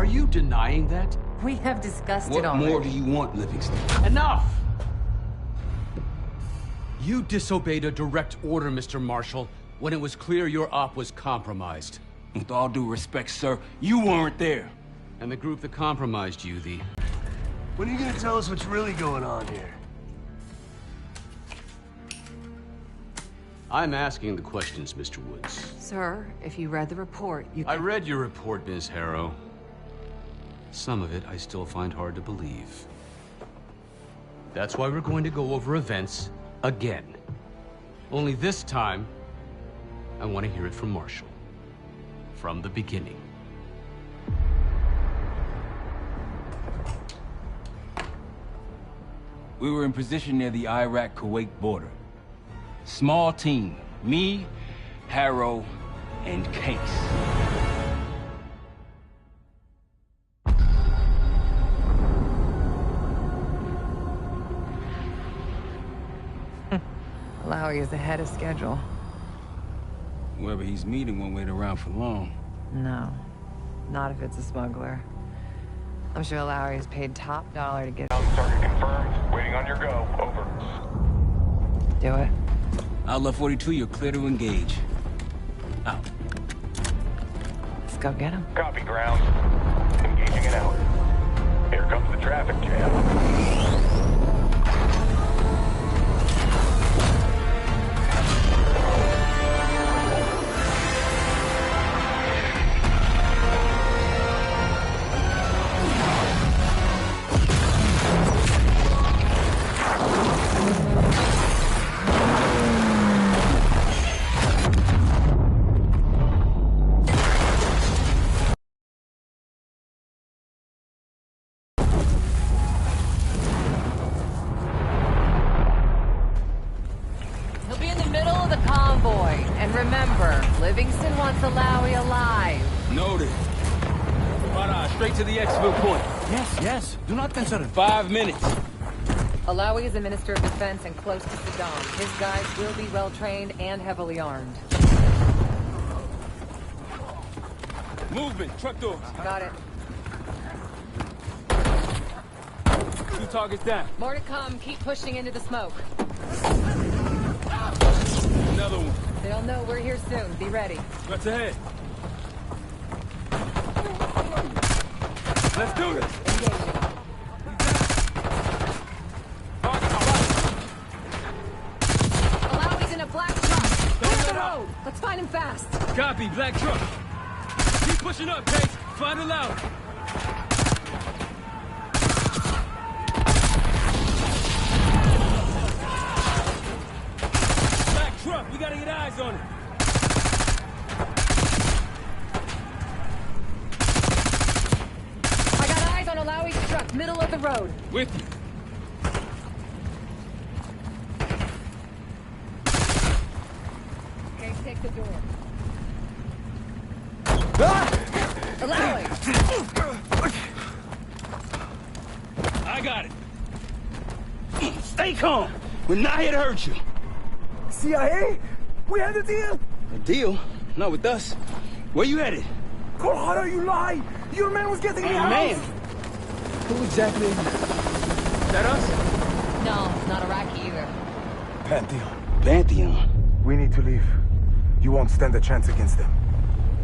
you denying that? We have discussed it What already. more do you want, Livingston? Enough! You disobeyed a direct order, Mr. Marshall, when it was clear your op was compromised. With all due respect, sir, you weren't there. And the group that compromised you, When are you gonna tell us what's really going on here? I'm asking the questions, Mr. Woods. Sir, if you read the report, you I can... read your report, Ms. Harrow. Some of it I still find hard to believe. That's why we're going to go over events again. Only this time, I want to hear it from Marshall. From the beginning. We were in position near the Iraq-Kuwait border. Small team. Me, Harrow, and Case. Lowy is ahead of schedule. Whoever he's meeting won't wait around for long. No, not if it's a smuggler. I'm sure Lowery is paid top dollar to get... Target confirmed. Waiting on your go. Over. Do it. Outlaw 42, you're clear to engage. Out. Let's go get him. Copy, ground. Engaging it out. Here comes the traffic jam. He'll be in the middle of the convoy. And remember, Livingston wants Lowy alive. Noted. Right, straight to the exfil point. Yes, yes. Do not consider. 5 minutes. Alawi is a minister of defense and close to Saddam. His guys will be well-trained and heavily armed. Movement. Truck doors. Got it. 2 targets down. More to come. Keep pushing into the smoke. Another one. They'll know we're here soon. Be ready. What's ahead? Let's do this. Engaging. Alawi's in a black truck. Clear the road. Let's find him fast. Copy, black truck. Keep pushing up, Case. Find it loud. Black truck, we gotta get eyes on it. I got eyes on Alawi's truck, middle of the road. With you. Okay, take the door. Ah! Alawi! I got it. Stay calm. We're not here to hurt you. CIA? We had a deal? A deal? Not with us. Where you headed? Colorado, you lie! Your man was getting me out! Man! Who exactly is that us? No, not Iraqi either. Pantheon. Pantheon. We need to leave. You won't stand a chance against them.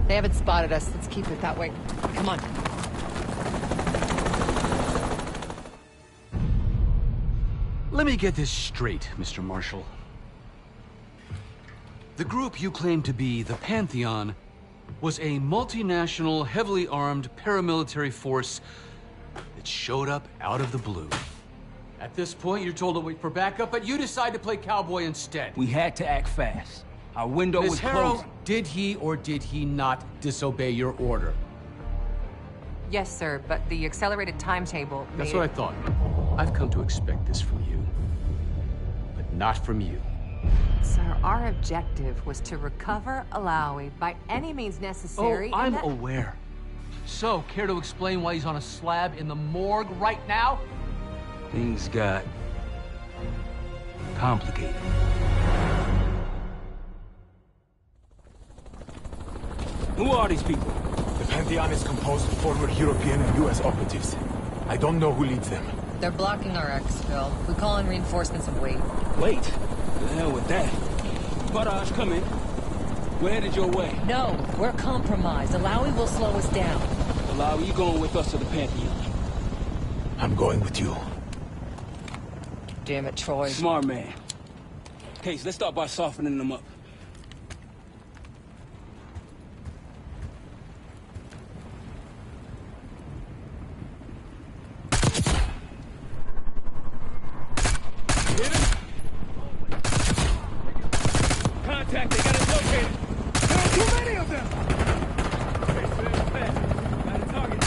They haven't spotted us. Let's keep it that way. Come on. Let me get this straight, Mr. Marshall. The group you claim to be the Pantheon was a multinational, heavily armed paramilitary force that showed up out of the blue. At this point, you're told to wait for backup, but you decide to play cowboy instead. We had to act fast. Our window Ms. was Harrow, closing. did he or did he not disobey your order? Yes, sir, but the accelerated timetable... That's what I thought. I've come to expect this from you, but not from you. Sir, our objective was to recover Alawi by any means necessary. Oh, I'm aware. So, care to explain why he's on a slab in the morgue right now? Things got complicated. Who are these people? The Pantheon is composed of former European and US operatives. I don't know who leads them. They're blocking our exfil. We call in reinforcements and wait. Wait. The hell with that. Barrage, come in. We're headed your way. No, we're compromised. Alawi will slow us down. Alawi, you going with us to the Pantheon? I'm going with you. Damn it, Troy. Smart man. Case, let's start by softening them up. Contact, they got us located. There are too many of them! Okay, so there's a path. Got a target.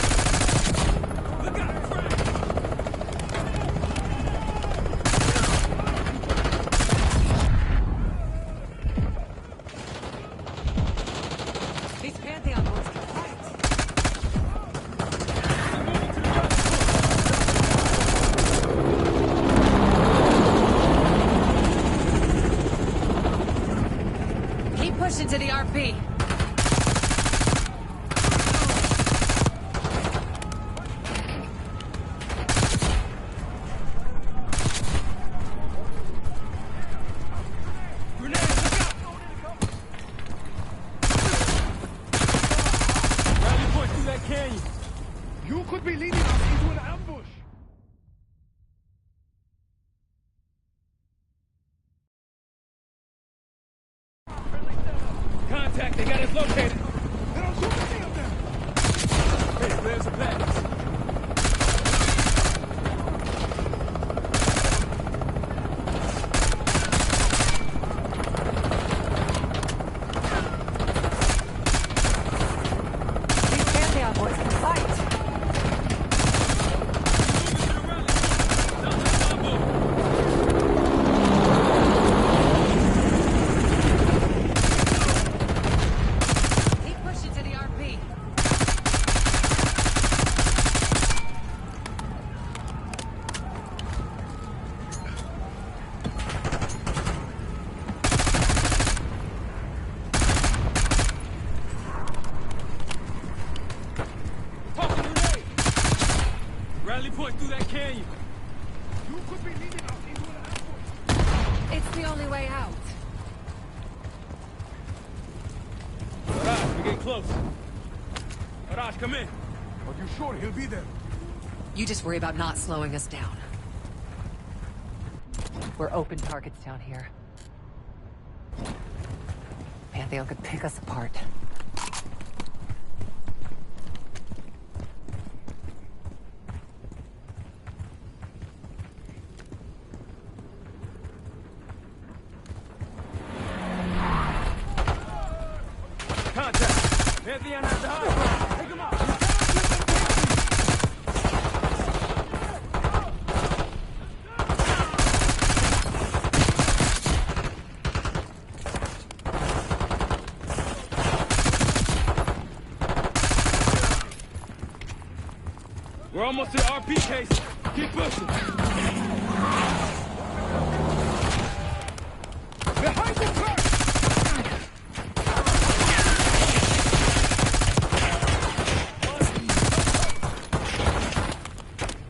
Look out, Frank! These Pantheon boys can fight. Keep pushing to the RP. Rally point through that canyon. You could be leading us into an ambush! Contact, they got us located. There are too many of them! Hey, there's a path. These Pantheon boys can fight. Keep pushing to the RP. Tossing grenade. Rally point through that canyon. You could be leading us into an ambush! It's the only way out. Barrage, we're getting close. Barrage, come in. Are you sure he'll be there? You just worry about not slowing us down. We're open targets down here. Pantheon could pick us apart. Contact. Pantheon has the high ground. Take him out. We're almost to the RP case. Keep pushing. Behind the truck!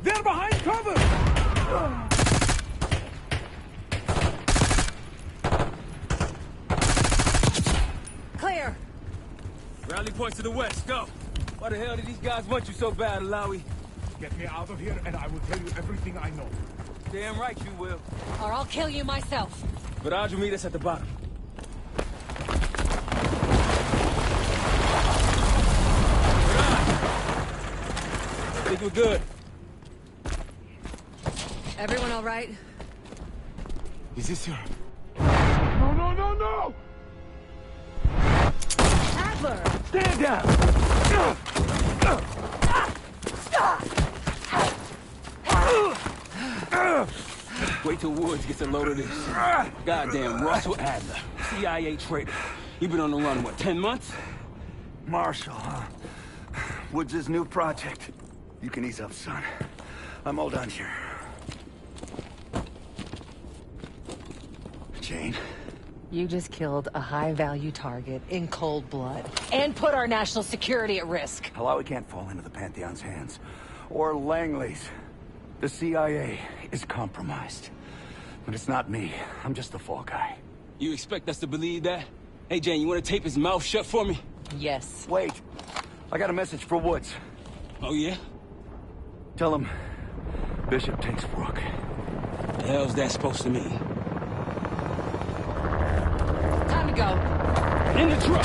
They're behind cover! Clear! Rally points to the west. Go. Why the hell did these guys want you so bad, Alawi? Get me out of here and I will tell you everything I know. Damn right you will. Or I'll kill you myself. Barrage will meet us at the bottom. Barrage! Think we're good. Everyone all right? Is this your... No, no, no, no! Adler! Stand down! Wait till Woods gets a load of this. Goddamn Russell Adler, CIA traitor. You been on the run, what, 10 months? Marshall, huh? Woods' new project. You can ease up, son. I'm all done here. Jane? You just killed a high-value target in cold blood and put our national security at risk. Alawi can't fall into the Pantheon's hands. Or Langley's. The CIA is compromised. But it's not me. I'm just the fall guy. You expect us to believe that? Hey, Jane, you want to tape his mouth shut for me? Yes. Wait. I got a message for Woods. Oh, yeah? Tell him Bishop takes Rook. The hell's that supposed to mean? Time to go. In the truck!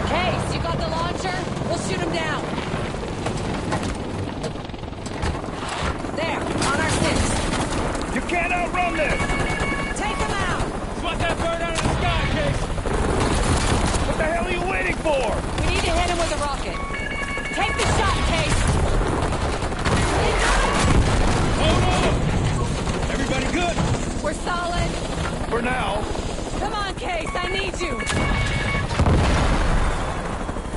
Case, you got the launcher? We'll shoot him down. There, on our 6. You can't outrun this! Take him out! Swat that bird out of the sky, Case! What the hell are you waiting for? We need to hit him with a rocket. Take the shot, Case! Hold on! Everybody good? We're solid. For now. Come on, Case, I need you.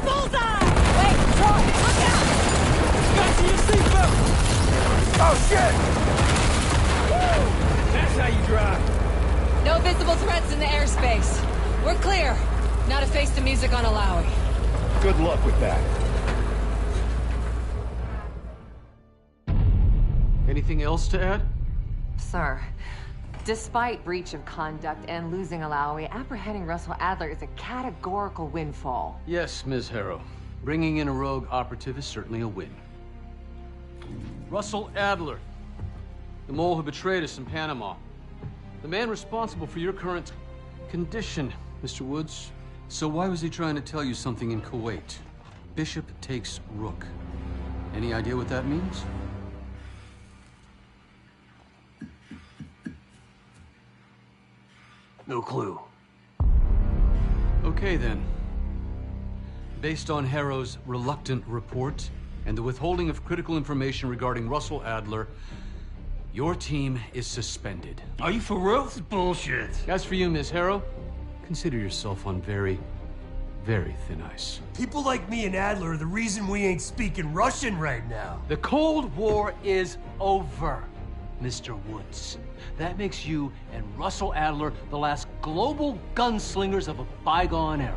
Bullseye! Wait, Troy, look out! Fasten your seatbelt! Oh, shit! Woo! That's how you drive. No visible threats in the airspace. We're clear. Now to face the music on Alawi. Good luck with that. Anything else to add? Sir, despite breach of conduct and losing Alawi, apprehending Russell Adler is a categorical windfall. Yes, Ms. Harrow. Bringing in a rogue operative is certainly a win. Russell Adler, the mole who betrayed us in Panama. The man responsible for your current condition, Mr. Woods. So why was he trying to tell you something in Kuwait? Bishop takes Rook. Any idea what that means? No clue. Okay, then. Based on Harrow's reluctant report and the withholding of critical information regarding Russell Adler, your team is suspended. Are you for real? This is bullshit. As for you, Ms. Harrow, consider yourself on very, very thin ice. People like me and Adler are the reason we ain't speaking Russian right now. The Cold War is over, Mr. Woods. That makes you and Russell Adler the last global gunslingers of a bygone era.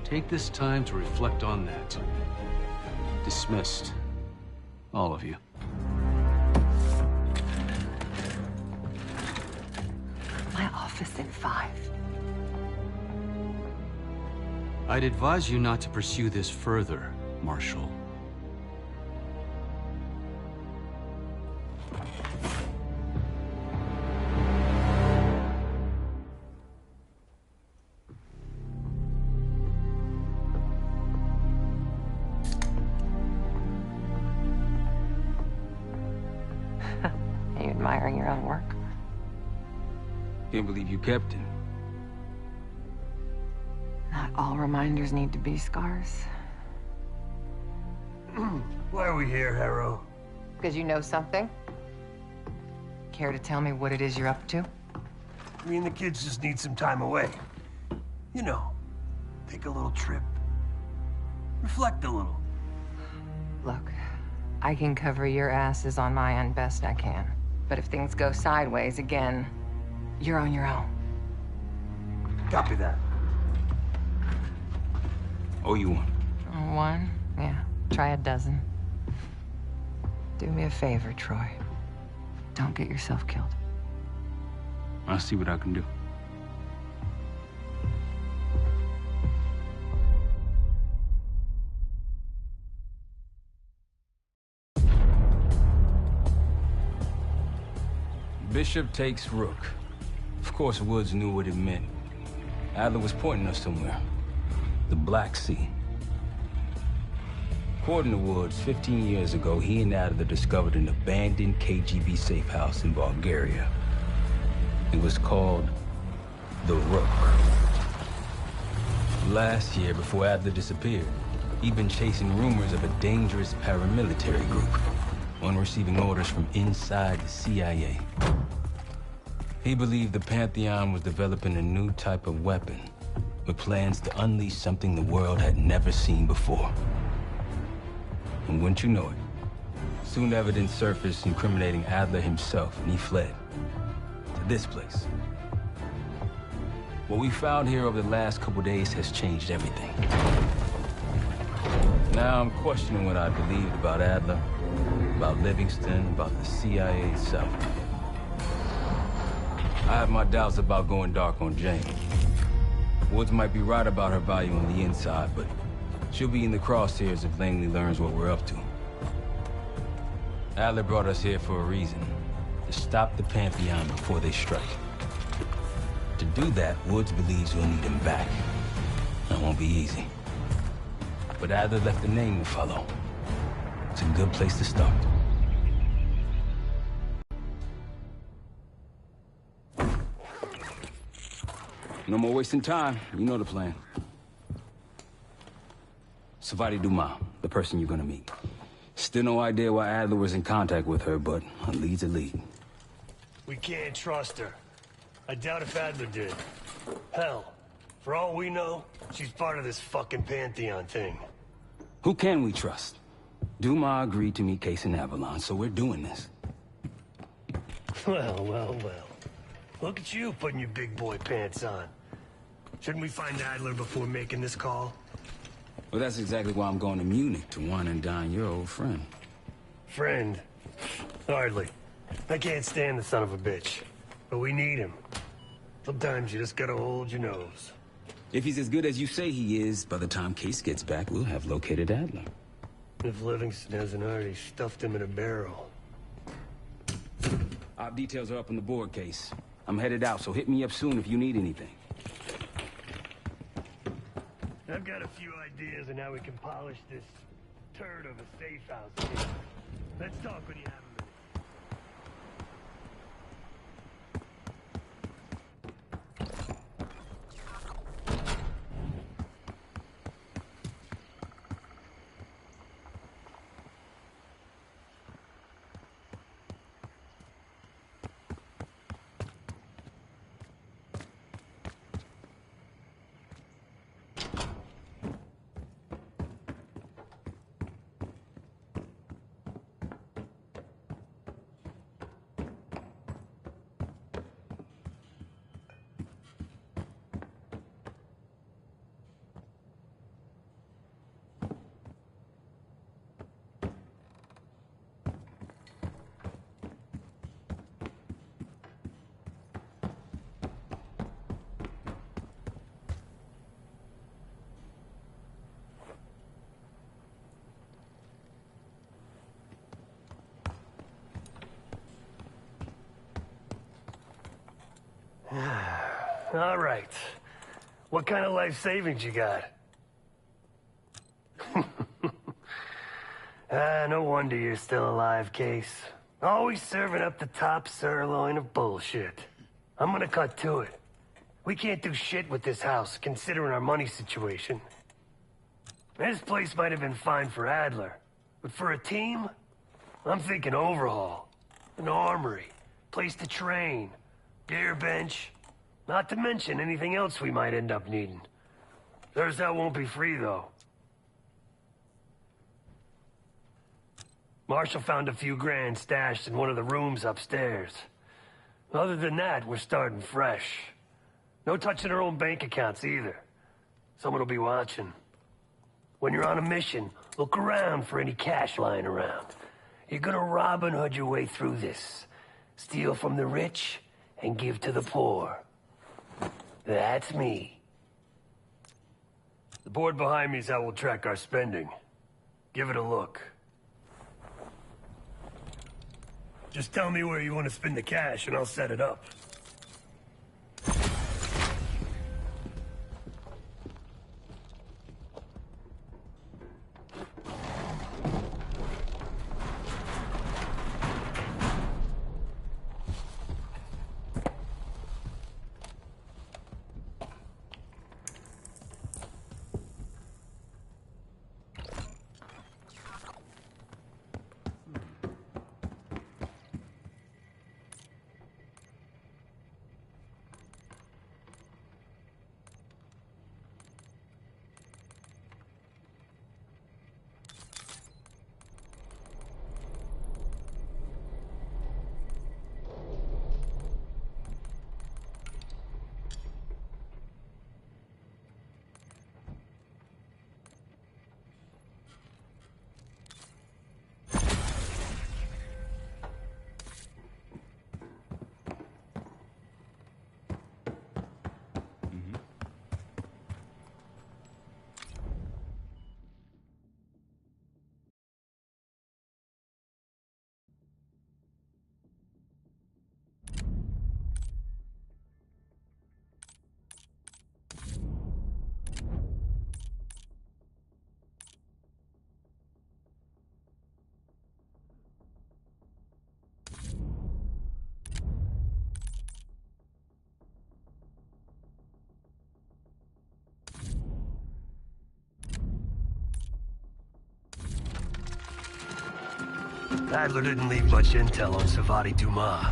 Take this time to reflect on that. Dismissed. All of you. My office in 5. I'd advise you not to pursue this further, Marshal. Are you admiring your own work? Can't believe you kept it. Not all reminders need to be scars. Why are we here, Harrow? Because you know something? Care to tell me what it is you're up to? Me and the kids just need some time away. You know, take a little trip. Reflect a little. Look, I can cover your asses on my end best I can. But if things go sideways again, you're on your own. Copy that. Oh, you won. One? Yeah. Try a dozen. Do me a favor, Troy. Don't get yourself killed. I'll see what I can do. Bishop takes Rook. Of course, Woods knew what it meant. Adler was pointing us somewhere. The Black Sea. According to Woods, 15 years ago, he and Adler discovered an abandoned KGB safe house in Bulgaria. It was called the Rook. Last year, before Adler disappeared, he'd been chasing rumors of a dangerous paramilitary group, one receiving orders from inside the CIA. He believed the Pantheon was developing a new type of weapon, with plans to unleash something the world had never seen before. And wouldn't you know it, Soon evidence surfaced incriminating Adler himself, and he fled. To this place. What we found here over the last couple days has changed everything. Now I'm questioning what I believed about Adler, about Livingston, about the CIA itself. I have my doubts about going dark on Jane. Woods might be right about her value on the inside, but she'll be in the crosshairs if Langley learns what we're up to. Adler brought us here for a reason. To stop the Pantheon before they strike. To do that, Woods believes we'll need him back. That won't be easy. But Adler left a name to follow. It's a good place to start. No more wasting time. You know the plan. Savati Dumas, the person you're gonna meet. Still no idea why Adler was in contact with her, but a lead's a lead. We can't trust her. I doubt if Adler did. Hell, for all we know, she's part of this fucking Pantheon thing. Who can we trust? Dumas agreed to meet Case in Avalon, so we're doing this. Well. Look at you putting your big boy pants on. Shouldn't we find Adler before making this call? Well, that's exactly why I'm going to Munich to wine and dine your old friend. Friend? Hardly. I can't stand the son of a bitch. But we need him. Sometimes you just gotta hold your nose. If he's as good as you say he is, by the time Case gets back, we'll have located Adler. If Livingston hasn't already stuffed him in a barrel. Op details are up on the board, Case. I'm headed out, so hit me up soon if you need anything. I've got a few ideas on how we can polish this turd of a safe house here. Let's talk when you have a minute. All right. What kind of life savings you got? No wonder you're still alive, Case. Always serving up the top sirloin of bullshit. I'm gonna cut to it. We can't do shit with this house, considering our money situation. This place might have been fine for Adler, but for a team, I'm thinking overhaul. An armory, place to train, gear bench, not to mention anything else we might end up needing. There's that won't be free, though. Marshall found a few grand stashed in one of the rooms upstairs. Other than that, we're starting fresh. No touching our own bank accounts either. Someone will be watching. When you're on a mission, look around for any cash lying around. You're gonna Robin Hood your way through this. Steal from the rich and give to the poor. That's me. The board behind me is how we'll track our spending. Give it a look. Just tell me where you want to spend the cash and I'll set it up. Adler didn't leave much intel on Savati Dumas,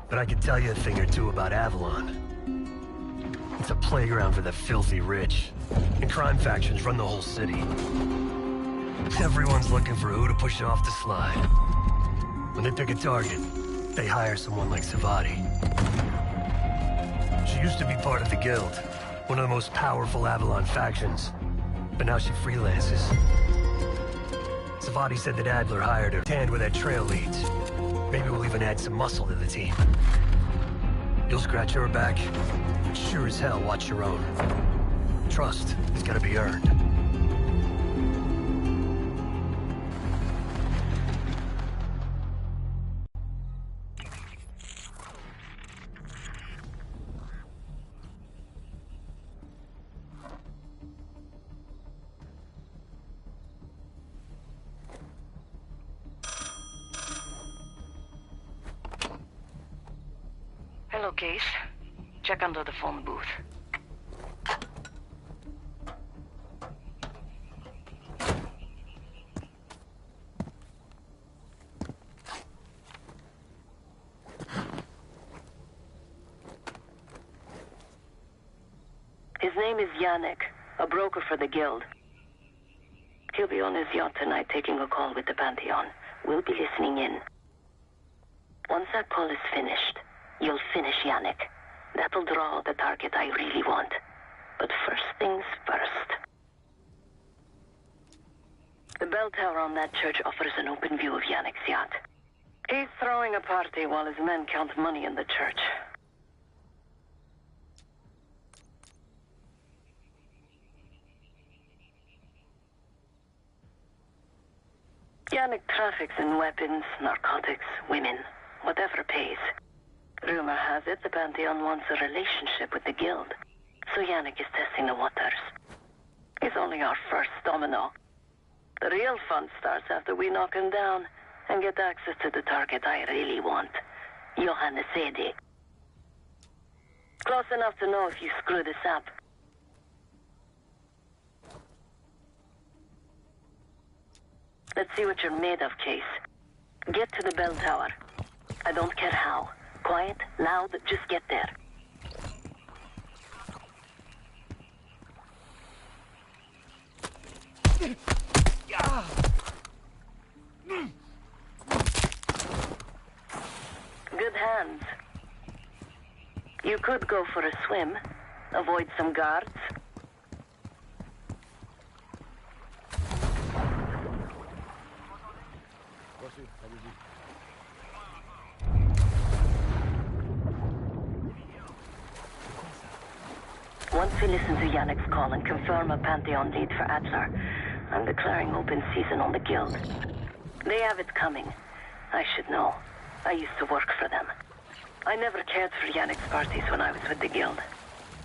but I can tell you a thing or two about Avalon. It's a playground for the filthy rich, and crime factions run the whole city. Everyone's looking for who to push off the slide. When they pick a target, they hire someone like Savati. She used to be part of the Guild, one of the most powerful Avalon factions, but now she freelances. Savati said that Adler hired her to hand where that trail leads. Maybe we'll even add some muscle to the team. You'll scratch her back, but sure as hell watch your own. Trust has gotta be earned. Hello, Case. Check under the phone booth. His name is Yannick, a broker for the Guild. He'll be on his yacht tonight taking a call with the Pantheon. We'll be listening in. Once that call is finished, you'll finish Yannick. That'll draw the target I really want. But first things first. The bell tower on that church offers an open view of Yannick's yacht. He's throwing a party while his men count money in the church. Yannick traffics in weapons, narcotics, women, whatever pays. Rumor has it the Pantheon wants a relationship with the Guild, so Yannick is testing the waters. He's only our first domino. The real fun starts after we knock him down and get access to the target I really want, Johannes Edi. Close enough to know if you screw this up. Let's see what you're made of, Case. Get to the bell tower. I don't care how. Quiet, loud, just get there. Good hands. You could go for a swim, avoid some guards. Once we listen to Yannick's call and confirm a Pantheon lead for Adler, I'm declaring open season on the Guild. They have it coming. I should know. I used to work for them. I never cared for Yannick's parties when I was with the Guild,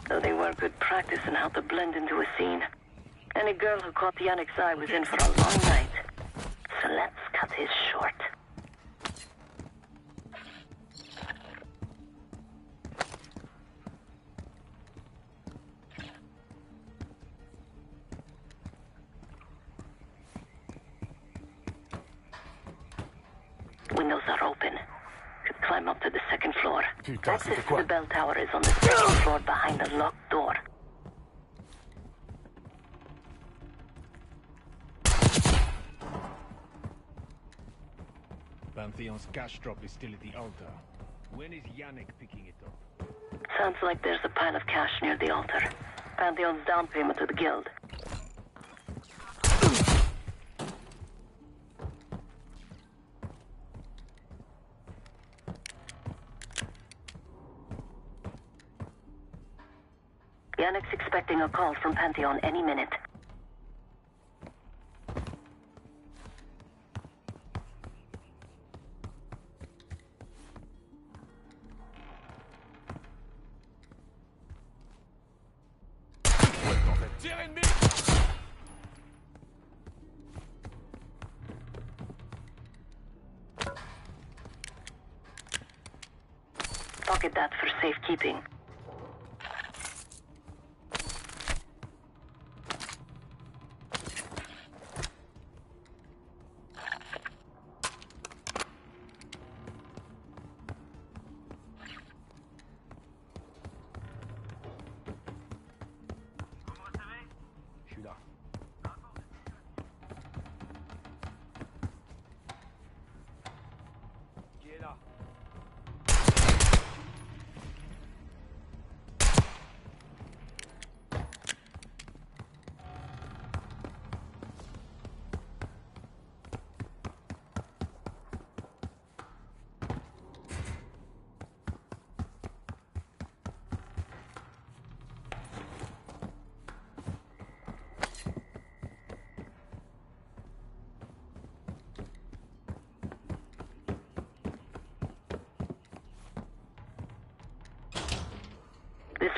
though they were good practice in how to blend into a scene. Any girl who caught Yannick's eye was in for a long night. So let's cut his short. Windows are open. Could climb up to the second floor. Access to the bell tower is on the second floor behind a locked door. Pantheon's cash drop is still at the altar. When is Yannick picking it up? Sounds like there's a pile of cash near the altar. Pantheon's down payment to the Guild. Yannick's expecting a call from Pantheon any minute. Pocket that for safekeeping.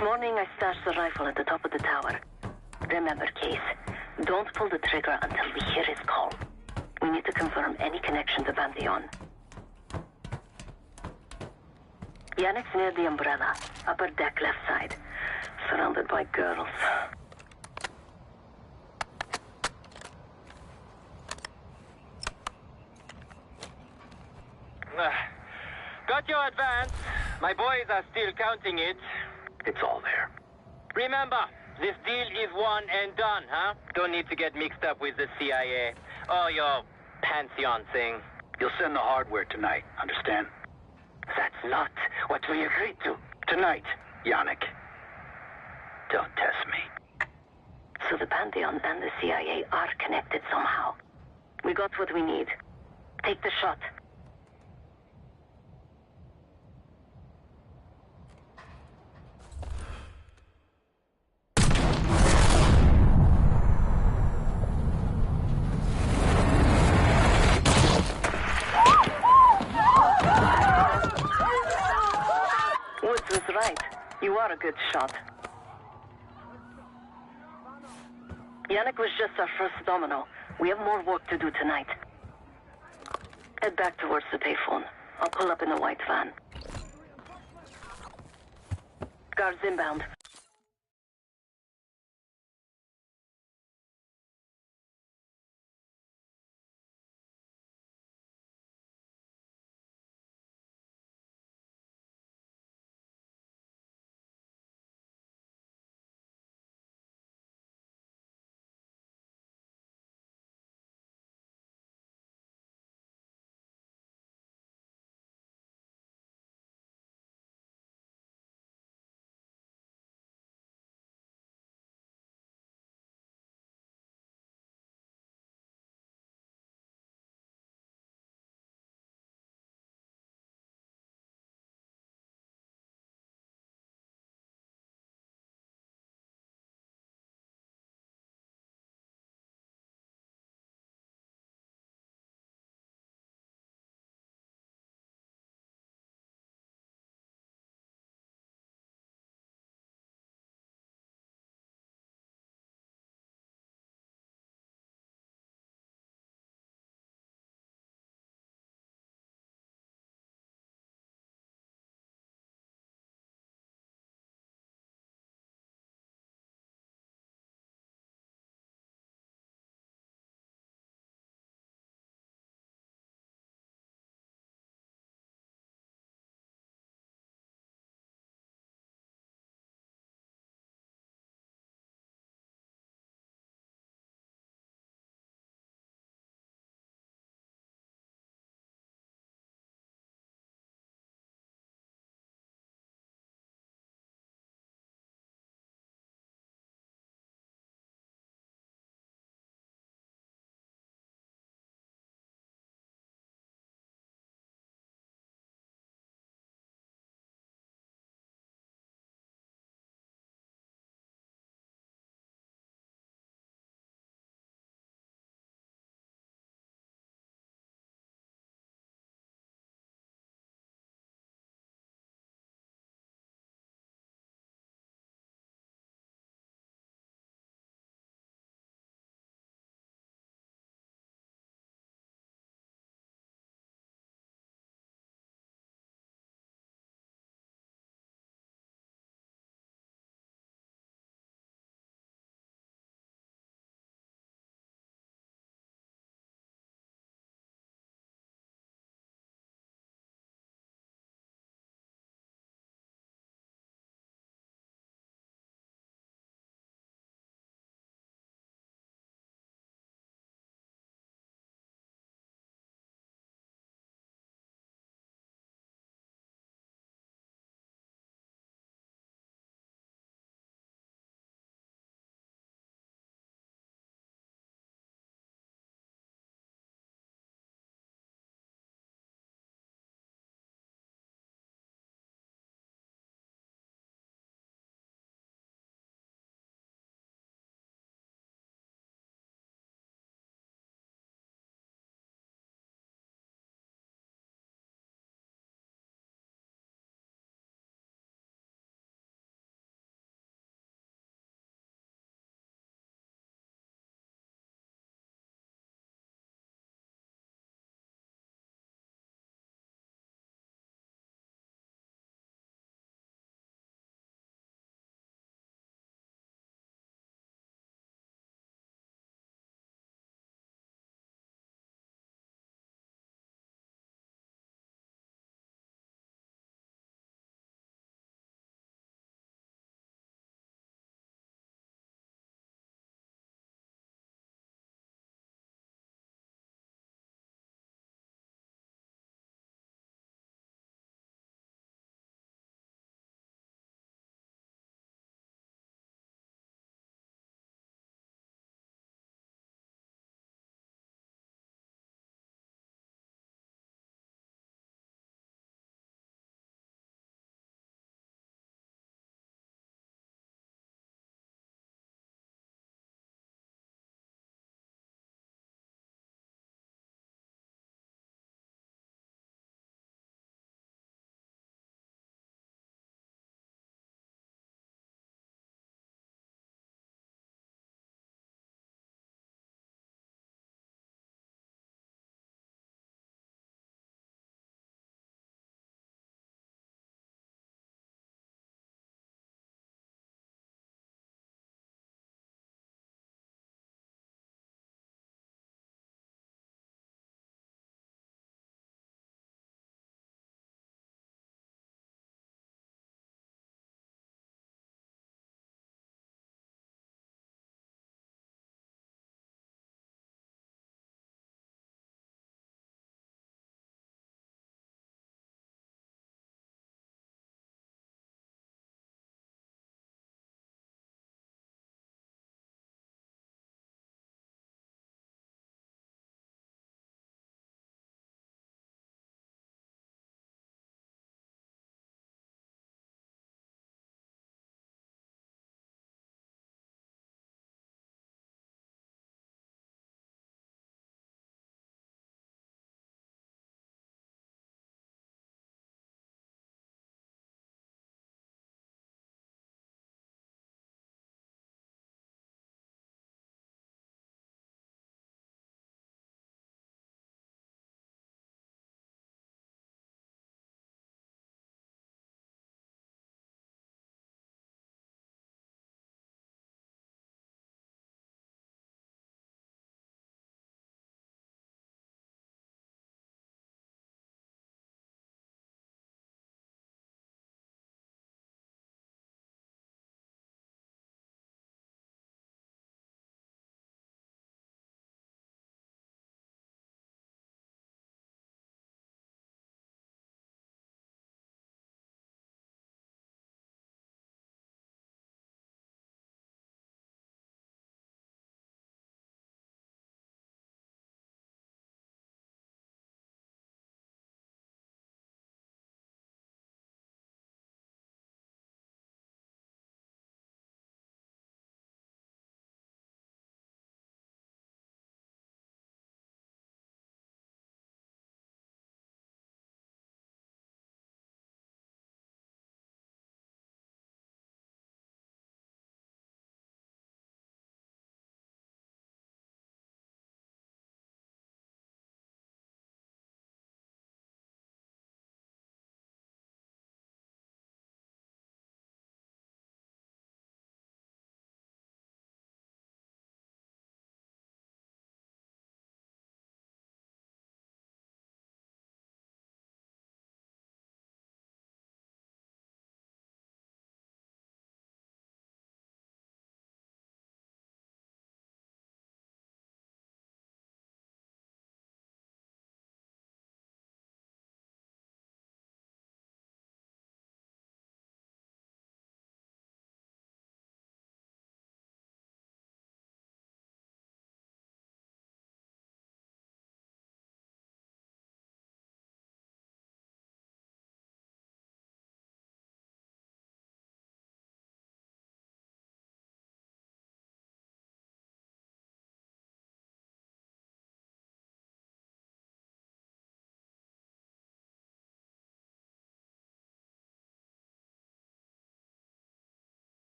morning, I stashed the rifle at the top of the tower. Remember, Case, don't pull the trigger until we hear his call. We need to confirm any connection to Pantheon. Yannick's near the umbrella, upper deck left side, surrounded by girls. Got your advance. My boys are still counting it. It's all there. Remember, this deal is one and done, huh? Don't need to get mixed up with the CIA or your Pantheon thing. You'll send the hardware tonight, understand? That's not what we agreed to. Tonight, Yannick. Don't test me. So the Pantheon and the CIA are connected somehow. We got what we need. Take the shot. Woods was right. You are a good shot. Yannick was just our first domino. We have more work to do tonight. Head back towards the payphone. I'll pull up in the white van. Guards inbound.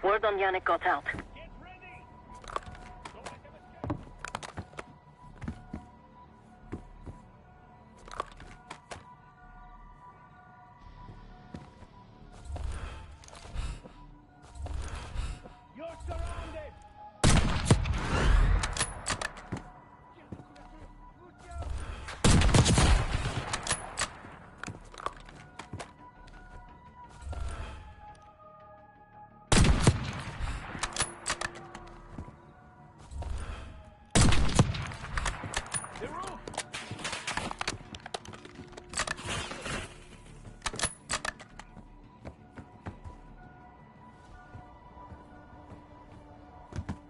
Word on Yannick got out.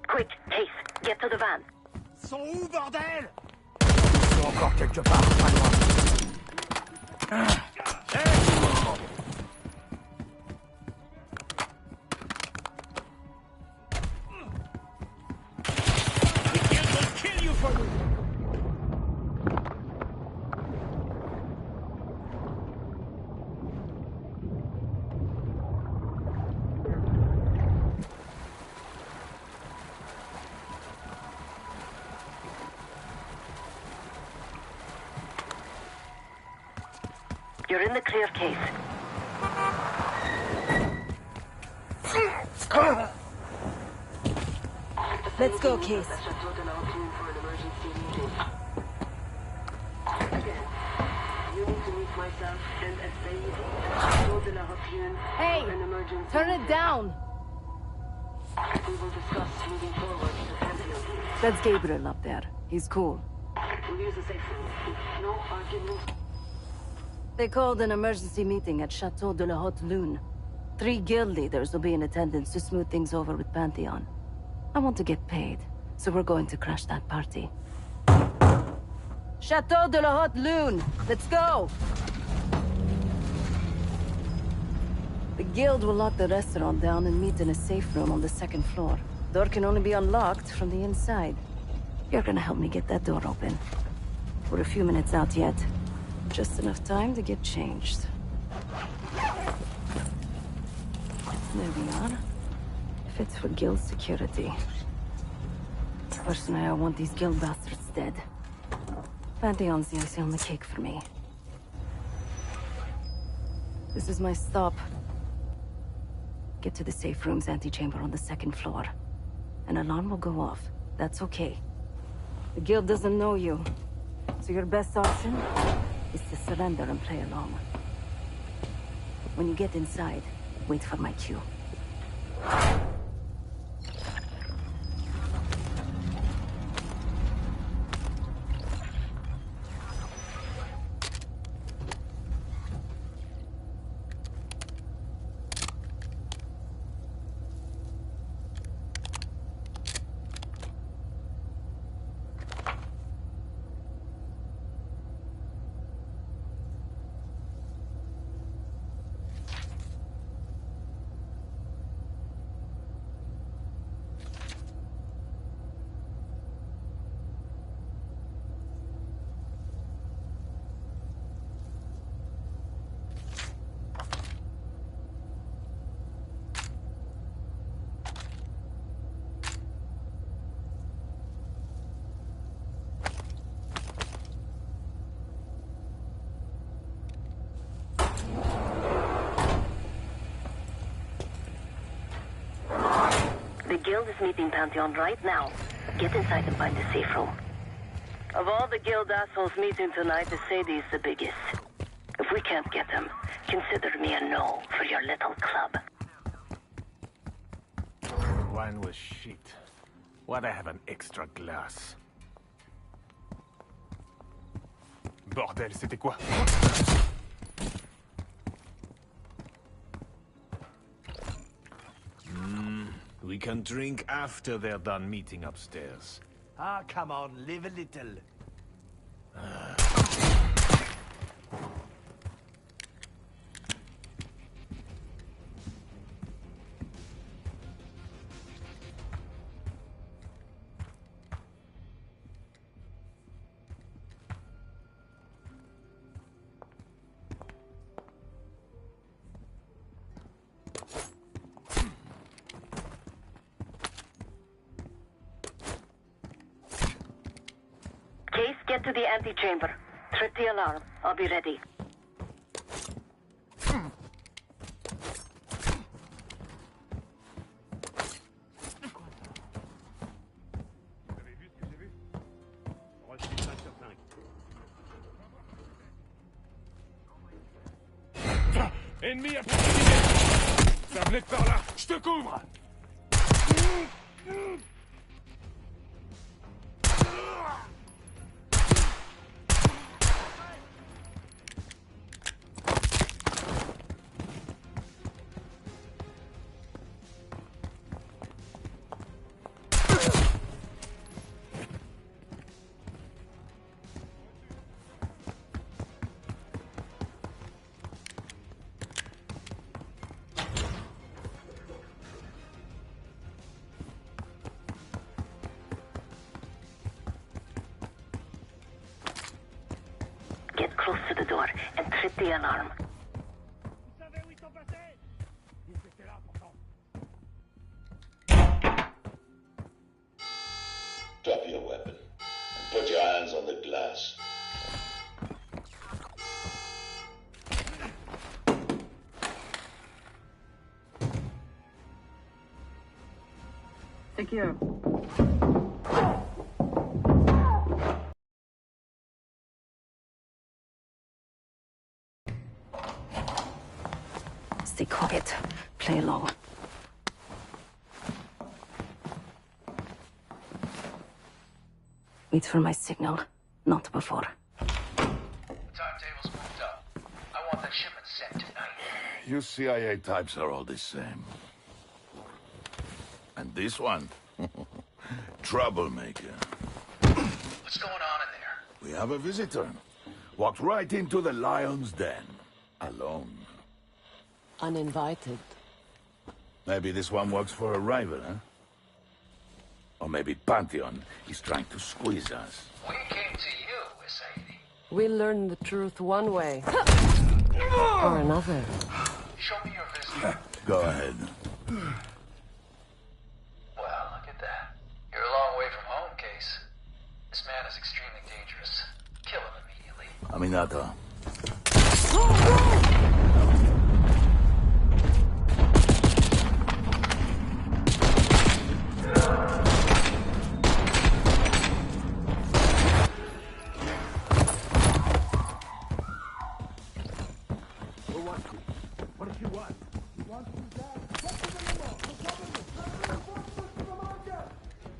Quick, Case, get to the van. Ils sont où, bordel? Ils sont encore quelque part, pas loin. You're in the clear, Case. Let's go, Case. Hey! Turn it down! We will discuss moving forward to Pantheon. That's Gabriel up there. He's cool. We'll use the safe room. No argument. They called an emergency meeting at Chateau de la Haute Lune. 3 guild leaders will be in attendance to smooth things over with Pantheon. I want to get paid, so we're going to crash that party. Chateau de la Haute Lune! Let's go! The guild will lock the restaurant down and meet in a safe room on the 2nd floor. Door can only be unlocked from the inside. You're gonna help me get that door open. We're a few minutes out yet. Just enough time to get changed. There we are. Fits for guild security. Personally, I want these guild bastards dead. Pantheon's the icing on the cake for me. This is my stop. Get to the safe room's antechamber on the 2nd floor. An alarm will go off. That's okay. The guild doesn't know you, so your best option is to surrender and play along. When you get inside, wait for my cue. The guild is meeting Pantheon right now. Get inside and find the safe room. Of all the guild assholes meeting tonight, the Sadie's the biggest. If we can't get him, consider me a no for your little club. Wine was shit. Why'd I have an extra glass? Bordel, c'était quoi? We can drink after they're done meeting upstairs. Ah, come on, live a little. Get to the antechamber. Trip the alarm. I'll be ready. Ennemi à proximité! Ça venait de par là! Je te couvre! Get close to the door and trip the alarm. Drop your weapon and put your hands on the glass. Secure. Stay quiet. Play along. Wait for my signal, not before. Timetable's moved up. I want that shipment sent tonight. You CIA types are all the same. And this one? Troublemaker. What's going on in there? We have a visitor. Walked right into the lion's den. Alone. Uninvited. Maybe this one works for a rival, huh? Or maybe Pantheon is trying to squeeze us. We came to you, Sadie. We learn the truth one way. Or another. Show me your visitor. Go ahead. Well, look at that. You're a long way from home, Case. This man is extremely dangerous. Kill him immediately. Aminata.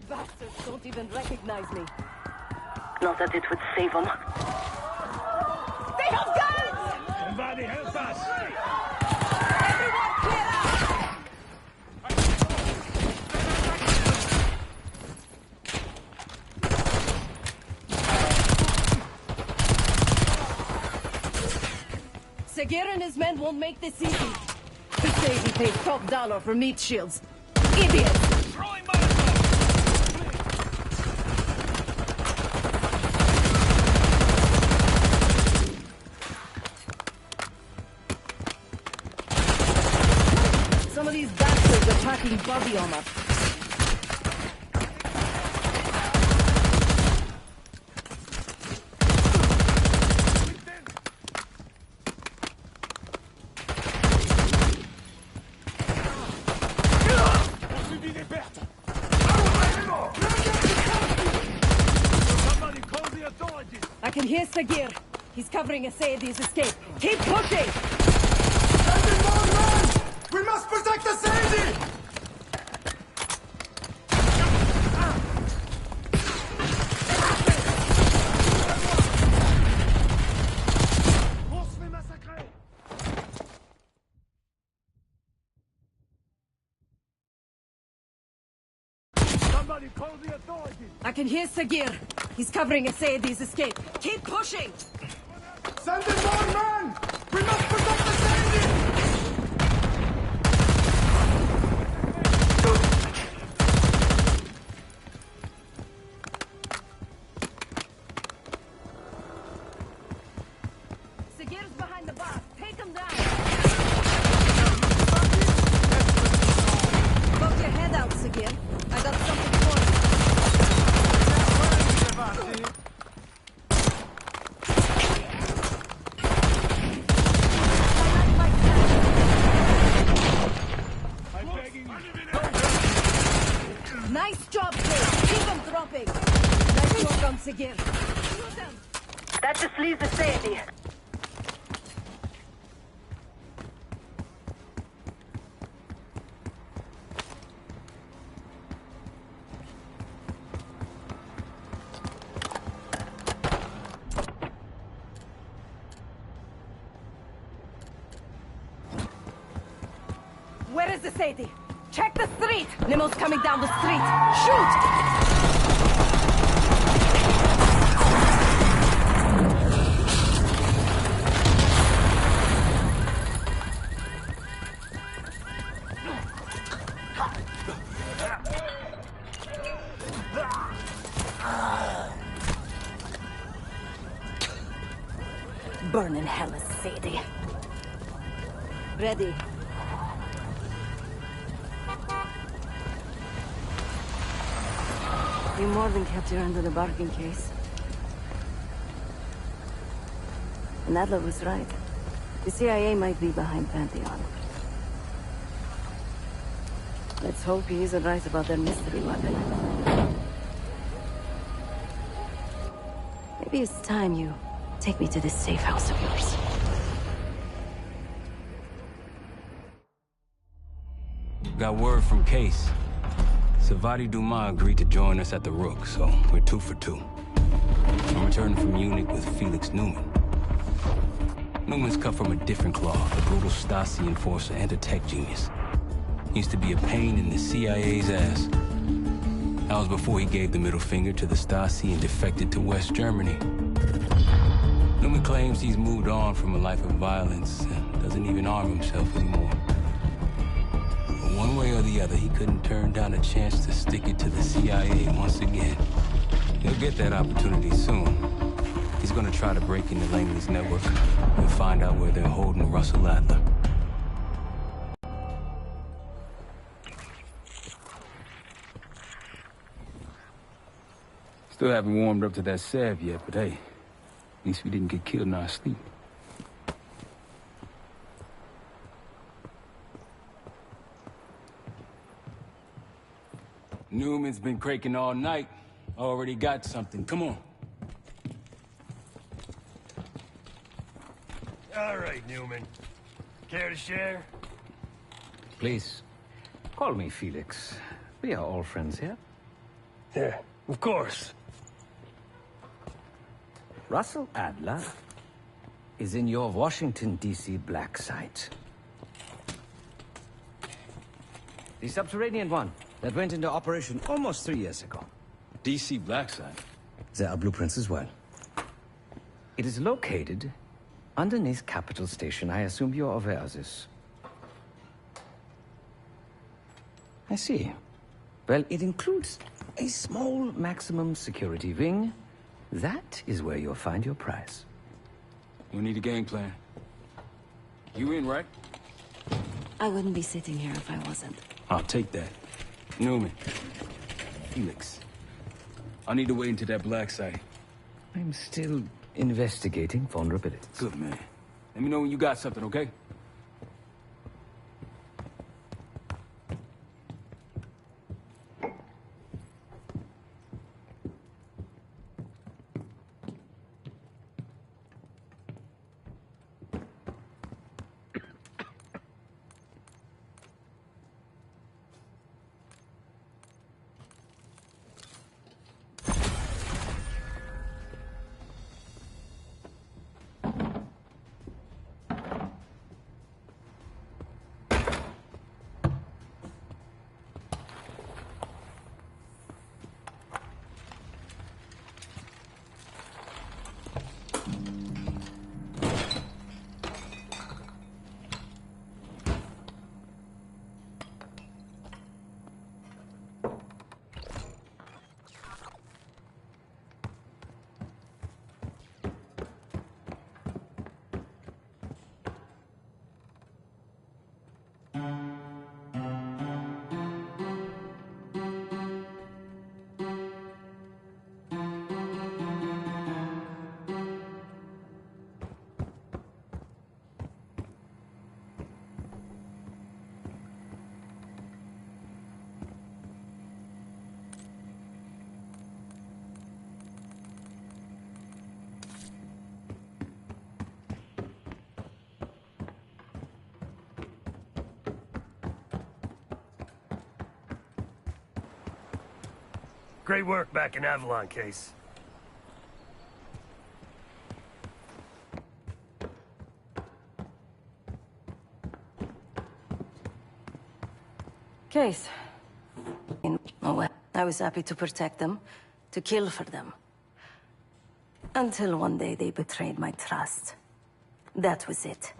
Bastards don't even recognize me. Not that it would save them. They have guns! Somebody help us! Everyone clear out! Sagir and his men won't make this easy. He says he paid top dollar for meat shields. Idiot! Throwing Molotov! Some of these bastards are packing body armor. I can hear Sagir. He's covering Asadi's escape. Keep pushing! Send in more men! We must protect Asadi! Somebody call the authorities! I can hear Sagir. He's covering Asadi's escape. Keep pushing! Send in more men! We must protect Asadi! Sagir's behind the bar. Take him down! Poke your head out, Sagir. I got something for you. once again. Shoot them. That just leaves the safety. Where is the Sadie? Check the street! Limo's coming down the street! Shoot! Burn in hell, Sadie. Ready. You more than kept your end of the bargain, Case. And Adler was right. The CIA might be behind Pantheon. Let's hope he isn't right about their mystery weapon. Maybe it's time you take me to this safe house of yours. Got word from Case. Savati Dumas agreed to join us at the Rook, so we're 2 for 2. I'm returning from Munich with Felix Newman. Newman's cut from a different cloth, a brutal Stasi enforcer and a tech genius. He used to be a pain in the CIA's ass. That was before he gave the middle finger to the Stasi and defected to West Germany. Newman claims he's moved on from a life of violence and doesn't even arm himself anymore. One way or the other, he couldn't turn down a chance to stick it to the CIA once again. He'll get that opportunity soon. He's gonna try to break into Langley's network and find out where they're holding Russell Adler. Still haven't warmed up to that salve yet, but hey, at least we didn't get killed in our sleep. Newman's been cranking all night. Already got something. Come on. All right, Newman. Care to share? Please, call me Felix. We are all friends here. Yeah, of course. Russell Adler is in your Washington, D.C. black site. The subterranean one that went into operation almost 3 years ago. D.C. black site? There are blueprints as well. It is located underneath Capitol Station. I assume you're aware of this. I see. Well, it includes a small maximum security wing. That is where you'll find your prize. We need a game plan. You in, right? I wouldn't be sitting here if I wasn't. I'll take that. Newman. Felix. I need to wait into that black site. I'm still investigating vulnerabilities. Good, man. Let me know when you got something, okay? Great work back in Avalon, Case. Case. Oh, well, I was happy to protect them, to kill for them. Until one day they betrayed my trust. That was it.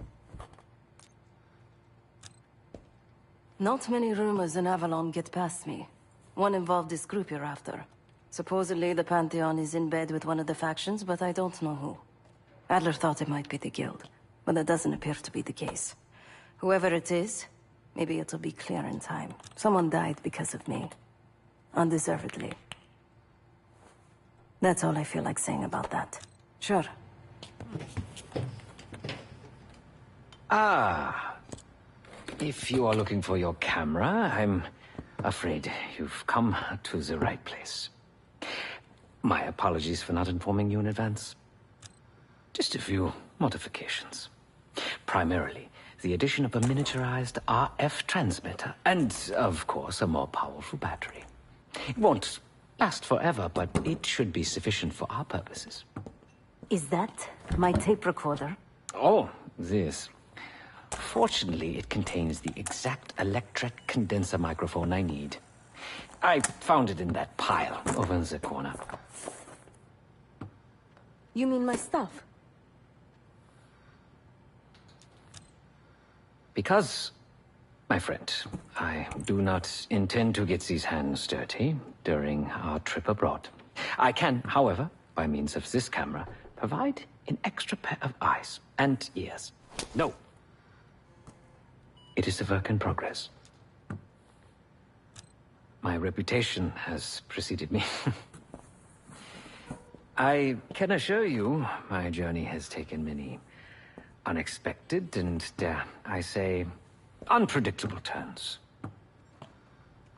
Not many rumors in Avalon get past me. One involved this group you're after. Supposedly the Pantheon is in bed with one of the factions, but I don't know who. Adler thought it might be the Guild, but that doesn't appear to be the case. Whoever it is, maybe it'll be clear in time. Someone died because of me. Undeservedly. That's all I feel like saying about that. Sure. Ah. If you are looking for your camera, I'm afraid you've come to the right place. My apologies for not informing you in advance. Just a few modifications. Primarily, the addition of a miniaturized RF transmitter, and, of course, a more powerful battery. It won't last forever, but it should be sufficient for our purposes. Is that my tape recorder? Oh, this. Fortunately, it contains the exact electret condenser microphone I need. I found it in that pile over in the corner. You mean my stuff? Because, my friend, I do not intend to get these hands dirty during our trip abroad. I can, however, by means of this camera, provide an extra pair of eyes and ears. No. It is a work in progress. My reputation has preceded me. I can assure you, my journey has taken many unexpected and, dare I say, unpredictable turns.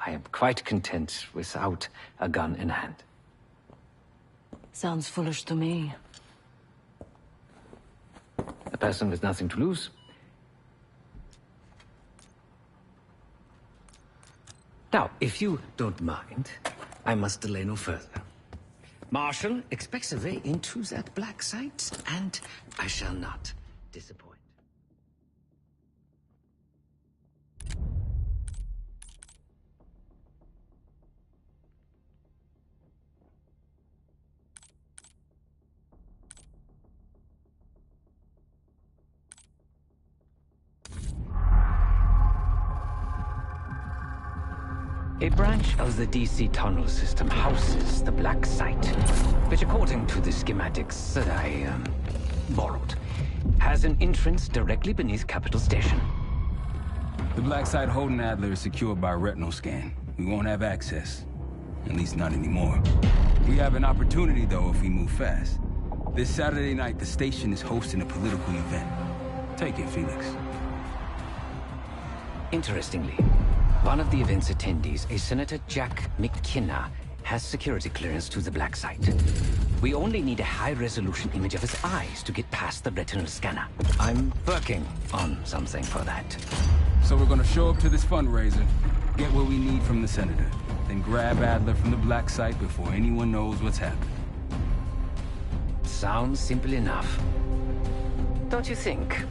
I am quite content without a gun in hand. Sounds foolish to me. A person with nothing to lose. Now, if you don't mind, I must delay no further. Marshall expects a way into that black site, and I shall not disappoint. A branch of the DC tunnel system houses the black site, which according to the schematics that I borrowed, has an entrance directly beneath Capital Station. The black site holding Adler is secured by retinal scan. We won't have access. At least not anymore. We have an opportunity, though, if we move fast. This Saturday night, the station is hosting a political event. Take it, Felix. Interestingly, one of the event's attendees, a Senator Jack McKenna, has security clearance to the black site. We only need a high-resolution image of his eyes to get past the retinal scanner. I'm working on something for that. So we're gonna show up to this fundraiser, get what we need from the Senator, then grab Adler from the black site before anyone knows what's happened. Sounds simple enough. Don't you think?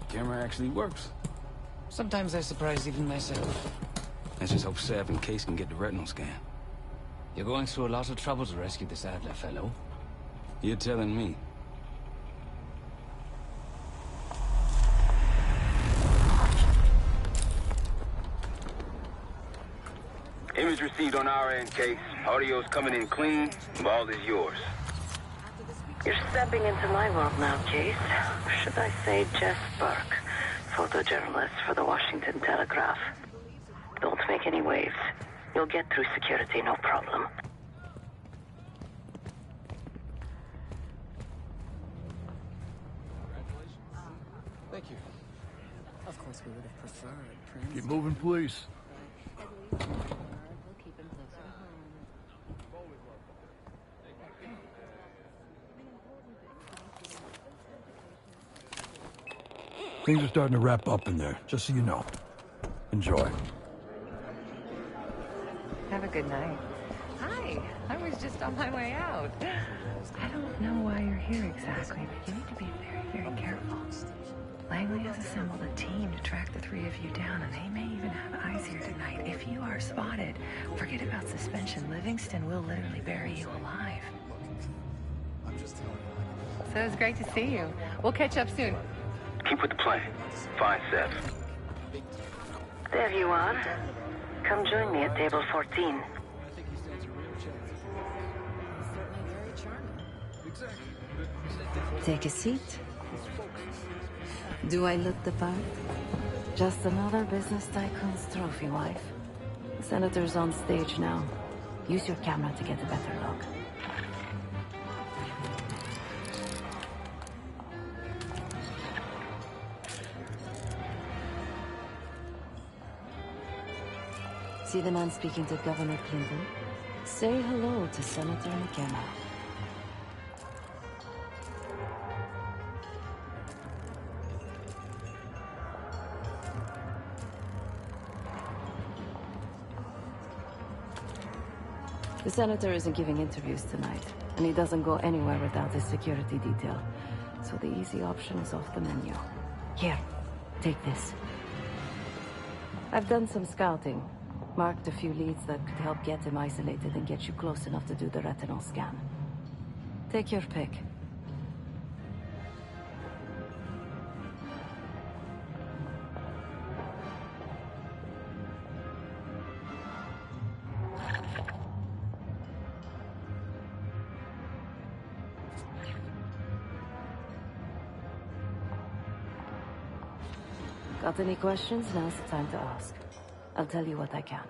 Camera actually works. Sometimes I surprise even myself. Let's just hope Sev and Case can get the retinal scan. You're going through a lot of trouble to rescue this Adler fellow. You're telling me. Image received on our end, Case. Audio's coming in clean. Ball is yours. You're stepping into my world now, Case. Should I say Jess Burke, photojournalist for the Washington Telegraph. Don't make any waves. You'll get through security, no problem. Thank you. Of course, we would have preferred. Keep moving, please. Things are starting to wrap up in there, just so you know. Enjoy. Have a good night. Hi, I was just on my way out. I don't know why you're here exactly, but you need to be very, very careful. Langley has assembled a team to track the three of you down, and they may even have eyes here tonight. If you are spotted, forget about suspension. Livingston will literally bury you alive. So it's great to see you. We'll catch up soon. Keep with the plan. Fine, Seth. There you are. Come join me at table 14. Take a seat. Do I look the part? Just another business tycoon's trophy wife. The senator's on stage now. Use your camera to get a better look. See the man speaking to Governor Clinton? Say hello to Senator McKenna. The senator isn't giving interviews tonight, and he doesn't go anywhere without his security detail. So the easy option is off the menu. Here, take this. I've done some scouting. Marked a few leads that could help get him isolated and get you close enough to do the retinal scan. Take your pick. Got any questions? Now's the time to ask. I'll tell you what I can.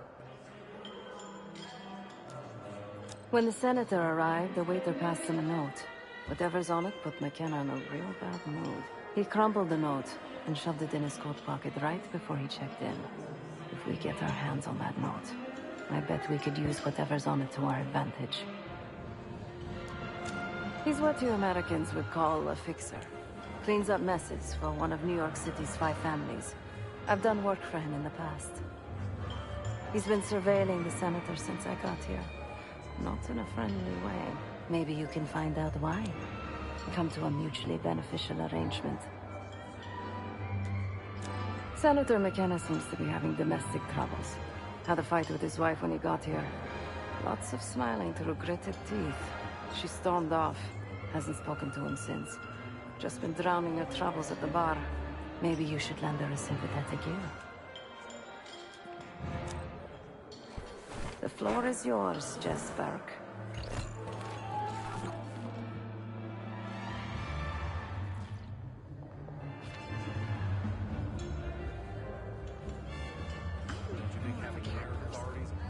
When the senator arrived, the waiter passed him a note. Whatever's on it put McKenna in a real bad mood. He crumpled the note and shoved it in his coat pocket right before he checked in. If we get our hands on that note, I bet we could use whatever's on it to our advantage. He's what you Americans would call a fixer. Cleans up messes for one of New York City's 5 families. I've done work for him in the past. He's been surveilling the senator since I got here. Not in a friendly way. Maybe you can find out why. Come to a mutually beneficial arrangement. Senator McKenna seems to be having domestic troubles. Had a fight with his wife when he got here. Lots of smiling through gritted teeth. She stormed off. Hasn't spoken to him since. Just been drowning her troubles at the bar. Maybe you should lend her a sympathetic ear. The floor is yours, Jess Burke.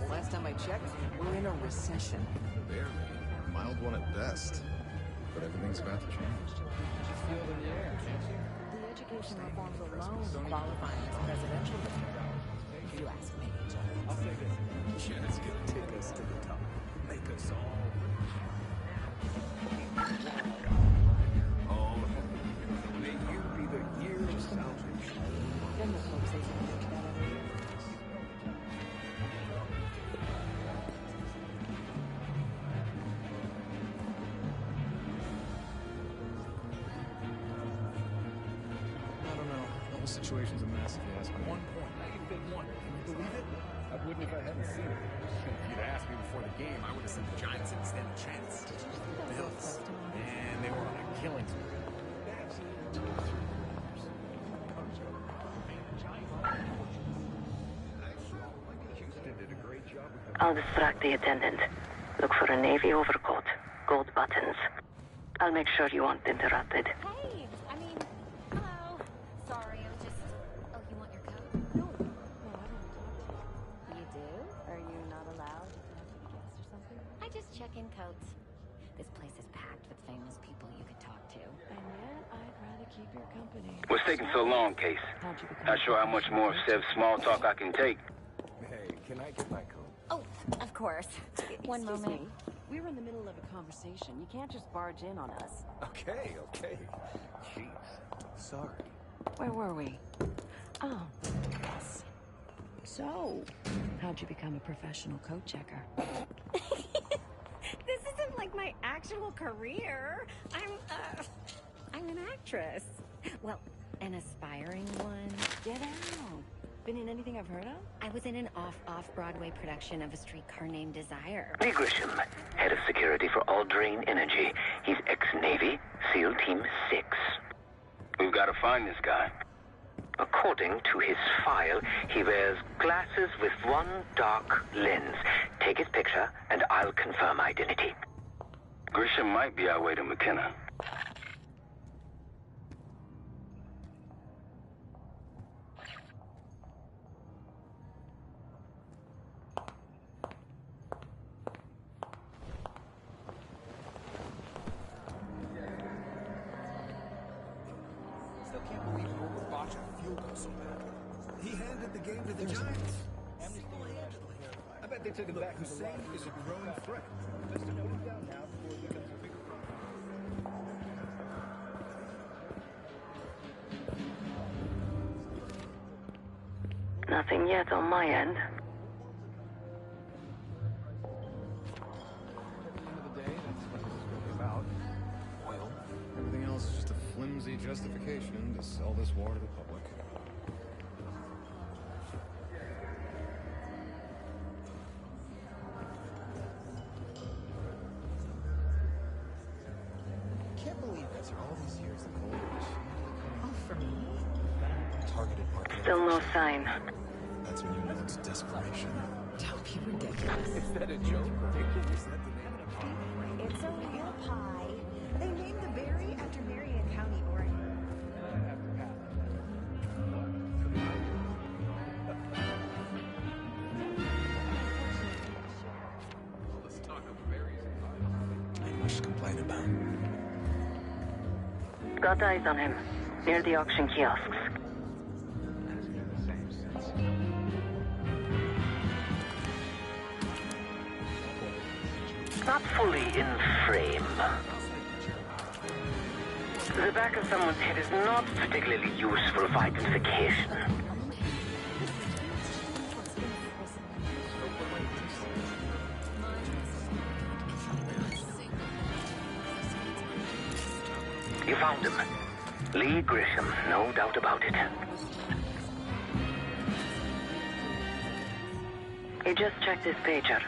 Last time I checked, we're in a recession. Barely. Mild one at best. But everything's about to change. The education reforms alone qualify as presidential. If you ask me. I'll say this. Jen's gonna take us to the top. Make us all. Oh, may you be the year of salvation. Then the folks say something like that every year. Situation's a mess if you ask me. 1 point. Negative 1. Can you believe it? I wouldn't if I hadn't seen it. If you'd asked me before the game, I would have said the Giants didn't stand a chance. The Bills. And they were on a killing spree. I'll distract the attendant. Look for a navy overcoat, gold buttons. I'll make sure you aren't interrupted. Hey, I mean, hello. Sorry, I was just... Oh, you want your coat? No, I don't talk to you. You do? Are you not allowed? You can have to be guests or something? I just check in coats. This place is packed with famous people you could talk to. And yet, I'd rather keep your company. What's taking so long, Case? Not sure how much more of Sev's small talk I can take. Hey, can I get my coat? Oh, of course. One moment. Me. We were in the middle of a conversation. You can't just barge in on us. Okay. Jeez. Sorry. Where were we? Oh, yes. So, how'd you become a professional code checker? This isn't like my actual career. I'm an actress. Well, an aspiring one. Get out. Been in anything I've heard of? I was in an off-Broadway production of A Streetcar Named Desire. Lee Grisham, head of security for Aldrain Energy. He's ex-Navy, SEAL Team 6. We've got to find this guy. According to his file, he wears glasses with one dark lens. Take his picture, and I'll confirm identity. Grisham might be our way to McKenna. Still can't believe Homer botched a field goal so badly. He handed the game to the Giants. Single-handedly. I bet they took him back. Hussein is a growing threat. Best to note him down now before it becomes a bigger problem. Nothing yet on my end. At the end of the day, that's what this is really about. Oil. Everything else is just a flimsy justification to sell this war to the public. Can't believe after all these years the cold is Oh, for me? targeted market. Still no sign. That's when you know it's desperation. Don't be ridiculous. Is that a joke? Ridiculous? Is that the name of the pie? It's a real pie. They named the berry after Marion County, Oregon. All this talk of berries and pies. Ain't much to complain about. Got eyes on him. Near the auction kiosks. Not fully in frame. The back of someone's head is not particularly useful for identification. You found him. Lee Grisham, no doubt about it. He just checked his pager.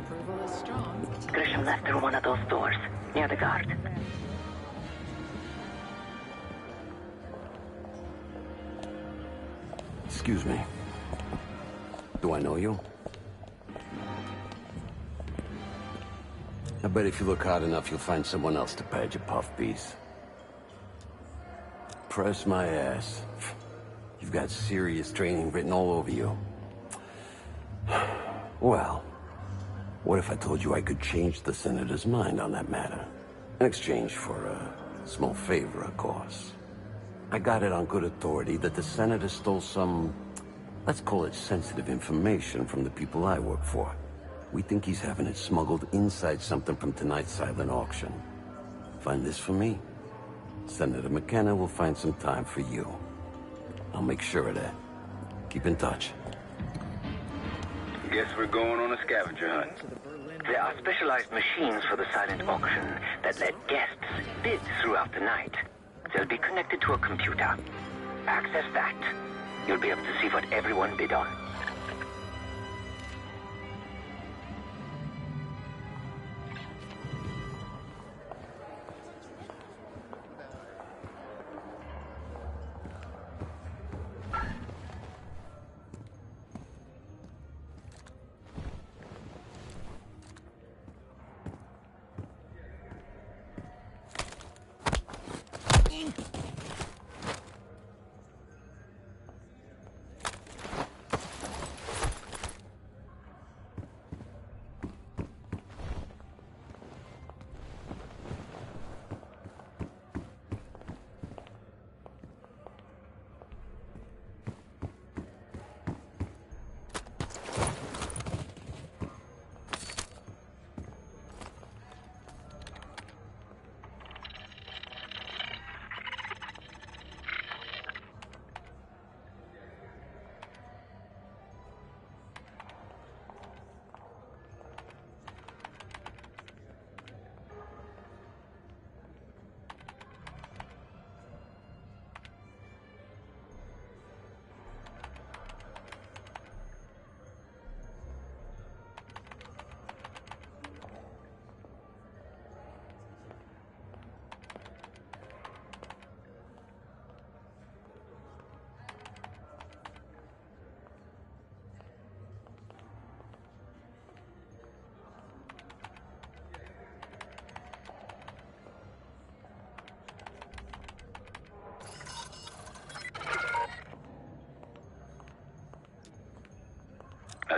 Approval is strong. Grisham left through one of those doors, near the guard. Excuse me. Do I know you? I bet if you look hard enough, you'll find someone else to pad your puff piece. Press my ass. You've got serious training written all over you. Well, what if I told you I could change the Senator's mind on that matter? In exchange for a small favor, of course. I got it on good authority that the Senator stole some, let's call it sensitive information from the people I work for. We think he's having it smuggled inside something from tonight's silent auction. Find this for me. Senator McKenna will find some time for you. I'll make sure of that. Keep in touch. Guess we're going on a scavenger hunt. There are specialized machines for the silent auction that let guests bid throughout the night. They'll be connected to a computer. Access that. You'll be able to see what everyone bid on.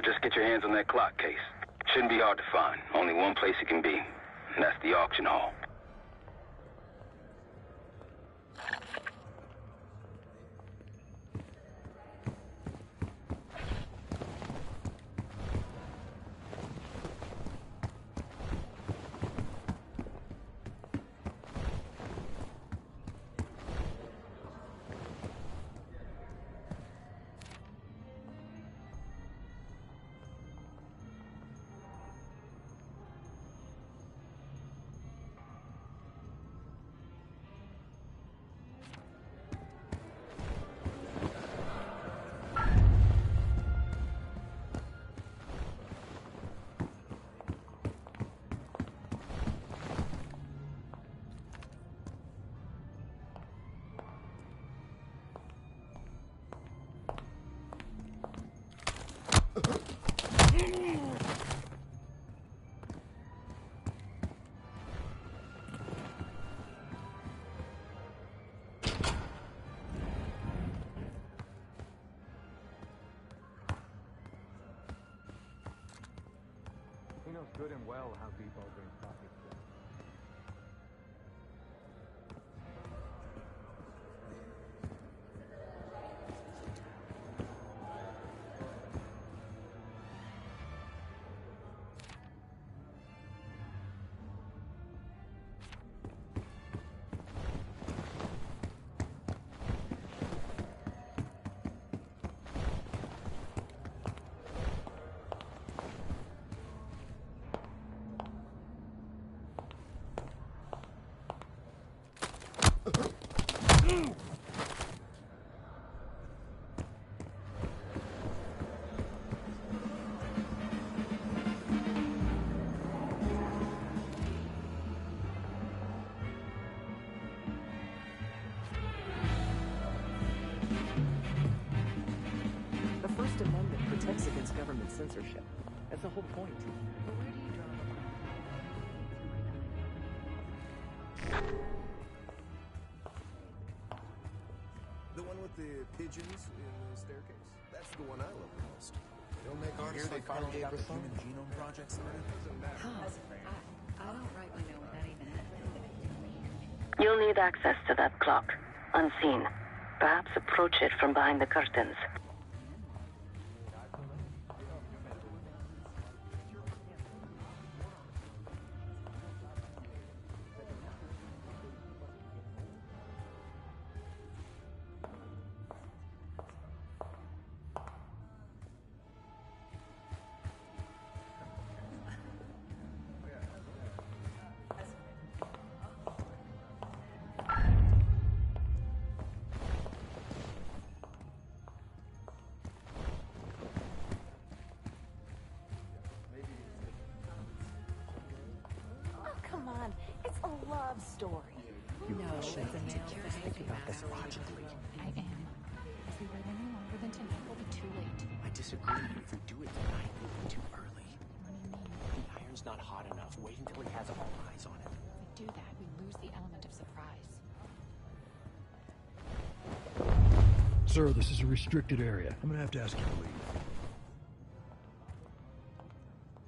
just get your hands on that clock case. Shouldn't be hard to find. Only one place it can be, and that's the auction hall. He knows good and well how deep Aldrin's pockets go. The First Amendment protects against government censorship. That's the whole point. But where do you draw the line? The one with the pigeons in the staircase? That's the one I love the most. They'll make artists Here they like finally Carl got the Human phone. Genome Project started. Huh. I don't rightly know what that even is. You'll need access to that clock, unseen. Perhaps approach it from behind the curtains. Oh, come on. It's a love story. You It's a male think about this logically. I am. If we wait any longer than tonight, we'll be too late. I disagree. If we do it tonight, we'll be too early. What do you mean? The iron's not hot enough. Wait until he has all eyes on it. If we do that, we lose the element of surprise. Sir, this is a restricted area. I'm gonna have to ask you to leave.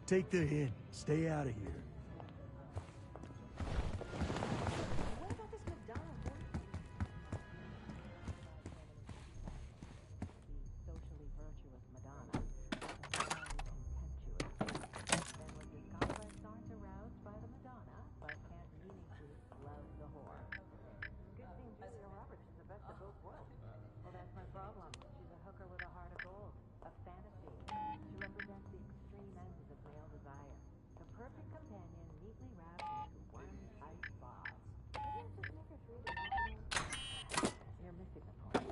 Take the hint. Stay out of here. Socially virtuous Madonna. Contemptuous. Then when his complex aren't aroused by the Madonna, but can't meaningfully love the whore. Good thing Julia Roberts is the best of both worlds. Well, that's my problem. She's a hooker with a heart of gold. A fantasy. She represents the extreme ends of male desire. The perfect companion neatly wrapped into one tight box. Maybe it's just Snickers really. You're missing the point.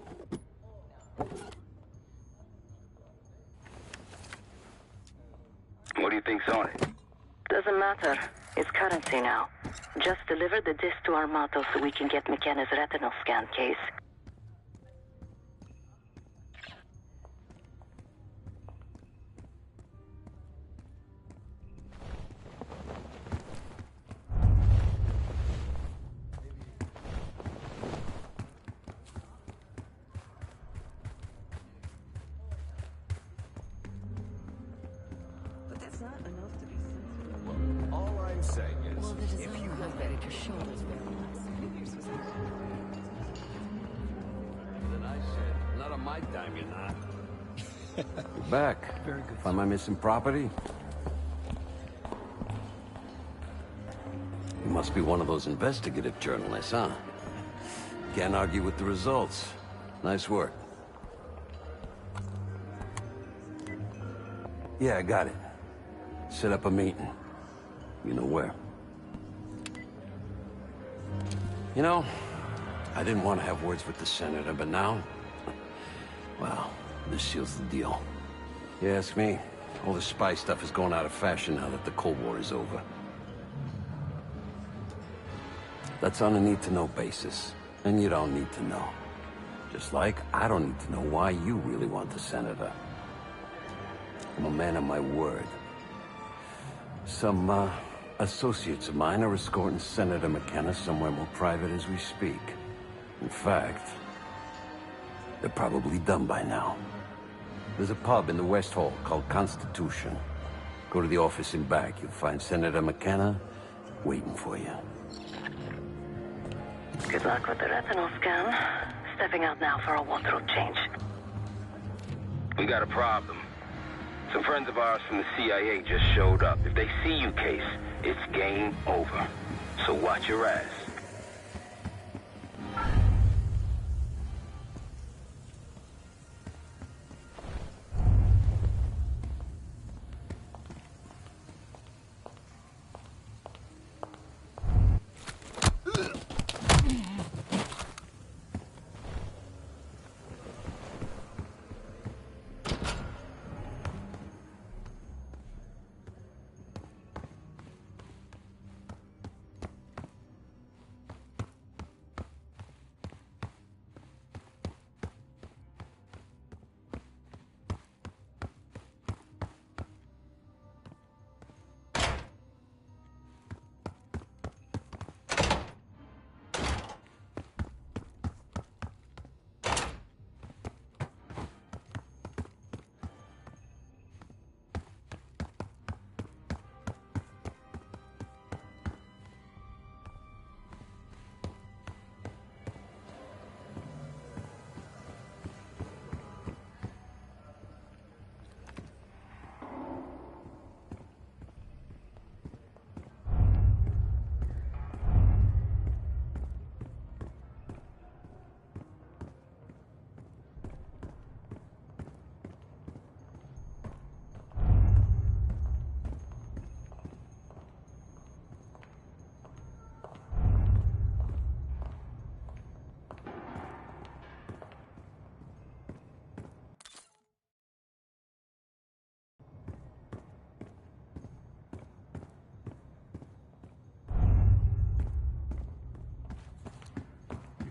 What do you think's on it? Doesn't matter. It's currency now. Just deliver the disc to Armato so we can get McKenna's retinal scan case. buried your shoulders very nicely. Then I said, not on my dime, you're not. You're back. Very good. Find my missing property? You must be one of those investigative journalists, huh? Can't argue with the results. Nice work. Yeah, I got it. Set up a meeting. You know where. You know, I didn't want to have words with the senator, but now... well, this seals the deal. You ask me, all the spy stuff is going out of fashion now that the Cold War is over. That's on a need-to-know basis, and you don't need to know. Just like I don't need to know why you really want the senator. I'm a man of my word. Some, associates of mine are escorting Senator McKenna somewhere more private as we speak. In fact, they're probably done by now. There's a pub in the West Hall called Constitution. Go to the office in back. You'll find Senator McKenna waiting for you. Good luck with the retinal scan. Stepping out now for a wardrobe change. We got a problem. Some friends of ours from the CIA just showed up. If they see you, Case, it's game over. So watch your ass.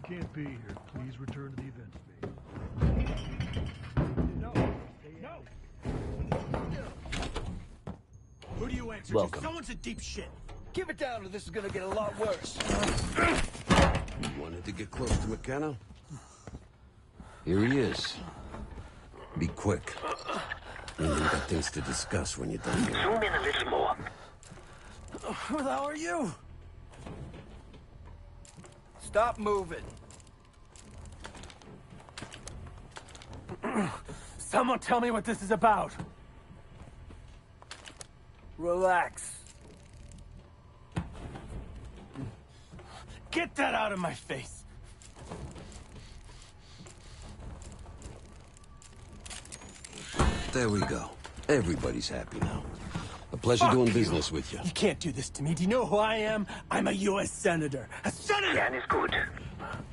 Can't be here. Please return to the event space. No! Who do you answer Welcome. to? Someone's in deep shit. Keep it down or this is gonna get a lot worse. You wanted to get close to McKenna? Here he is. Be quick. We've got things to discuss when you're done here. Zoom in a little more. Who the hell are you? Stop moving. Someone tell me what this is about. Relax. Get that out of my face. There we go. Everybody's happy now. A pleasure doing business with you. You can't do this to me. Do you know who I am? I'm a U.S. senator. A senator! Scan is good.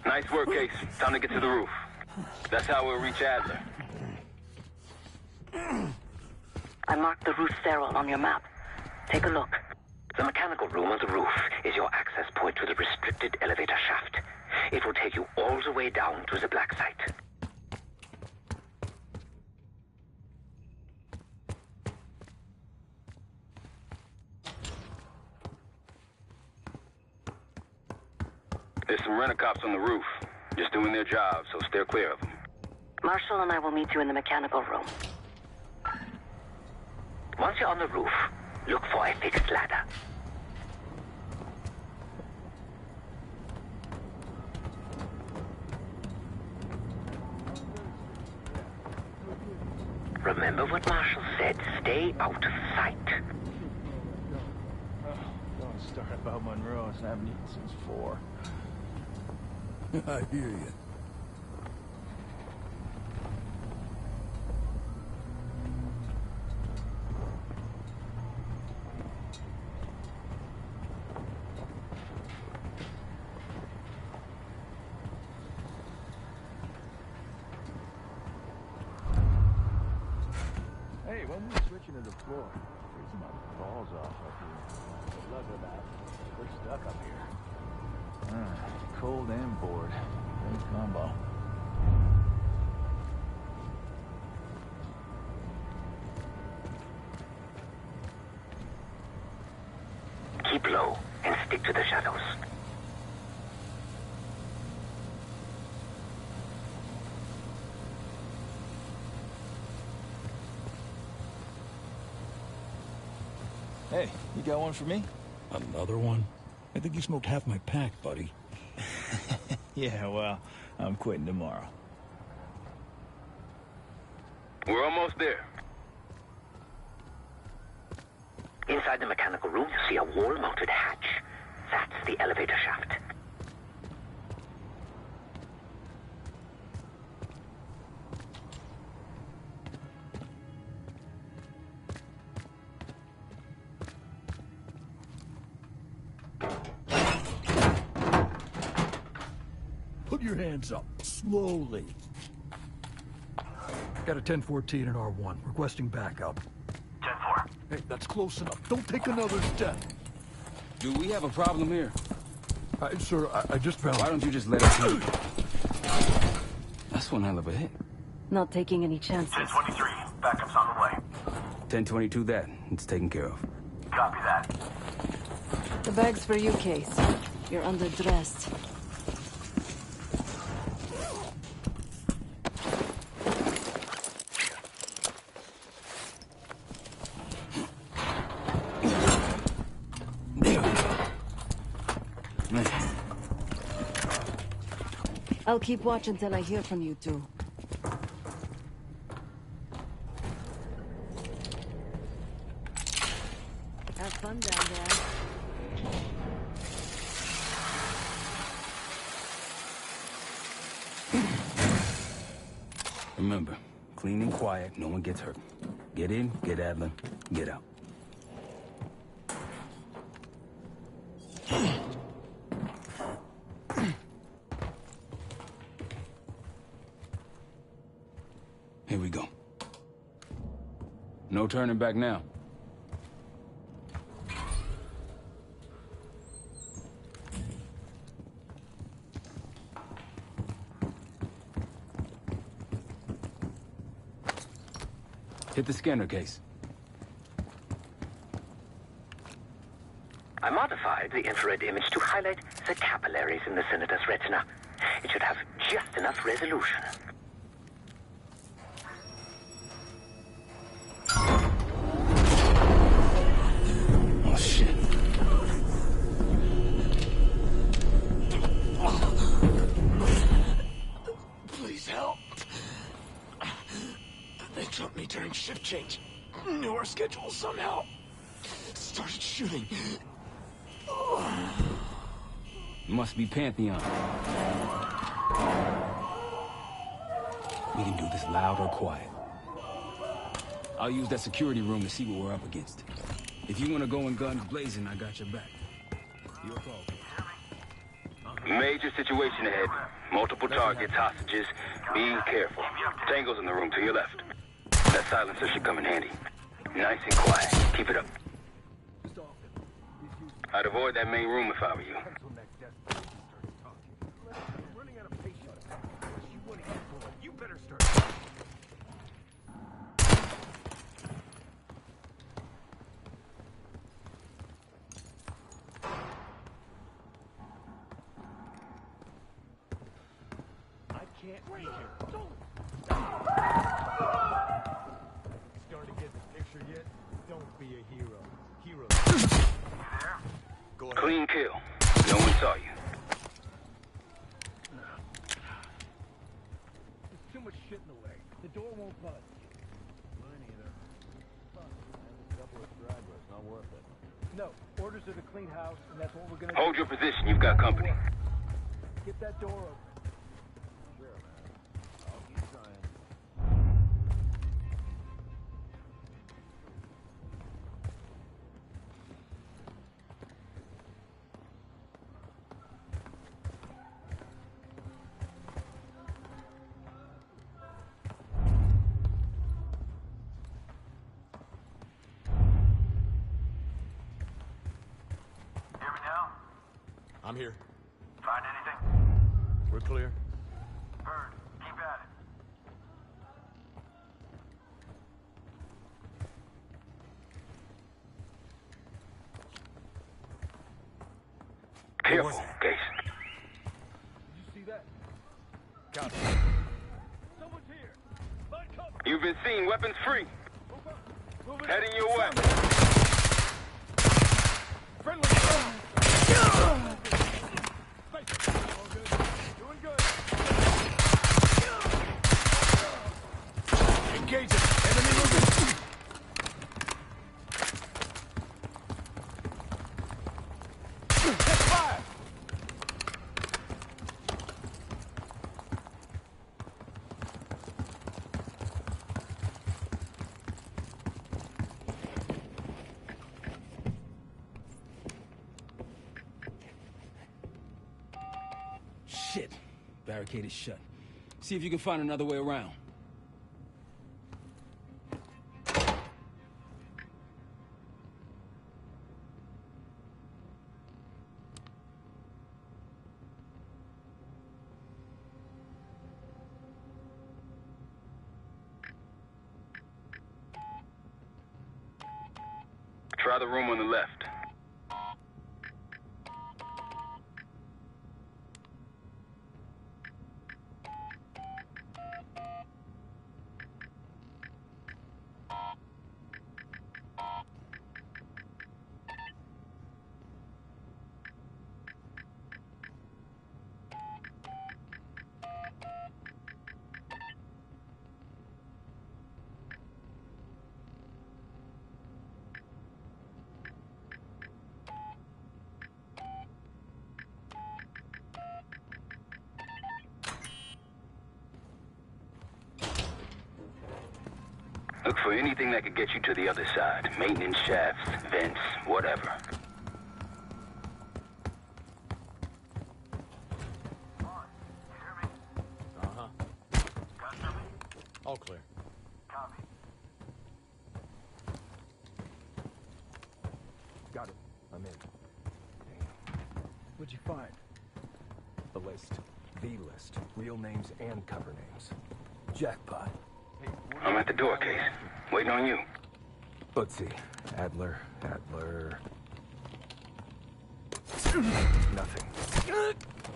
Nice work, Case. Time to get to the roof. That's how we'll reach Adler. I marked the roof sterile on your map. Take a look. The mechanical room on the roof is your access point to the restricted elevator shaft. It will take you all the way down to the black site. There's some rent-a-cops on the roof. Just doing their job, so steer clear of them. Marshall and I will meet you in the mechanical room. Once you're on the roof, look for a fixed ladder. Remember what Marshall said. Stay out of sight. Don't start about Monroe. I haven't eaten since 4. I hear you. Hey, when we're switching to the floor, freezing my balls off up here. Good luck with that. We're stuck up here. Cold and bored. Great combo. Keep low and stick to the shadows. Hey, you got one for me? Another one? I think you smoked half my pack, buddy. Yeah, well, I'm quitting tomorrow. We're almost there. Inside the mechanical room, you see a wall-mounted hatch. That's the elevator shaft. Put your hands up, slowly. Got a 1014 and R1, requesting backup. 10-4. Hey, that's close enough. Don't take another step. Do we have a problem here? Sir, I just found... Why don't you just let us in? That's one hell of a hit. Not taking any chances. 1023. Backup's on the way. 1022 that. It's taken care of. Copy that. The bag's for you, Case. You're underdressed. I'll keep watch until I hear from you two. Have fun down there. Remember, clean and quiet, no one gets hurt. Get in, get Adler, get out. Here we go. No turning back now. Hit the scanner, Case. I modified the infrared image to highlight the capillaries in the Senator's retina. It should have just enough resolution. Oh, shit. Please help. They took me during shift change. Knew our schedule somehow. Started shooting. Must be Pantheon. We can do this loud or quiet. I'll use that security room to see what we're up against. If you want to go in guns blazing, I got your back. Your call. Major situation ahead. Multiple targets, hostages. Be careful. Tango's in the room to your left. That silencer should come in handy. Nice and quiet. Keep it up. I'd avoid that main room if I were you. You better start. I can't wait here. Don't. Starting to get the picture yet? Don't be a hero. Heroes. Go ahead. Clean kill. No one saw you. There's too much shit in the way. The door won't budge. No, orders are to clean house, and that's what we're gonna Hold do. your position. You've got company. Get that door open. Sure, man. I'll keep trying. Hear me now? I'm here. Find anything? We're clear. Heard. Keep at it. Careful, Case. Did you see that? Copy. Someone's here. Find cover. You've been seen. Weapons free. Move it. Heading your way. Friendly. All good. Doing good. Engage it. Enemy moving. Hit fire. Shit. Barricade is shut. See if you can find another way around. Try the room on the left. Look for anything that could get you to the other side. Maintenance shafts, vents, whatever. Uh-huh. All clear. Copy. Got it. I'm in. What'd you find? The list. The list. Real names and cover names. Jackpot. I'm at the door, Case. Waiting on you. Let's see. Adler. Nothing.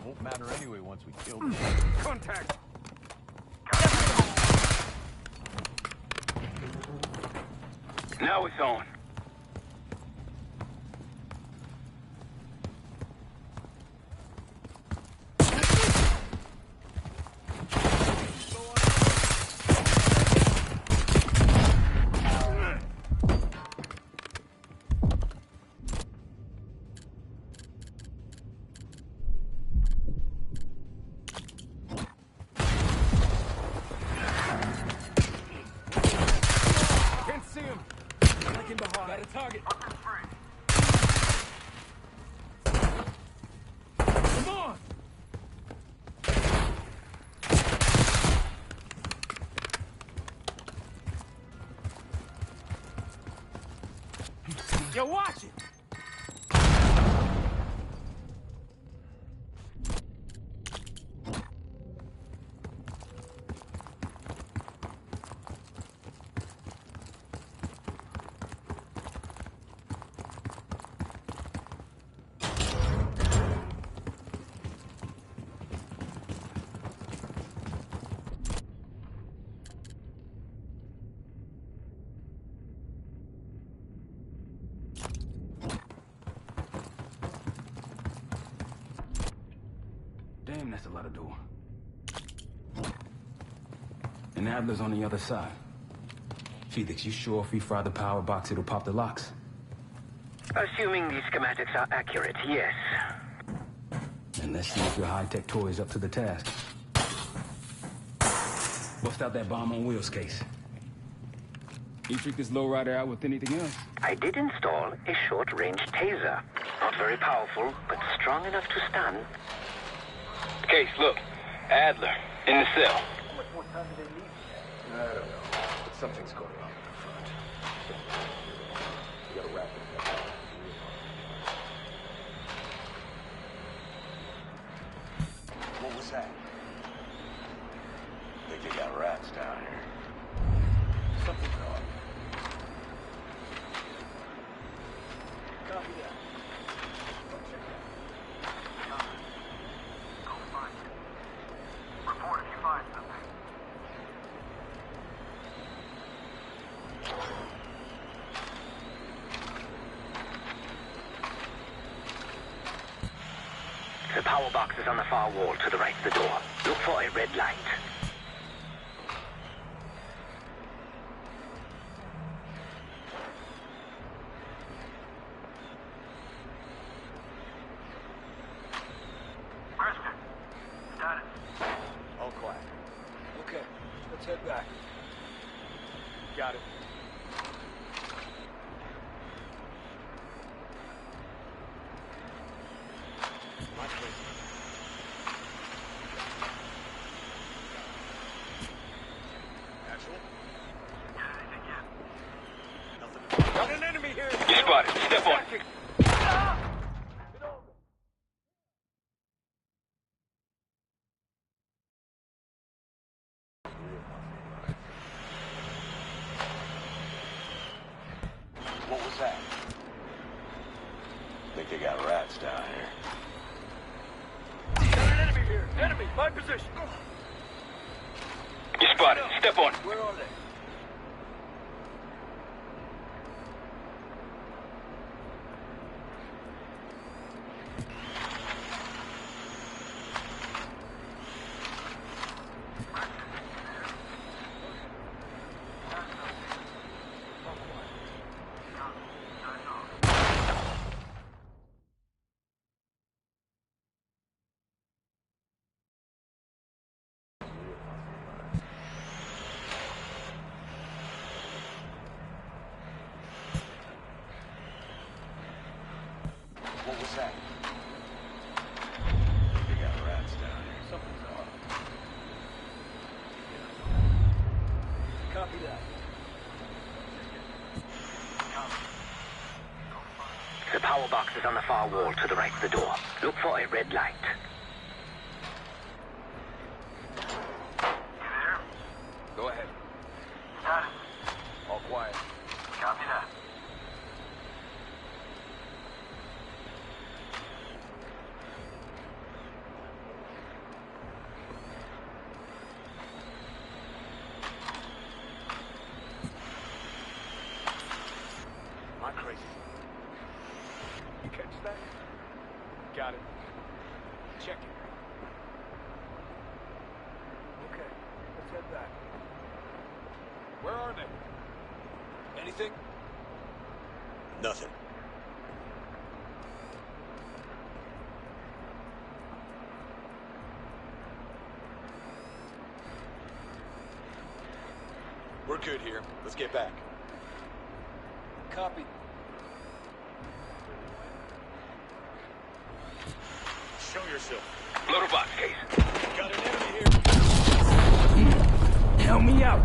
Won't matter anyway once we kill them. Contact! Now it's on. Can't see him! Looking behind. Got a target. Come on! Yo, watch it! Damn, that's a lot of door. And Adler's on the other side. Felix, you sure if we fry the power box, it'll pop the locks? Assuming these schematics are accurate, yes. And let's see if your high-tech toy is up to the task. Bust out that bomb on wheels case. You freak this lowrider out with anything else? I did install a short-range taser. Not very powerful, but strong enough to stun. Case, look. Adler, in the cell. How much more time do they need? I don't know, but something's going on in the front. We gotta wrap this up. What was that? Think they got rats down here. Something's wrong. Copy that. Go check that. Go find it. Report if you find something. The power box is on the far wall to the right of the door. Look for a red light. Christian, status. All quiet. Okay, let's head back. Got it. My place. Actual? Get anything yet? Nothing. Got an enemy here! You spotted. Step on. What was that? Think they got rats down here. Got an enemy here! Enemy! My position! You spotted. Step on. Where are they? What was that? They got rats down here. Something's off. Copy that. The power box is on the far wall to the right of the door. Look for a red light. You there? Go ahead. Status. All quiet. Copy that. Am I crazy? You catch that? Got it. Check it. Okay, let's head back. Where are they? Anything? Nothing. We're good here. Let's get back. Copy. Show yourself. Loader box, Case. Got an enemy here. Help me out!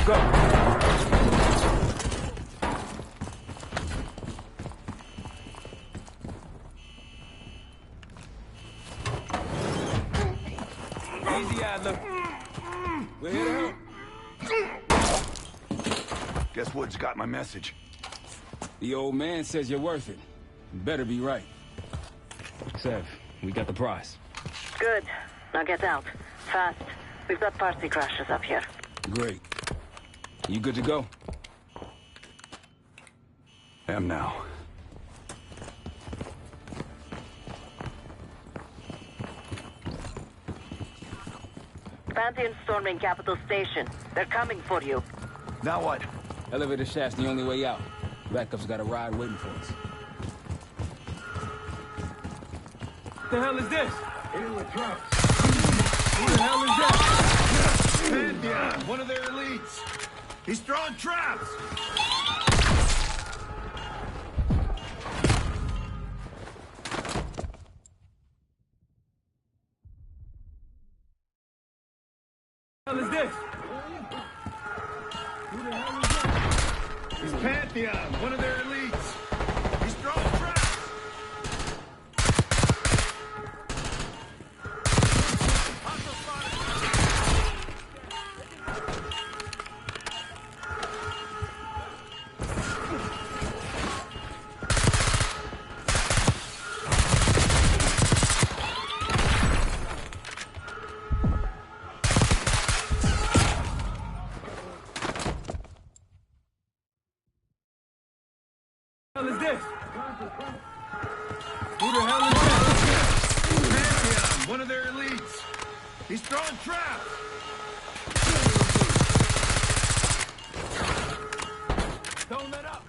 Go! Easy, Adler. We're here to help. Guess Wood's got my message. The old man says you're worth it. You better be right. Sev, we got the prize. Good. Now get out. Fast. We've got party crashes up here. Great. You good to go? Am now. Pantheon storming Capital Station. They're coming for you. Now what? Elevator shaft's the only way out. Backup's got a ride waiting for us. What the hell is this? In the truck. Who the hell is that? Pantheon, one of their elites. He's throwing traps. What the hell is this? Who the hell is that? He's Pantheon, one of their elites. He's throwing traps. What the hell is this? Who the hell is that? Pantheon, one of their elites. He's throwing traps. Don't let up.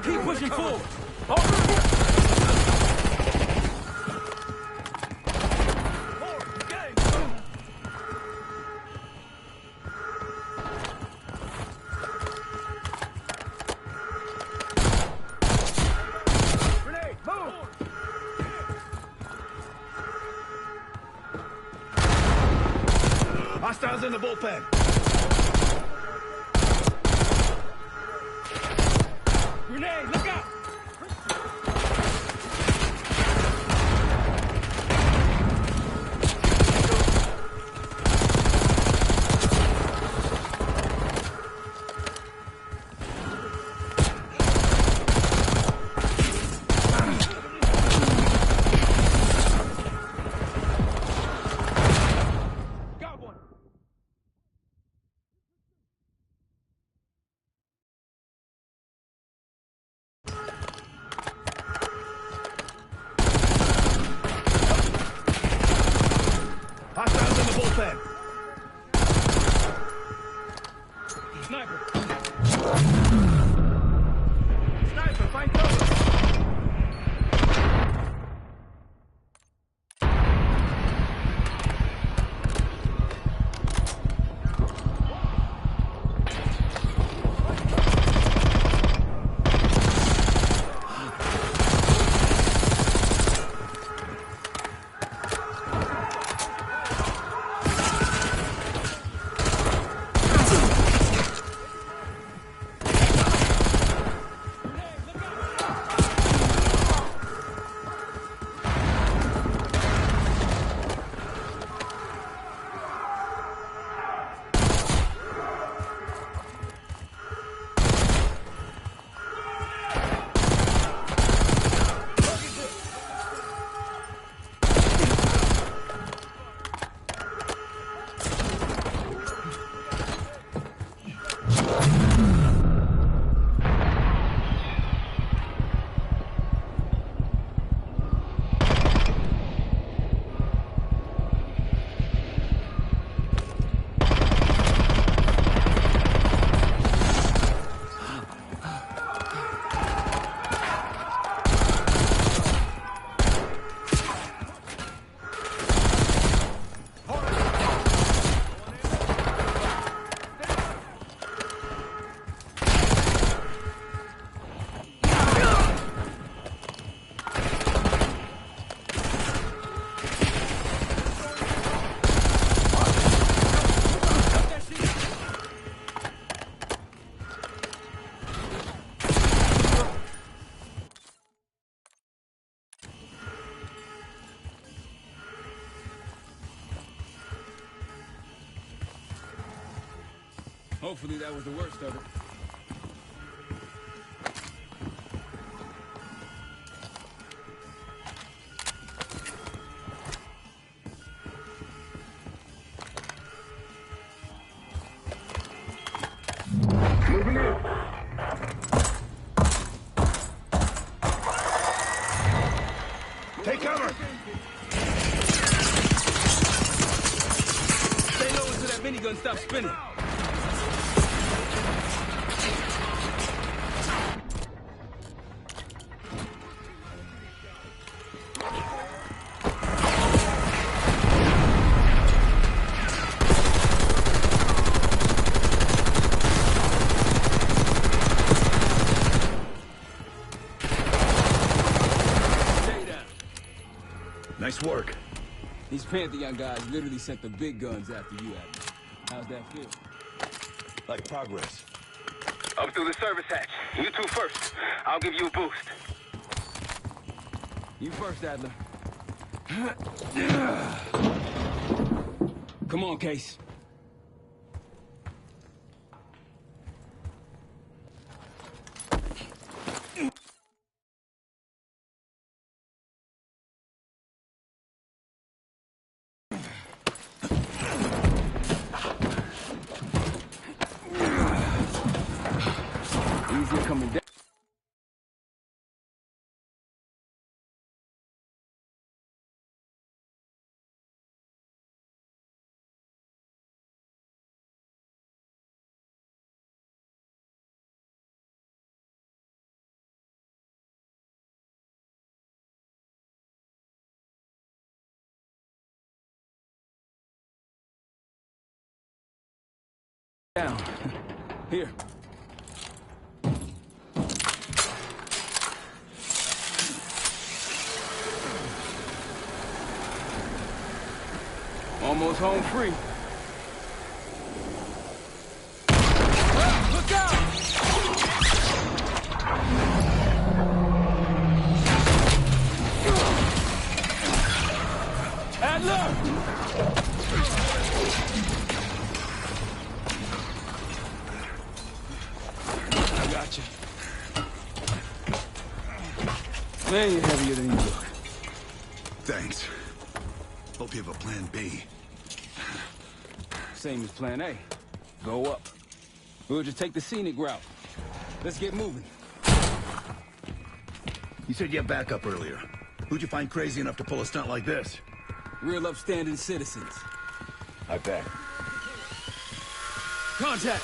Keep pushing forward. Grenade, move! Hostiles in the bullpen. Grenade, look out! Got one. Hopefully that was the worst of it. Moving in. Take cover! Stay low until that minigun stops spinning. Nice work. These Pantheon guys literally sent the big guns after you, Admiral. How's that feel? Like progress. Up through the service hatch. You two first. I'll give you a boost. You first, Adler. Come on, Case. Easier coming down. Down. Here. Almost home free. Ah, look out! Adler! I got you. Man, you're heavier than you look. Thanks. Hope you have a plan B. Same as plan A. Go up. We'll just take the scenic route. Let's get moving. You said you had backup earlier. Who'd you find crazy enough to pull a stunt like this? Real upstanding citizens. I bet. Contact!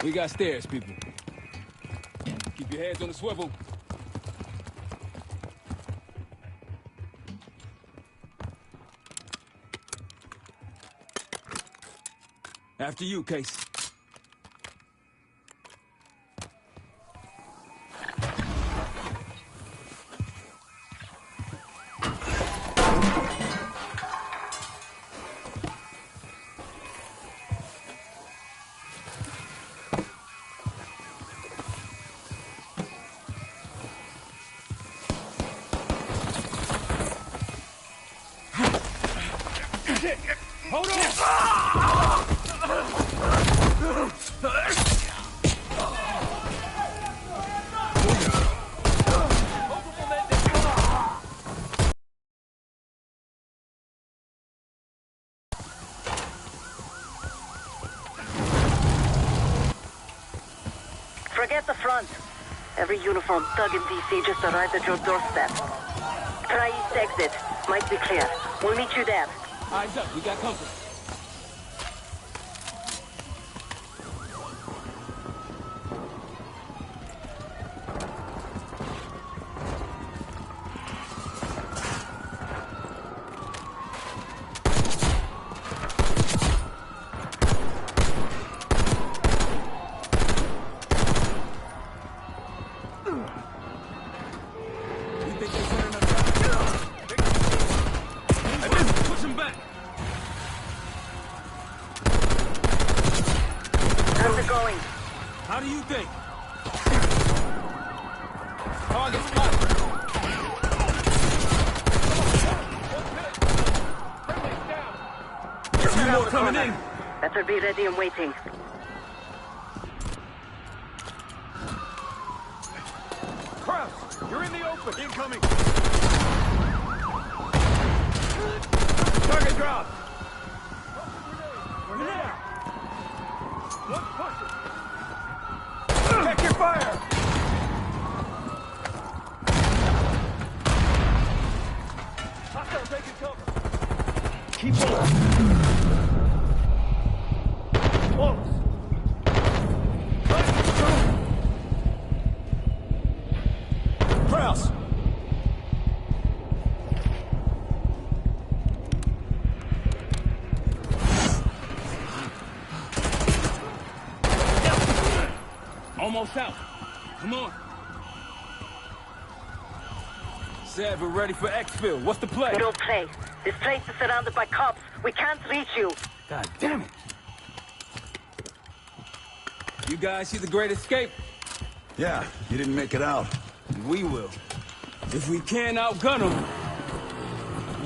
We got stairs, people. Keep your heads on the swivel. After you, Case. Hold on! Forget the front. Every uniformed thug in DC just arrived at your doorstep. Try east exit. Might be clear. We'll meet you there. Eyes up, we got company. How do you think? Target spotted. Two more coming in. Better be ready and waiting. Kraus, you're in the open. Incoming. Target drop. We're there. Let's push it. Check your fire! Hostile taking cover. Keep on. Close. Kraus! Almost out. Come on. Said we're ready for exfil. What's the play? We don't play. This place is surrounded by cops. We can't reach you. God damn it. You guys see the Great Escape? Yeah, you didn't make it out. We will. If we can't outgun them,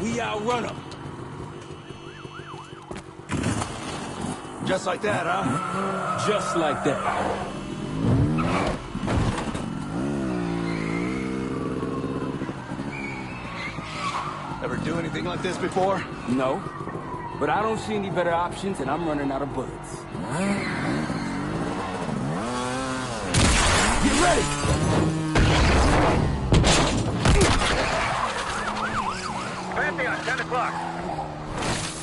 we outrun them. Just like that, huh? Just like that. Ever do anything like this before? No, but I don't see any better options, and I'm running out of bullets. Get ready! Pantheon, 10 o'clock.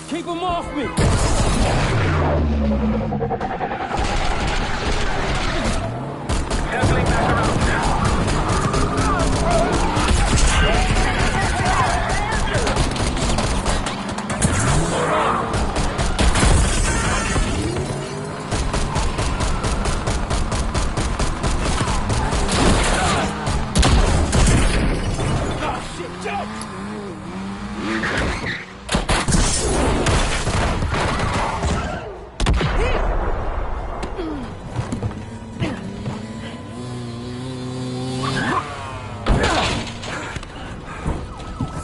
Keep them off me! Circling back around now.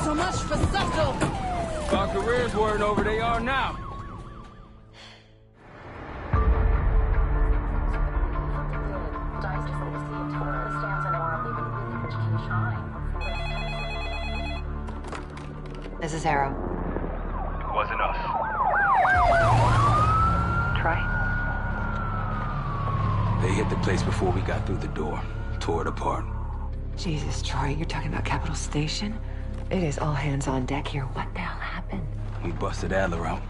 So much for subtle. If our careers weren't over, they are now. This is Arrow. Wasn't us. Troy? They hit the place before we got through the door. Tore it apart. Jesus, Troy, you're talking about Capital Station? It is all hands on deck here. What the hell happened? We busted Adler out.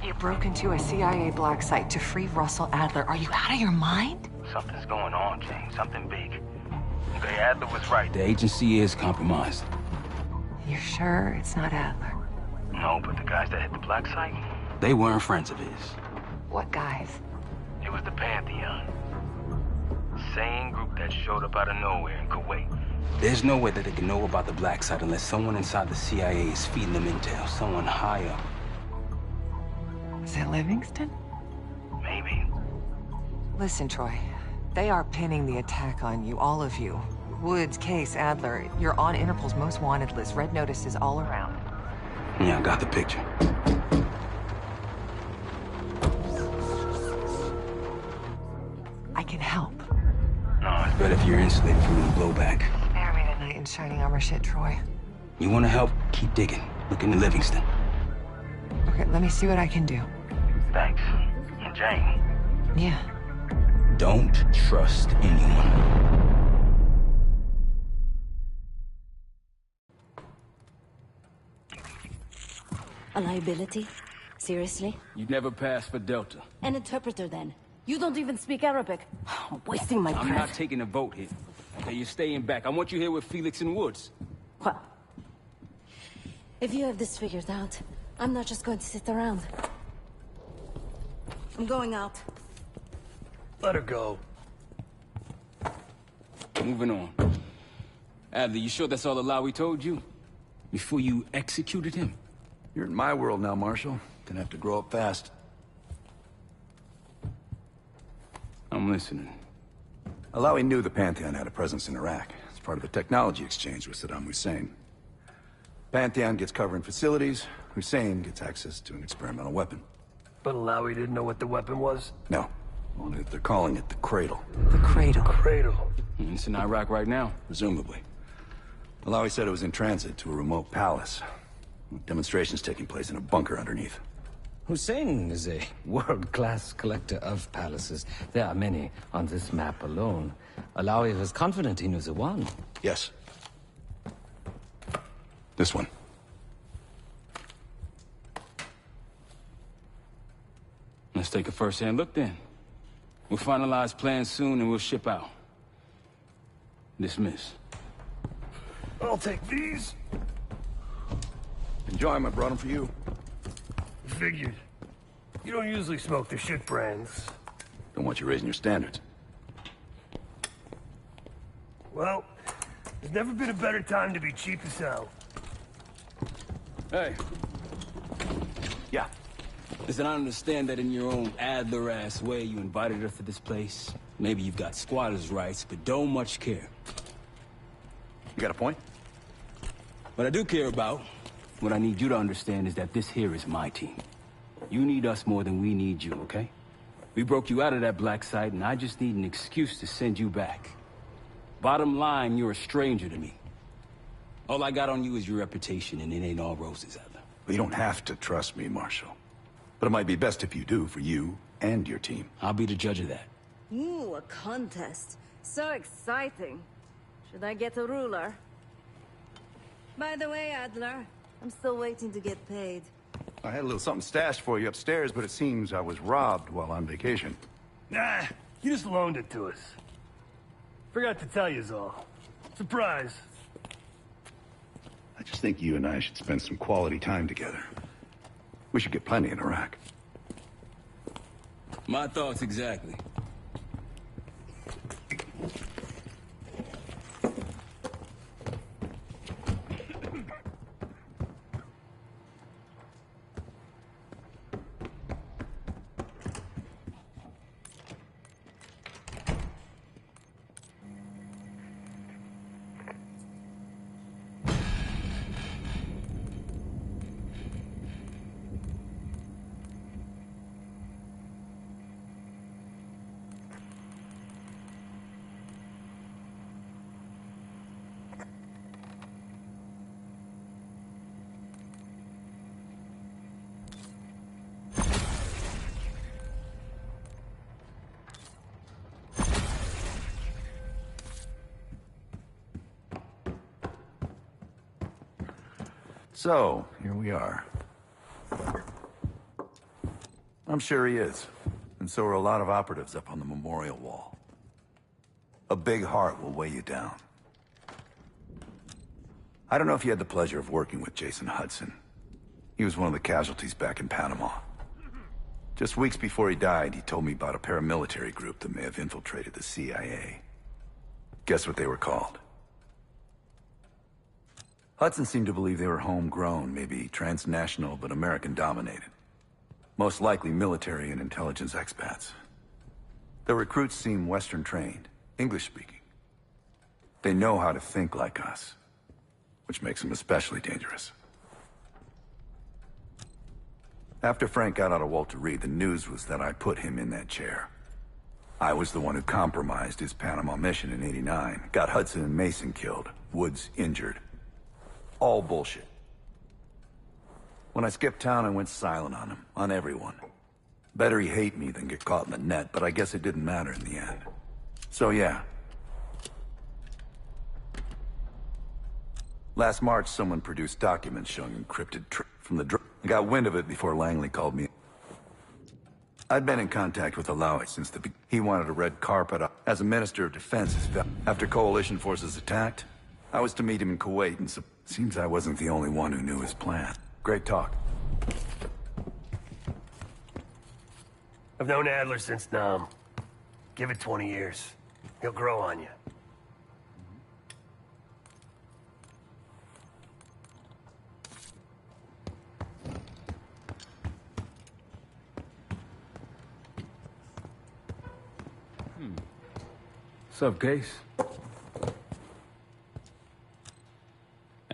You broke into a CIA black site to free Russell Adler. Are you out of your mind? Something's going on, James. Something big. Okay, Adler was right. The agency is compromised. You're sure it's not Adler? No, but the guys that hit the black site? They weren't friends of his. What guys? It was the Pantheon. Same group that showed up out of nowhere in Kuwait. There's no way that they can know about the black site unless someone inside the CIA is feeding them intel. Someone high up. Is it Livingston? Maybe. Listen, Troy. They are pinning the attack on you, all of you. Woods, Case, Adler. You're on Interpol's most wanted list. Red notices all around. Yeah, I got the picture. I can help. No, it's better if you're insulated from the blowback. Spare me the knight in shining armor shit, Troy. You want to help? Keep digging. Look into Livingston. Okay, let me see what I can do. Thanks. And Jane. Yeah. Don't trust anyone. A liability? Seriously? You'd never pass for Delta. An interpreter, then. You don't even speak Arabic. I'm wasting my breath. I'm not taking a vote here. Okay, you're staying back. I want you here with Felix and Woods. Well, if you have this figured out, I'm not just going to sit around. I'm going out. Let her go. Moving on. Adler, you sure that's all the lie we told you? Before you executed him? You're in my world now, Marshal. Gonna have to grow up fast. I'm listening. Alawi knew the Pantheon had a presence in Iraq. It's part of the technology exchange with Saddam Hussein. Pantheon gets cover in facilities. Hussein gets access to an experimental weapon. But Alawi didn't know what the weapon was? No. Only that they're calling it the Cradle. The Cradle? Cradle. It's in Iraq right now. Presumably. Alawi said it was in transit to a remote palace. Demonstrations taking place in a bunker underneath. Hussein is a world-class collector of palaces. There are many on this map alone. Alawi was confident he knew the one. Yes. This one. Let's take a first-hand look then. We'll finalize plans soon and we'll ship out. Dismiss. I'll take these. Enjoy them, I brought them for you. Figured. You don't usually smoke the shit brands. Don't want you raising your standards. Well, there's never been a better time to be cheap as hell. Hey. Yeah. Listen, I understand that in your own Adler-ass way you invited her to this place. Maybe you've got squatters' rights, but don't much care. You got a point? What I do care about, what I need you to understand is that this here is my team. You need us more than we need you, okay? We broke you out of that black site, and I just need an excuse to send you back. Bottom line, you're a stranger to me. All I got on you is your reputation, and it ain't all roses, Adler. Well, you don't have to trust me, Marshal. But it might be best if you do, for you and your team. I'll be the judge of that. Ooh, a contest. So exciting. Should I get a ruler? By the way, Adler, I'm still waiting to get paid. I had a little something stashed for you upstairs, but it seems I was robbed while on vacation. Nah, you just loaned it to us. Forgot to tell you all. Surprise. I just think you and I should spend some quality time together. We should get plenty in Iraq. My thoughts exactly. So, here we are. I'm sure he is. And so are a lot of operatives up on the memorial wall. A big heart will weigh you down. I don't know if you had the pleasure of working with Jason Hudson. He was one of the casualties back in Panama. Just weeks before he died, he told me about a paramilitary group that may have infiltrated the CIA. Guess what they were called? Hudson seemed to believe they were homegrown, maybe transnational, but American-dominated. Most likely military and intelligence expats. The recruits seem Western-trained, English-speaking. They know how to think like us, which makes them especially dangerous. After Frank got out of Walter Reed, the news was that I put him in that chair. I was the one who compromised his Panama mission in '89, got Hudson and Mason killed, Woods injured. All bullshit. When I skipped town, I went silent on him, on everyone. Better he hate me than get caught in the net, but I guess it didn't matter in the end. So yeah. Last March, someone produced documents showing encrypted from the I got wind of it before Langley called me. I'd been in contact with Alawi since he wanted a red carpet as a Minister of Defense. After coalition forces attacked, I was to meet him in Kuwait, and seems I wasn't the only one who knew his plan. Great talk. I've known Adler since Nam. Give it 20 years. He'll grow on you. What's up, Case?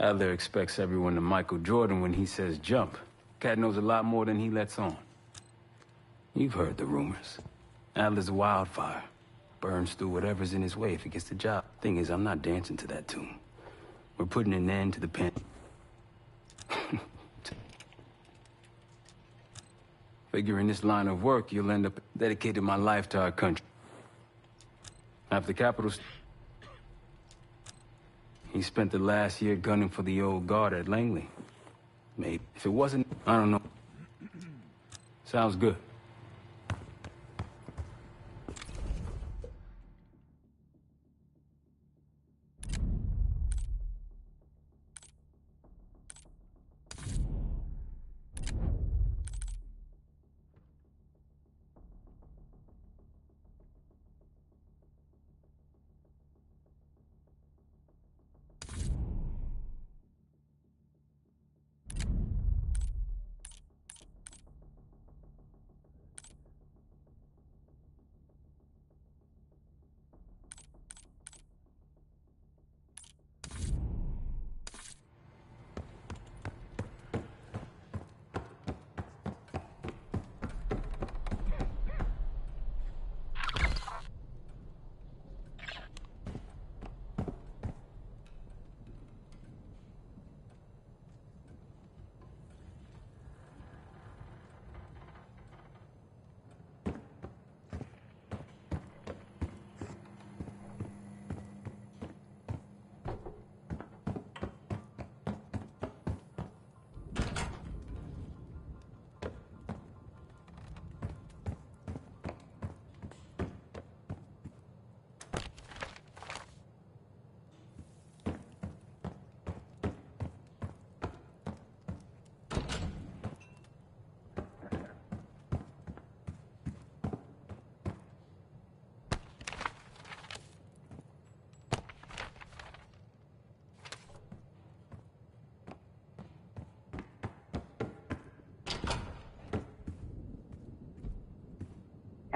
Adler expects everyone to Michael Jordan when he says jump. Cat knows a lot more than he lets on. You've heard the rumors. Adler's a wildfire. Burns through whatever's in his way if he gets the job. Thing is, I'm not dancing to that tune. We're putting an end to the pen. Figure in this line of work, you'll end up dedicating my life to our country. After Capitol, he spent the last year gunning for the old guard at Langley. Maybe. If it wasn't, I don't know. Sounds good.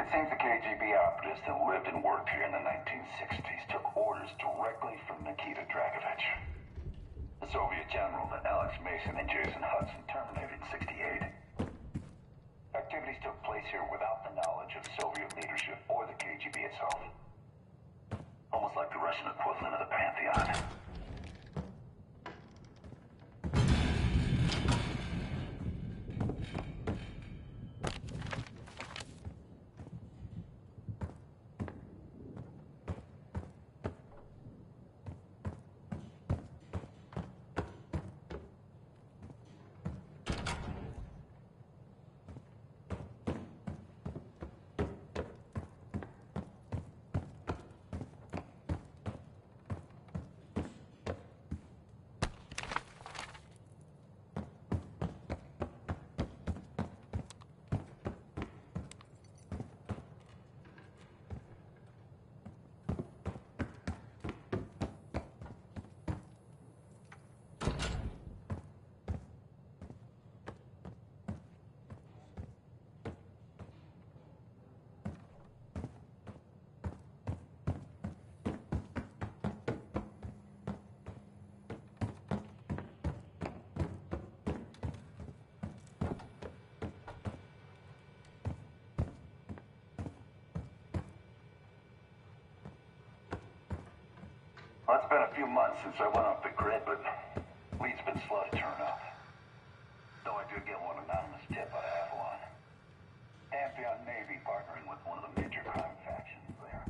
It seems the KGB operatives that lived and worked here in the 1960s took orders directly from Nikita Dragovich. The Soviet general that Alex Mason and Jason Hudson terminated in '68. Activities took place here without the knowledge of Soviet leadership or the KGB itself. Almost like the Russian equivalent of the Pantheon. Well, it's been a few months since I went off the grid, but leads been slow to turn up. Though I did get one anonymous tip out of Avalon. Pantheon Navy partnering with one of the major crime factions there.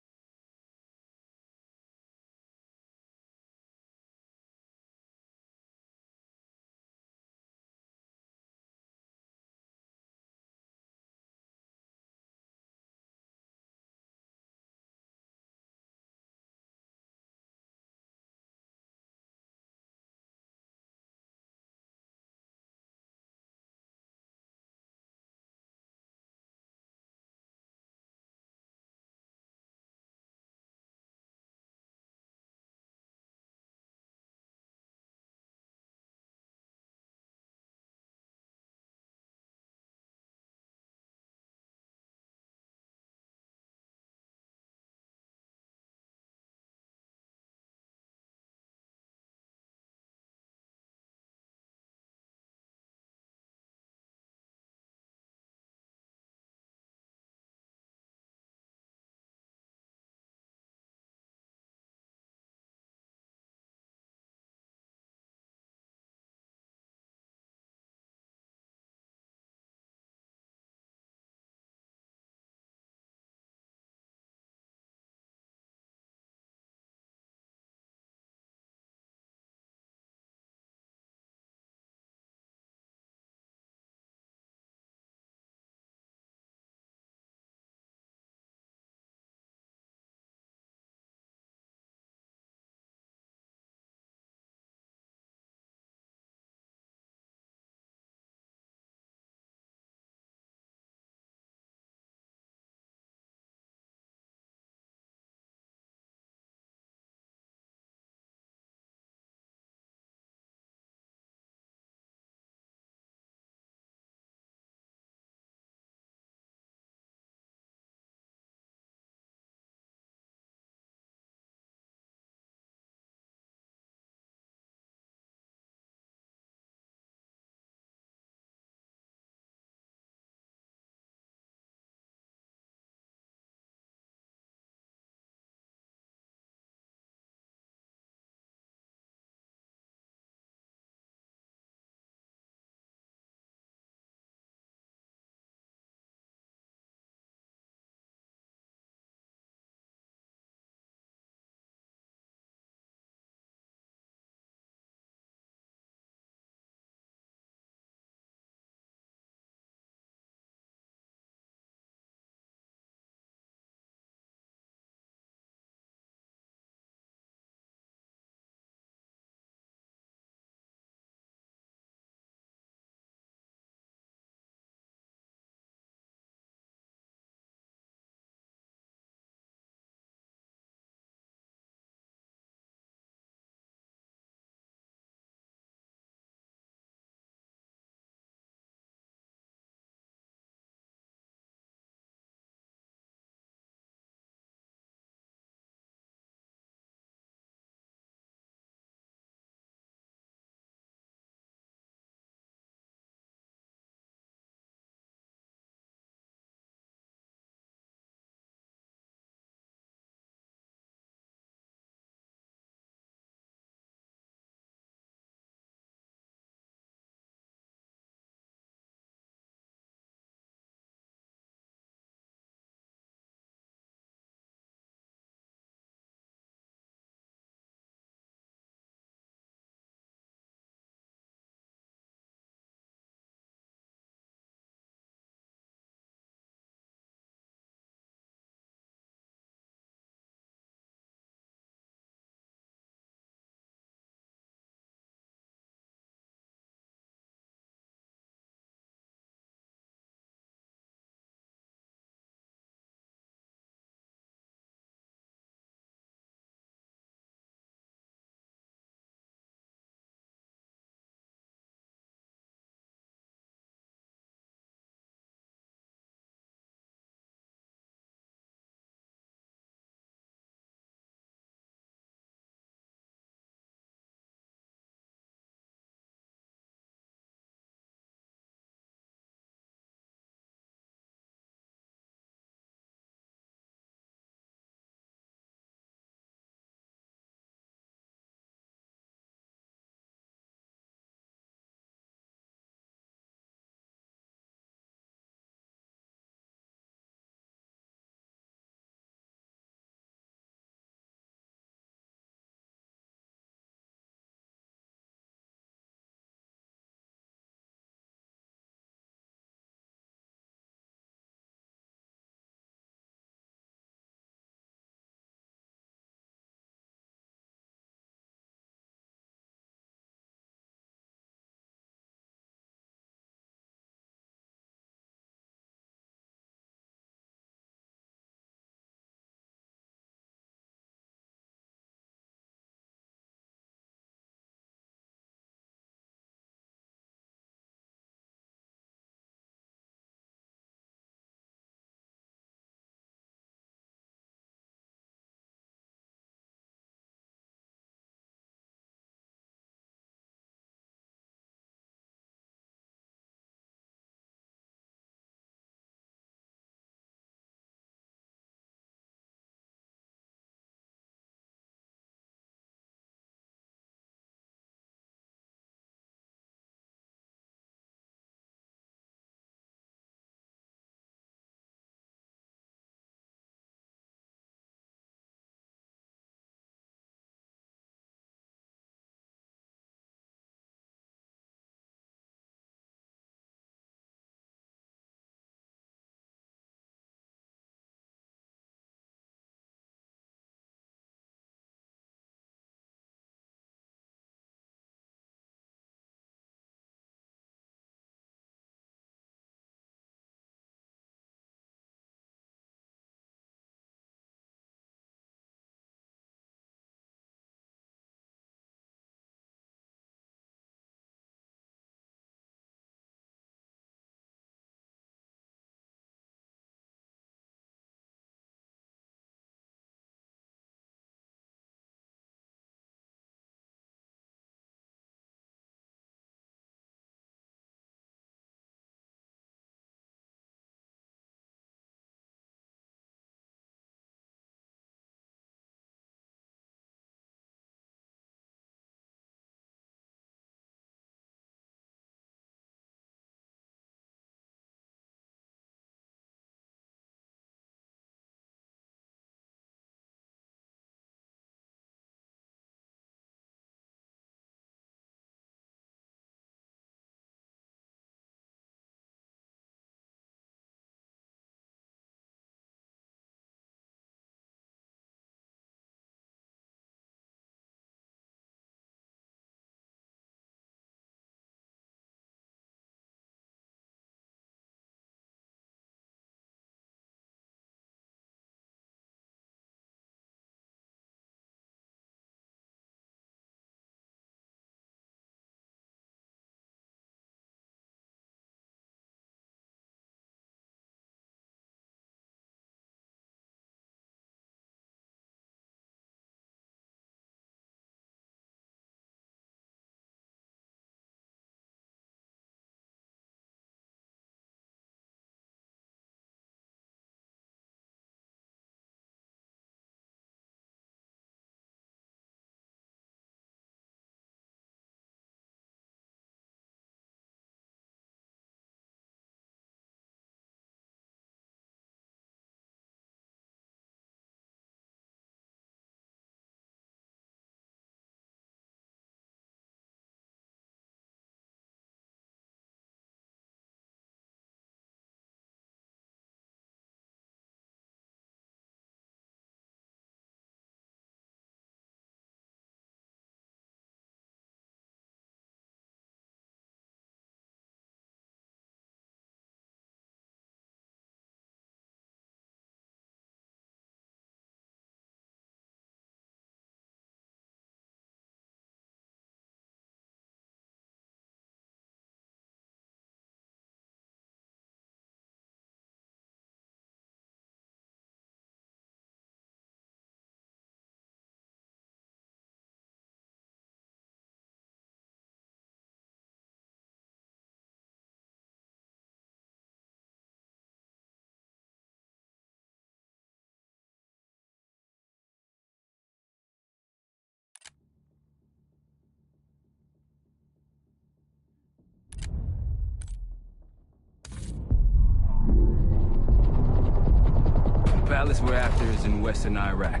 palace we're after is in western Iraq.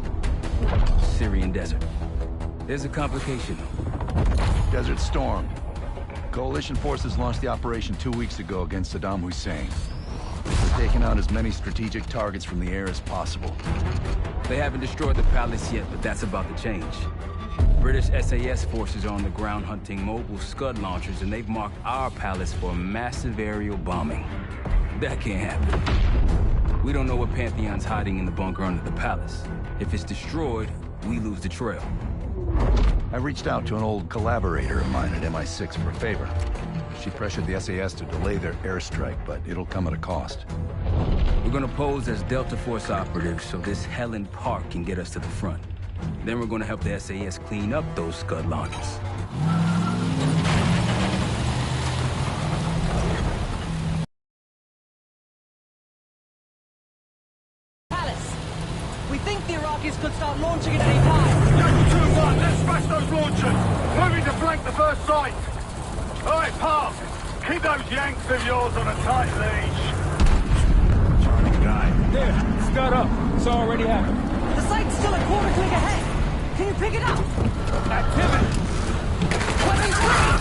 Syrian desert. There's a complication, though. Desert Storm. Coalition forces launched the operation 2 weeks ago against Saddam Hussein. We're taking out as many strategic targets from the air as possible. They haven't destroyed the palace yet, but that's about to change. British SAS forces are on the ground hunting mobile Scud launchers, and they've marked our palace for a massive aerial bombing. That can't happen. We don't know what Pantheon's hiding in the bunker under the palace. If it's destroyed, we lose the trail. I reached out to an old collaborator of mine at MI6 for a favor. She pressured the SAS to delay their airstrike, but it'll come at a cost. We're gonna pose as Delta Force operatives so this Helen Park can get us to the front. Then we're gonna help the SAS clean up those Scud launchers. Palace! We think the Iraqis could start launching at any time. Jackal 2-1, let's smash those launchers! Moving to flank the first site! Alright, Park! Keep those Yanks of yours on a tight leash. There, Scud up. It's already happened. The site's still a quarter click ahead. Can you pick it up? Activity! Weapons free!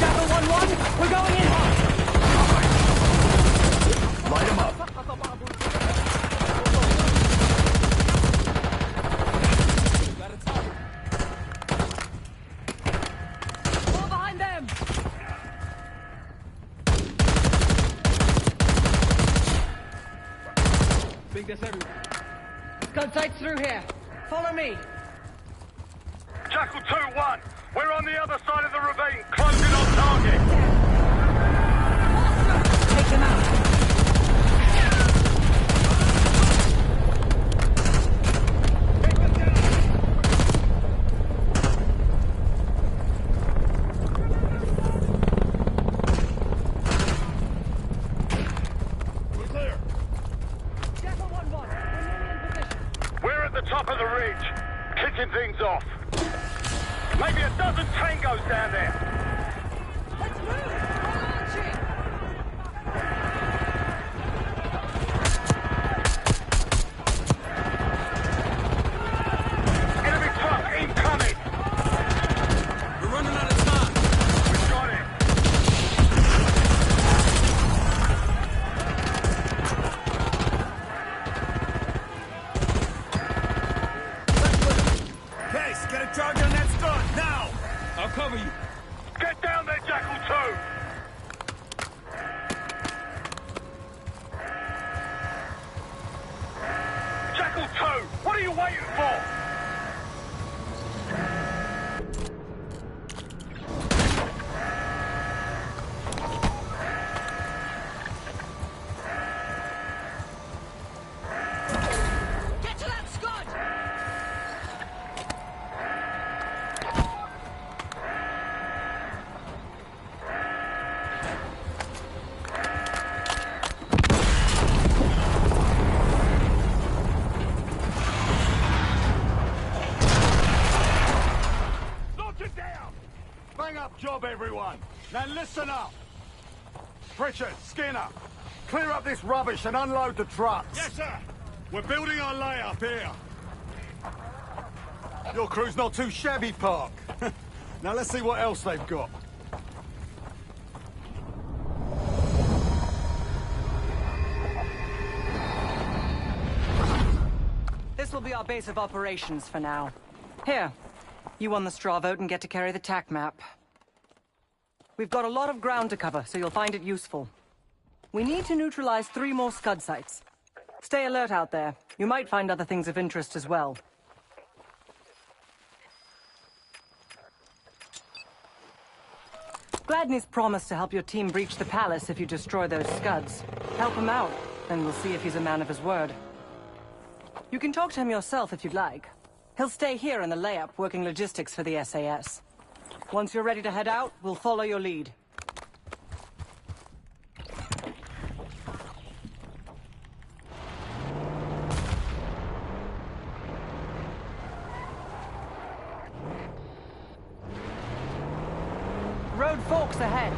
Jackal 1-1, we're going in hot. Light him up. Fall behind them! Think that's everyone. Scud sights through here. Follow me. Jackal 2-1, we're on the other side of the ravine, closing on target. Take them out. Top of the ridge, kicking things off. Maybe a dozen tangos down there. Let's move! We're launching! Enemy truck incoming! We're running out of time. We've got it. Case, get a charge on that Scud, now! I'll cover you. Get down there, Jackal 2! Jackal 2, what are you waiting for? Get to that Scud! Knock it down! Bang up job, everyone. Now listen up. Pritchard, Skinner, clear up this rubbish and unload the trucks. Yes, sir. We're building our layup here. Your crew's not too shabby, Park. Now let's see what else they've got. This will be our base of operations for now. Here, you won the straw vote and get to carry the TAC map. We've got a lot of ground to cover, so you'll find it useful. We need to neutralize 3 more Scud sites. Stay alert out there. You might find other things of interest as well. Gladney's promised to help your team breach the palace if you destroy those Scuds. Help him out, then we'll see if he's a man of his word. You can talk to him yourself if you'd like. He'll stay here in the layup, working logistics for the SAS. Once you're ready to head out, we'll follow your lead. Road forks ahead.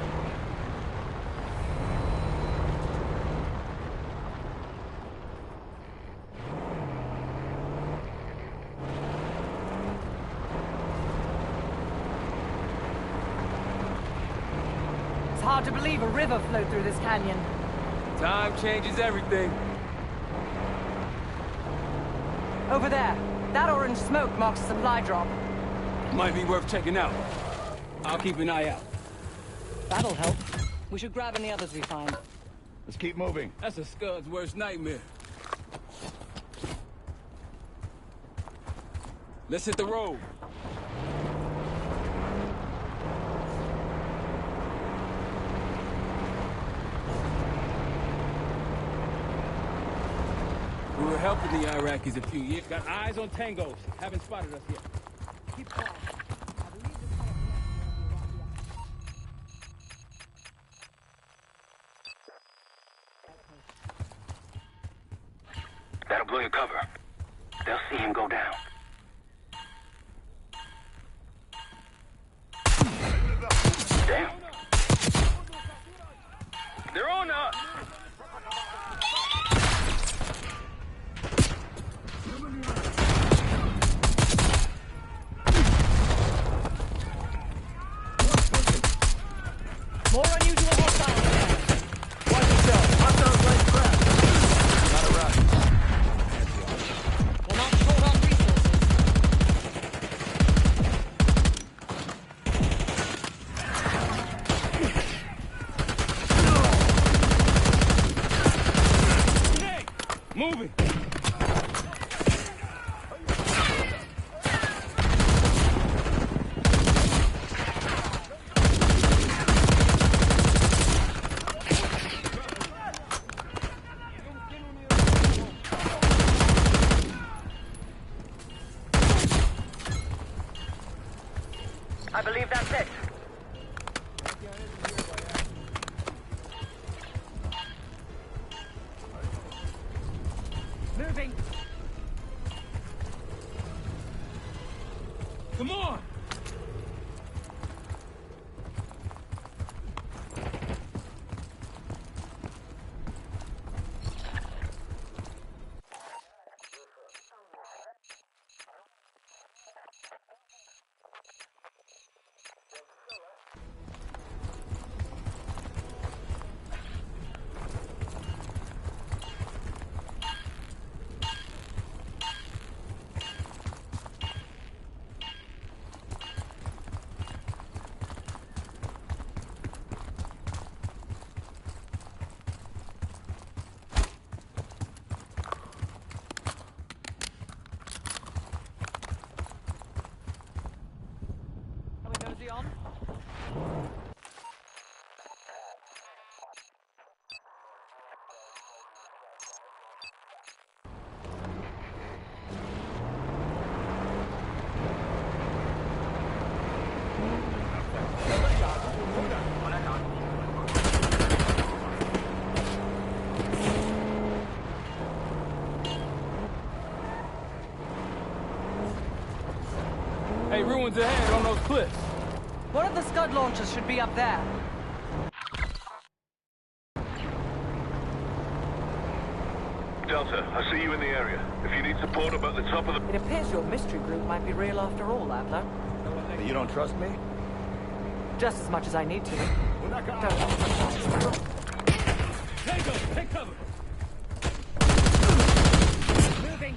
Hard to believe a river flowed through this canyon. Time changes everything. Over there. That orange smoke marks a supply drop. Might be worth checking out. I'll keep an eye out. That'll help. We should grab any others we find. Let's keep moving. That's a Scud's worst nightmare. Let's hit the road. We were helping the Iraqis a few years. Got eyes on tangos. Haven't spotted us yet. Keep quiet. That'll blow your cover. They'll see him go down. Damn. They're on us! More unusual hostiles there. Watch yourself. Hostiles like crap. Not a rush. We're not short on resources. Moving! I believe that's it. Moving. Come on! Are we nosy on? Hey, ruins ahead on those cliffs. One of the Scud launchers should be up there. Delta, I see you in the area. If you need support, I'm at the top of the... It appears your mystery group might be real after all, Adler. You don't trust me? Just as much as I need to. Tango, take cover! Moving.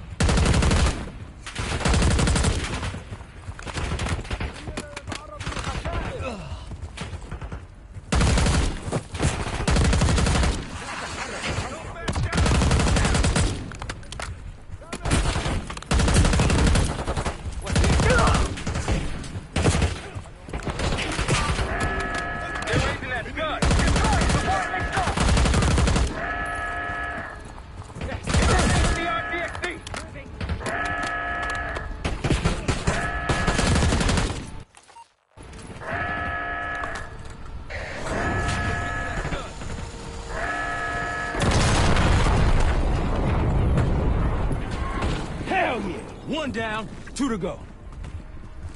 Hell yeah! One down, two to go.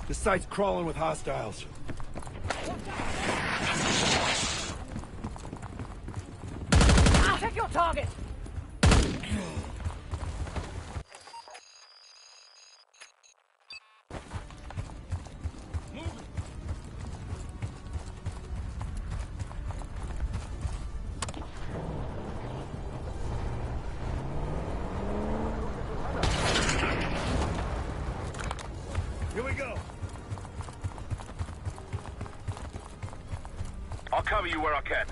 The site's crawling with hostiles. Check your target! go. I'll cover you where I can.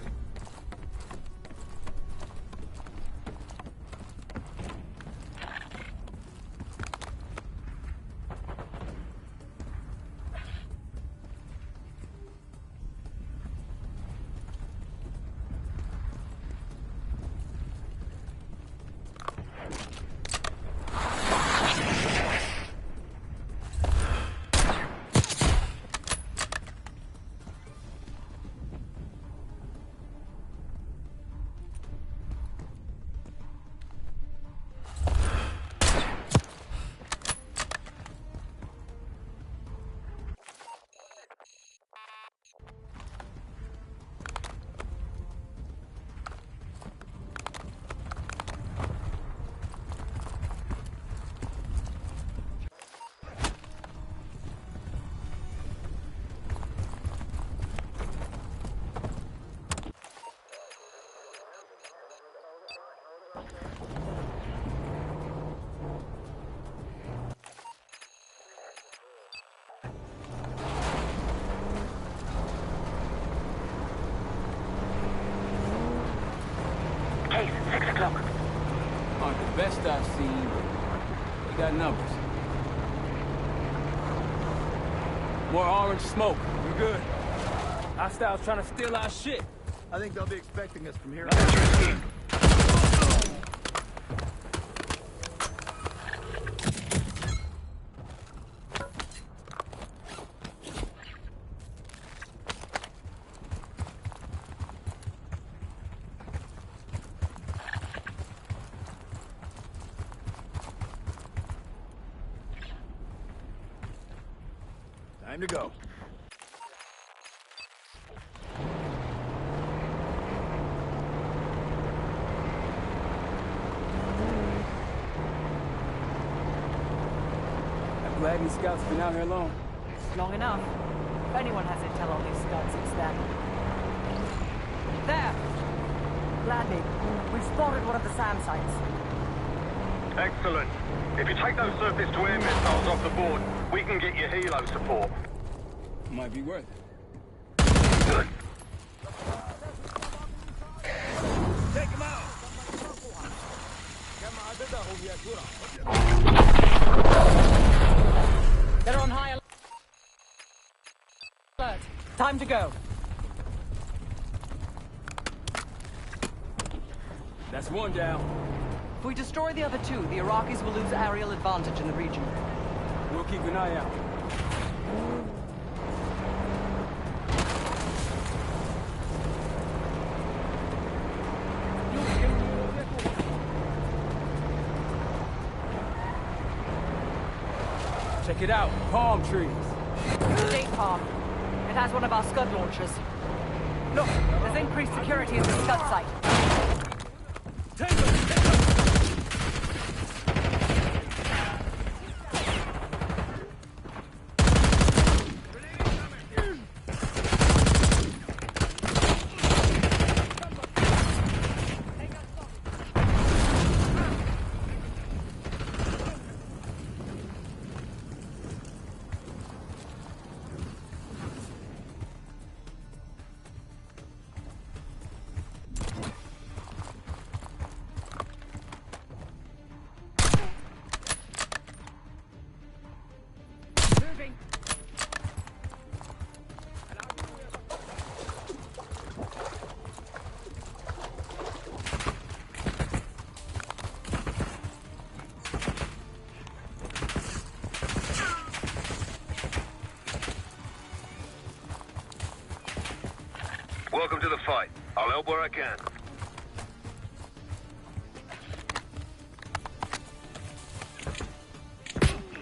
Case, 6 o'clock. Aren't the best I've seen, but they got numbers. More orange smoke. We're good. Hostiles trying to steal our shit. I think they'll be expecting us from here. Time to go. I'm glad these scouts been out here long. Long enough. If anyone has intel on these scouts, it's them. There! Gladly. We've spotted one of the SAM sites. Excellent. If you take those surface-to-air missiles off the board, we can get you helo support. Might be worth it. Good. Take him out! They're on high alert. Time to go. That's one down. If we destroy the other two, the Iraqis will lose aerial advantage in the region. We'll keep an eye out. Check it out. Palm trees. State palm. It has one of our Scud launchers. Look, there's increased security at the Scud site. Welcome to the fight. I'll help where I can.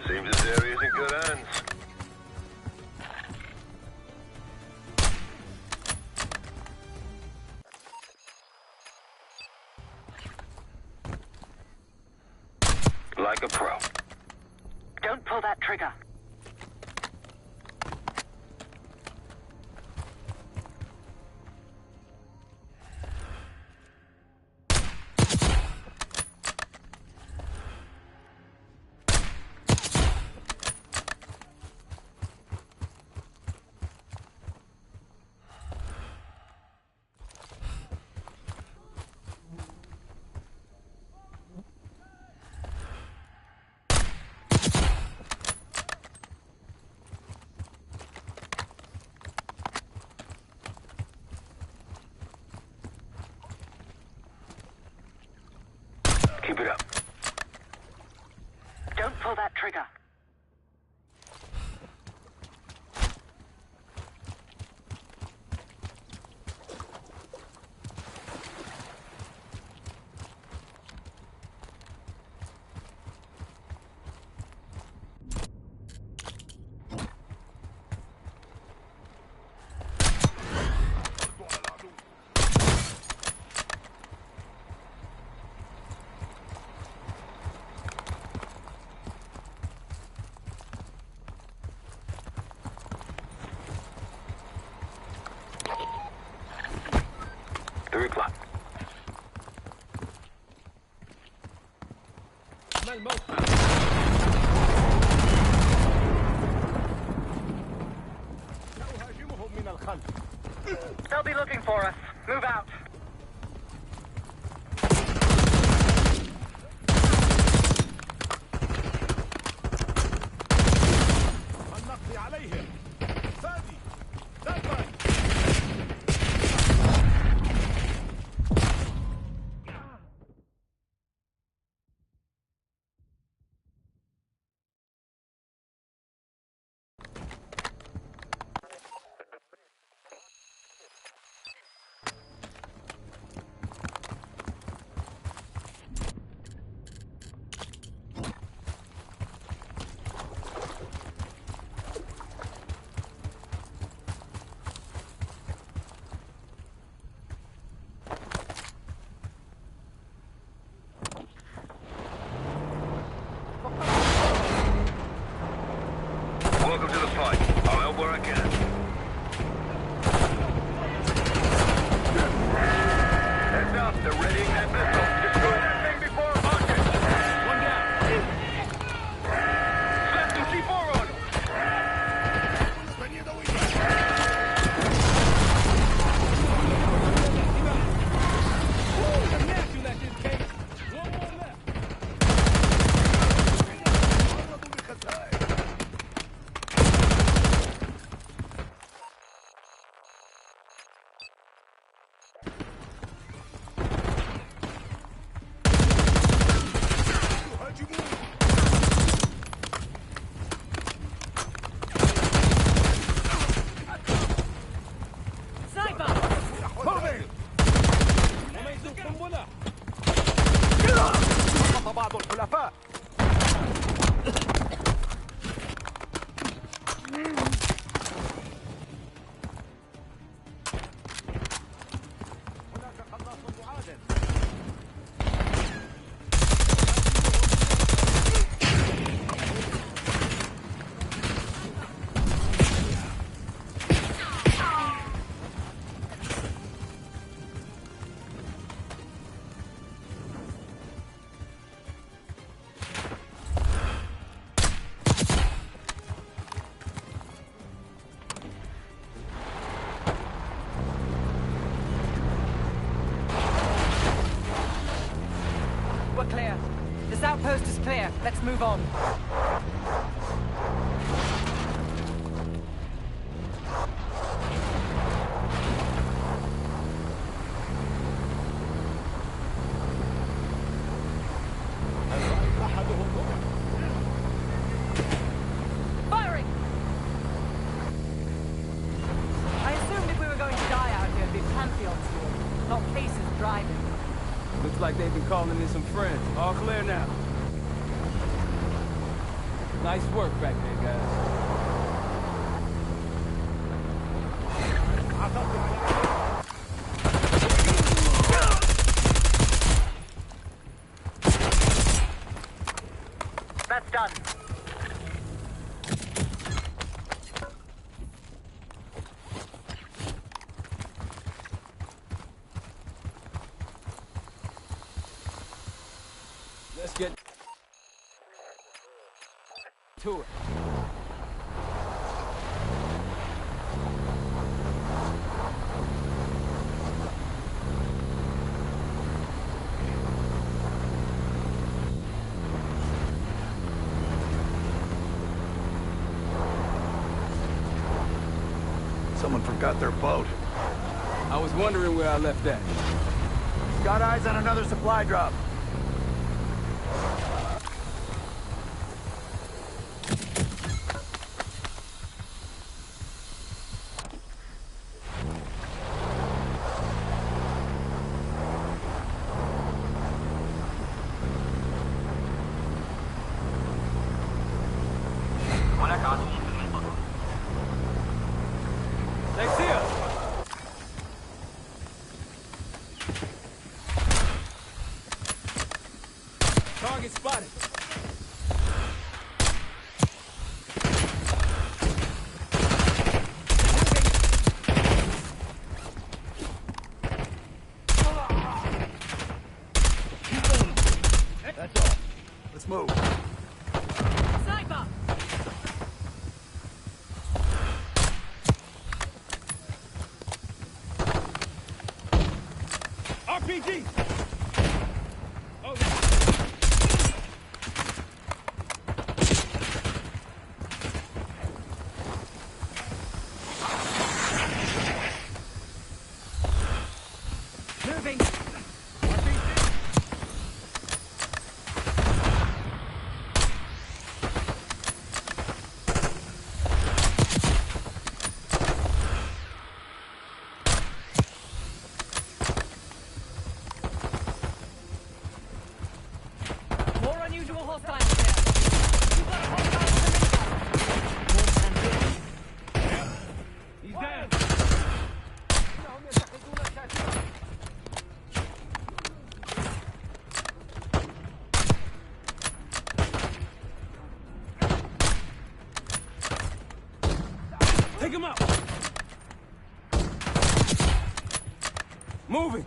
Seems this area's in good hands. Like a pro. Don't pull that trigger. trigger. They'll be looking for us. Move out. Welcome to the fight. I'll help where I can. Heads up, they're readying that missile. Destroy that thing before it launches. One down. Slap some C4 on him. بعض الحلفاء. We're clear. This outpost is clear. Let's move on. Firing! I assumed if we were going to die out here, it'd be Pantheon's here, not cases driving. Looks like they've been calling in some friends. All clear now. Nice work back there, guys. That's done. Let's get to it. Someone forgot their boat. I was wondering where I left that. Got eyes on another supply drop. They see us! Target spotted. That's all. Let's move. Sniper! RPG! Oh, Moving! More unusual hostiles here. You've got a hostile he's down. Take him out. Moving.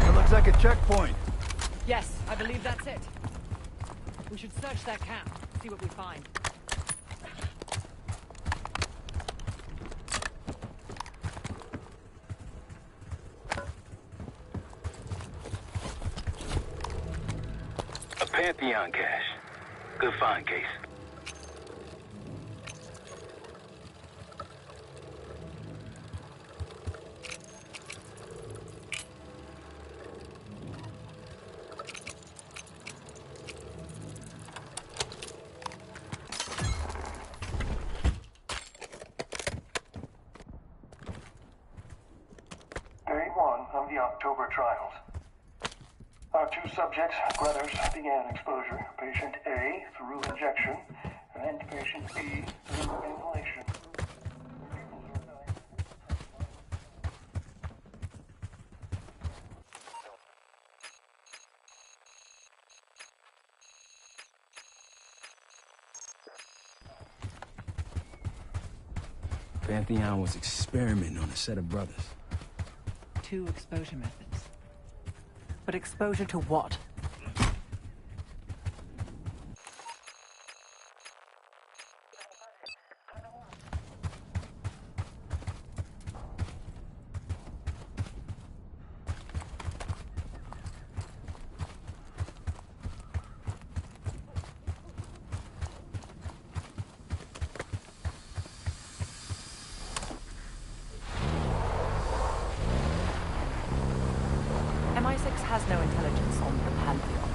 It looks like a checkpoint. Yes, I believe that's it. We should search that camp, see what we find. A Pantheon cache. Good find, Case. Day 1 of the October trials. Our two subjects, brothers, began exposure. Patient A through injection, and patient B through inhalation. Pantheon was experimenting on a set of brothers. 2 exposure methods. But exposure to what? MI6 has no intelligence on the Pantheon.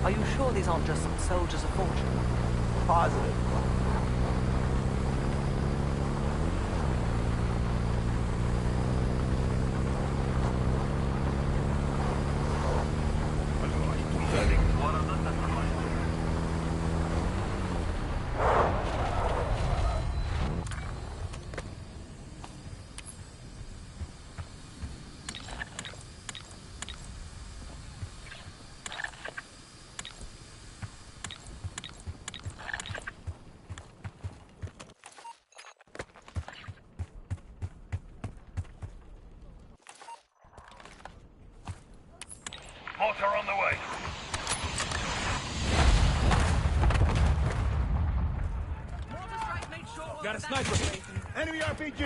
Are you sure these aren't just soldiers of fortune? Positive. Mortar on the way. Got a sniper. Enemy RPG!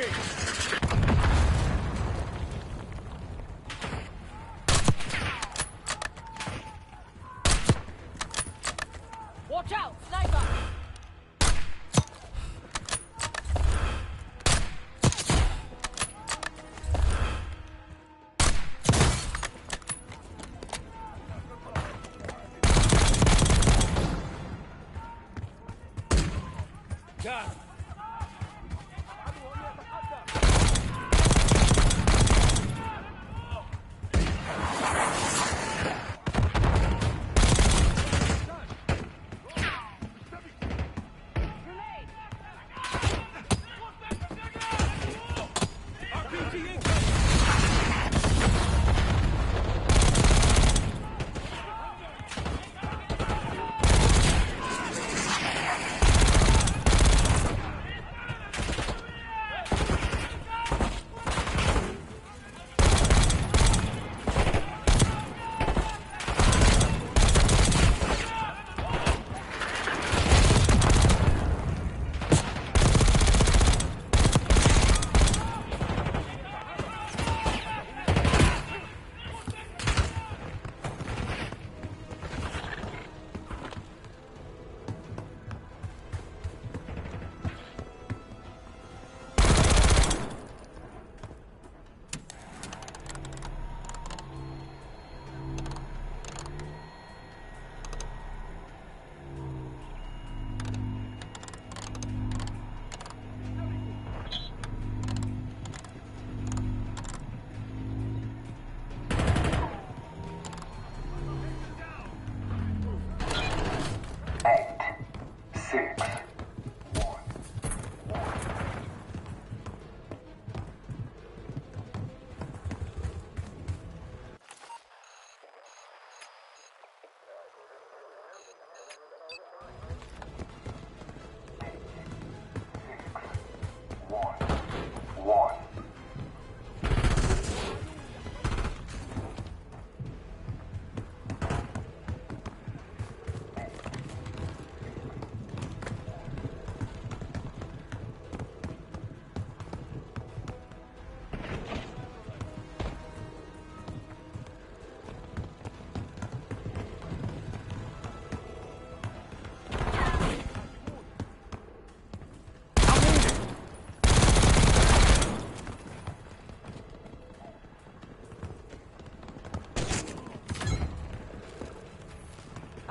Watch out, sniper! Got him.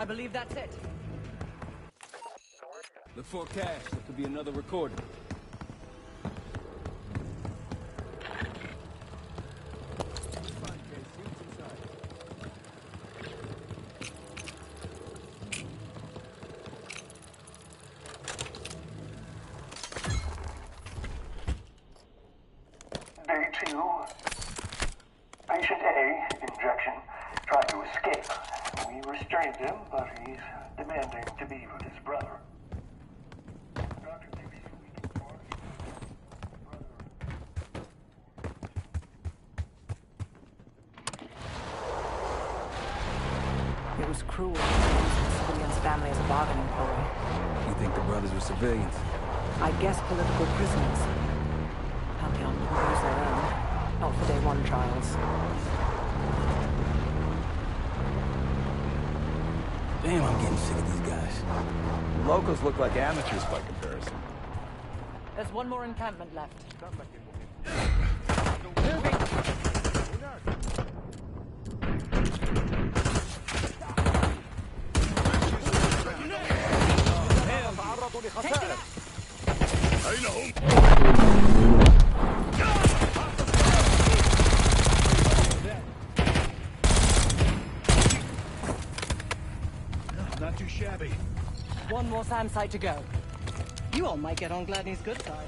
I believe that's it. Look for a cache. There could be another recording. Day 2. Patient A, injection, tried to escape. We restrained him, but he's demanding to be with his brother. It was cruel to use the civilian's family as a bargaining ploy. You think the brothers were civilians? I guess political prisoners. Pantheon wouldn't lose their own. Not for day 1 trials. Damn, I'm getting sick of these guys. The locals look like amateurs by comparison. There's one more encampment left. Not too shabby. One more SAM site to go. You all might get on Gladney's good side.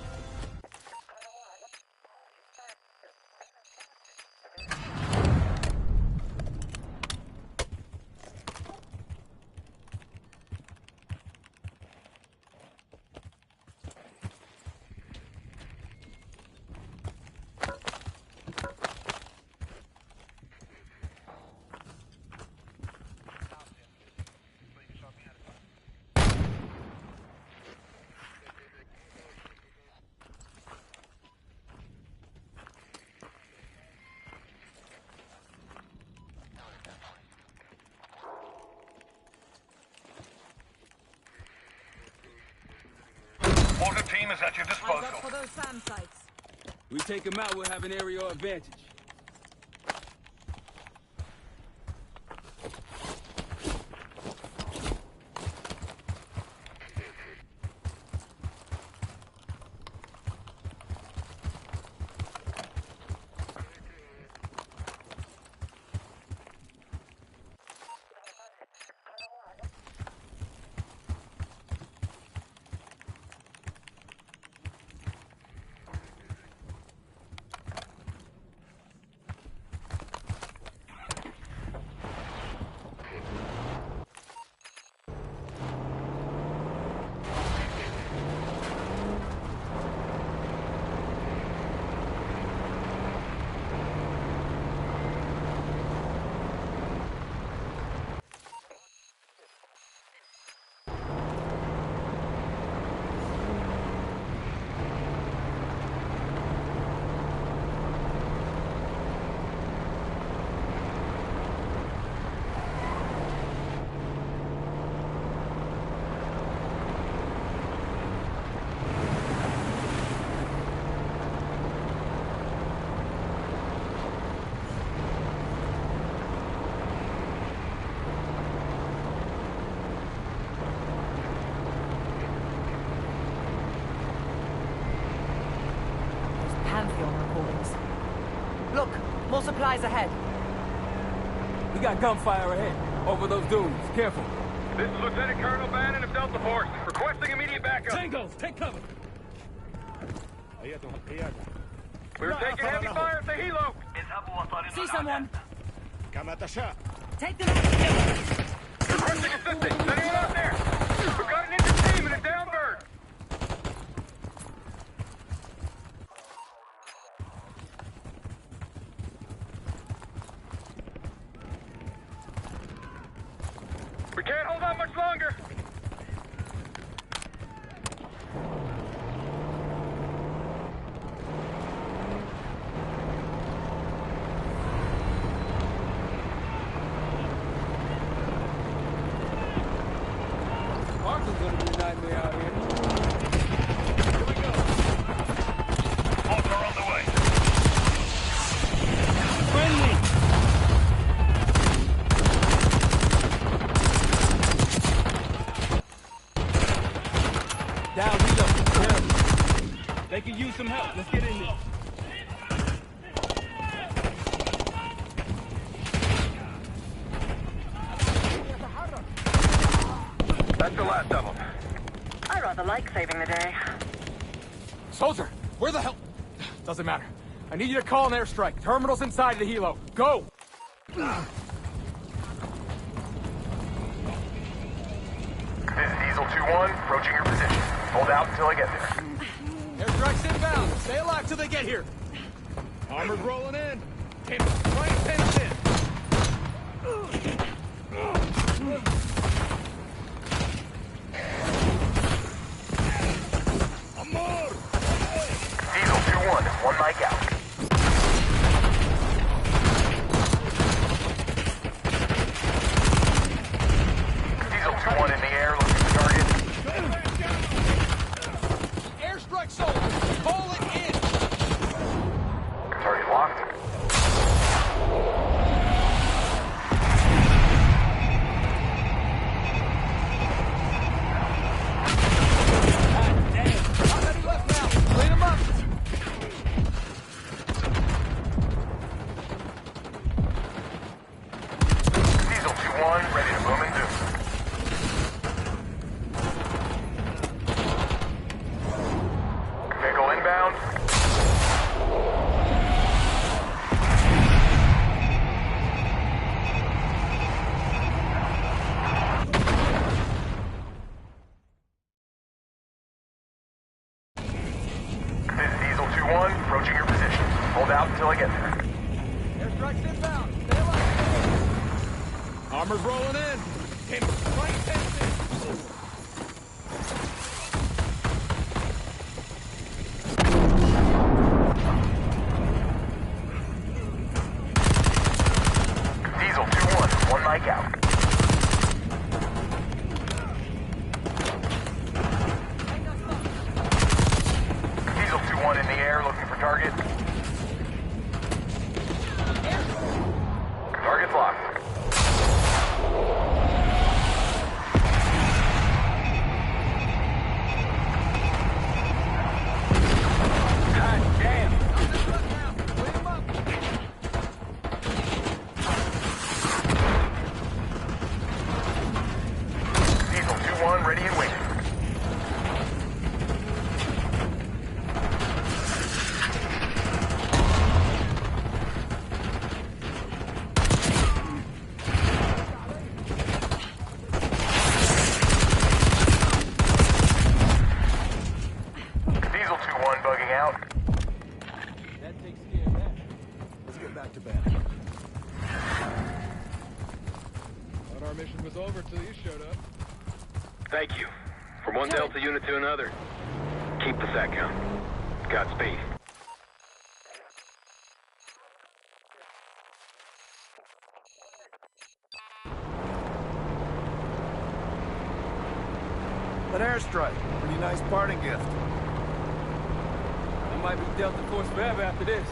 Water team is at your disposal. Eyes up for those SAM sites. We take them out, we'll have an aerial advantage. Pantheon recordings. Look, more supplies ahead. We got gunfire ahead. Over those dunes. Careful. This is Lieutenant Colonel Bannon of Delta Force. Requesting immediate backup. Tango, take cover. We were taking heavy fire at the helo. See someone. Take them Requesting assistance. Is anyone out there? We've got an injured team and a down bird. We can't hold on much longer. Parking's gonna be a nightmare out here. Boats are on the way. Friendly! some help. Let's get in there. That's the last of them. I rather like saving the day. Soldier, where the hell? Doesn't matter. I need you to call an airstrike. Terminal's inside the helo. Go! This is Diesel 2-1, approaching your position. Hold out until I get there. Airstrike's inbound. Stay alive till they get here. Armor's rolling in. Pin, right, pin us in. Amor! Diesel 2-1, one mic out. Diesel 2-1 in the air, looking for target. Airstrike soldier! Call it in! Target locked. How many left now? Clean them up! Diesel 2-1, ready to boom and zoom. Vehicle inbound. This is Diesel 2-1, approaching your position. Hold out until I get there. Airstrike's inbound. Stay alive. Armor's rolling in. Pin, right, pin us in. Diesel 2-1, one mic out. Diesel 2-1 in the air, looking for target. Target's locked. God damn! Clean them up. Diesel 2-1, ready and waiting. Diesel 2-1 bugging out. That takes care of that. Let's get back to bed. Thought our mission was over till you showed up. Thank you. From one Delta unit to another. Keep the sat count. Godspeed. An airstrike. Pretty nice parting gift. I might be Delta Force forever after this.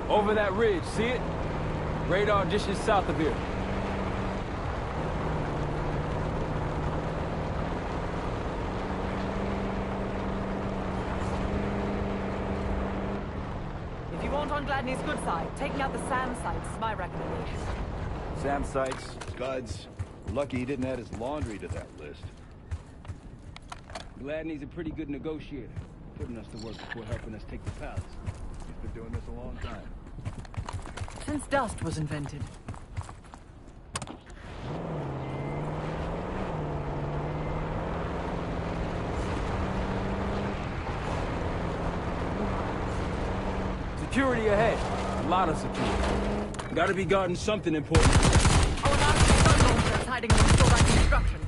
Over that ridge, see it? Radar dishes south of here. If you want on Gladney's good side, taking out the SAM sites is my recommendation. SAM sites, Scuds. Lucky he didn't add his laundry to that list. Gladney's a pretty good negotiator, putting us to work before helping us take the palace. He's been doing this a long time. since dust was invented. Security ahead. A lot of security. Gotta be guarding something important. Our last gun launcher is hiding in the store by construction.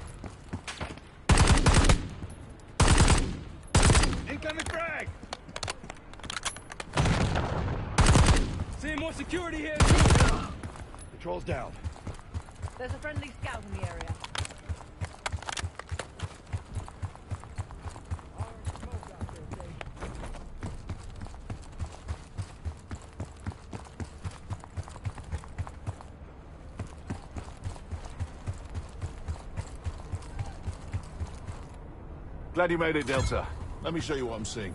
Incoming frag! Seeing more security here, too. Patrol's down. There's a friendly scout in the area. Glad you made it, Delta. Let me show you what I'm seeing.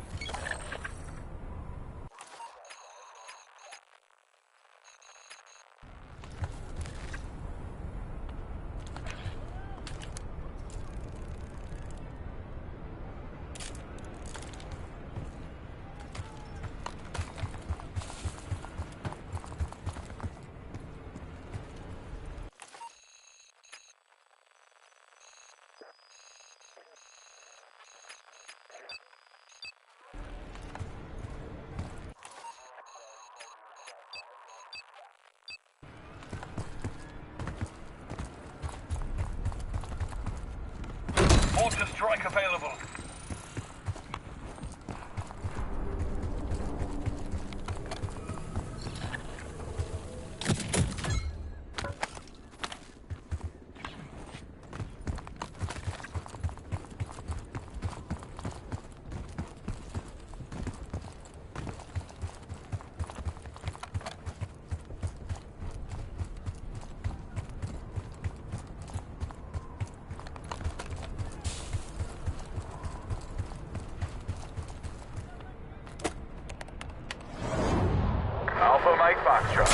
Mortar strike available. Alpha Mike Foxtrot.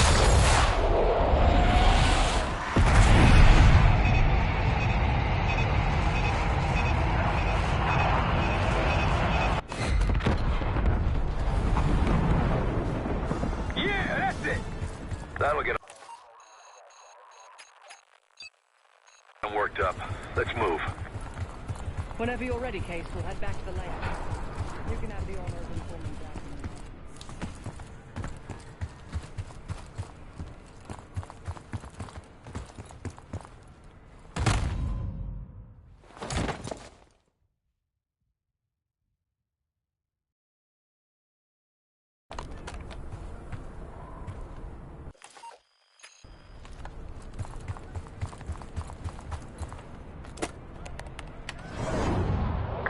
Yeah, that's it. That'll get them worked up. Let's move. Whenever you're ready, Case, we'll head back to the layout. You can have the honor of informing Jack.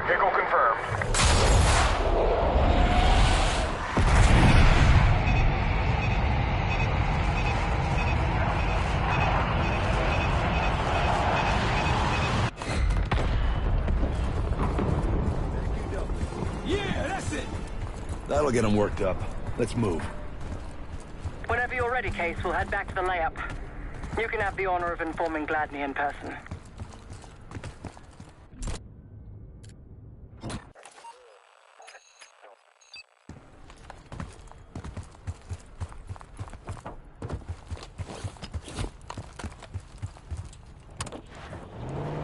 Vehicle confirmed. Yeah, that's it! That'll get them worked up. Let's move. Whenever you're ready, Case, we'll head back to the layup. You can have the honor of informing Gladney in person.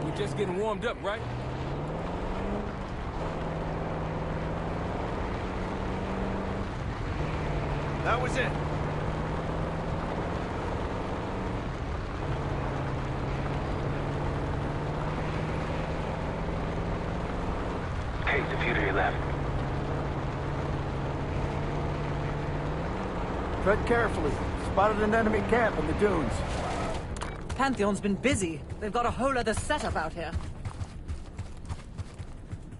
We're just getting warmed up, right? That was it. Case, a few to your left. Tread carefully. Spotted an enemy camp in the dunes. Pantheon's been busy. They've got a whole other setup out here.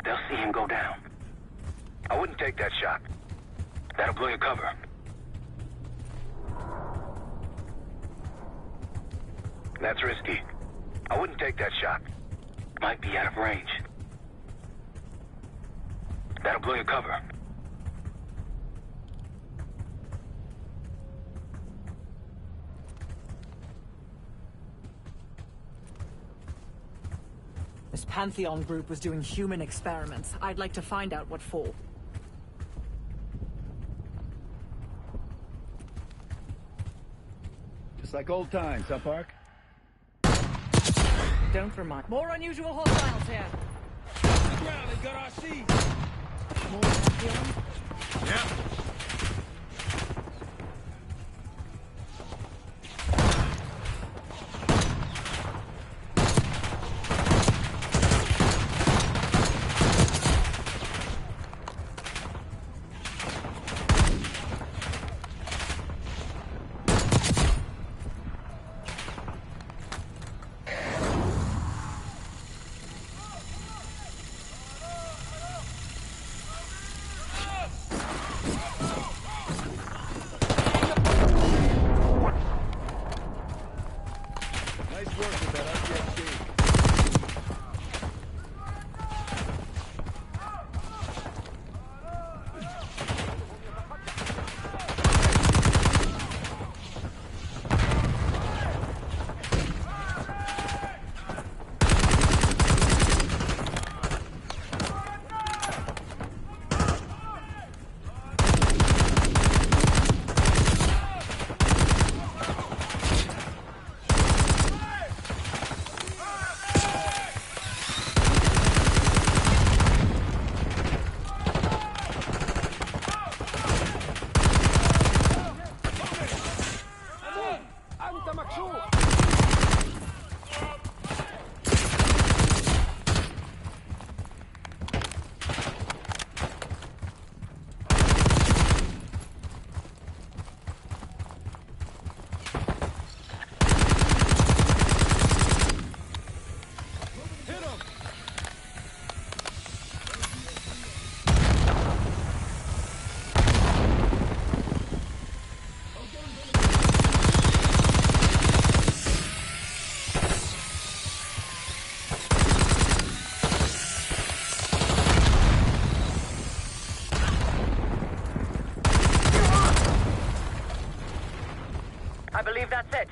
They'll see him go down. I wouldn't take that shot. That'll blow your cover. That's risky. I wouldn't take that shot. Might be out of range. That'll blow your cover. This Pantheon group was doing human experiments. I'd like to find out what for. Just like old times, huh, Park? Don't remind. More unusual hostiles here. Ground, they got our seat. More Pantheon? Yep. Nice work with that RPXD. I believe that's it.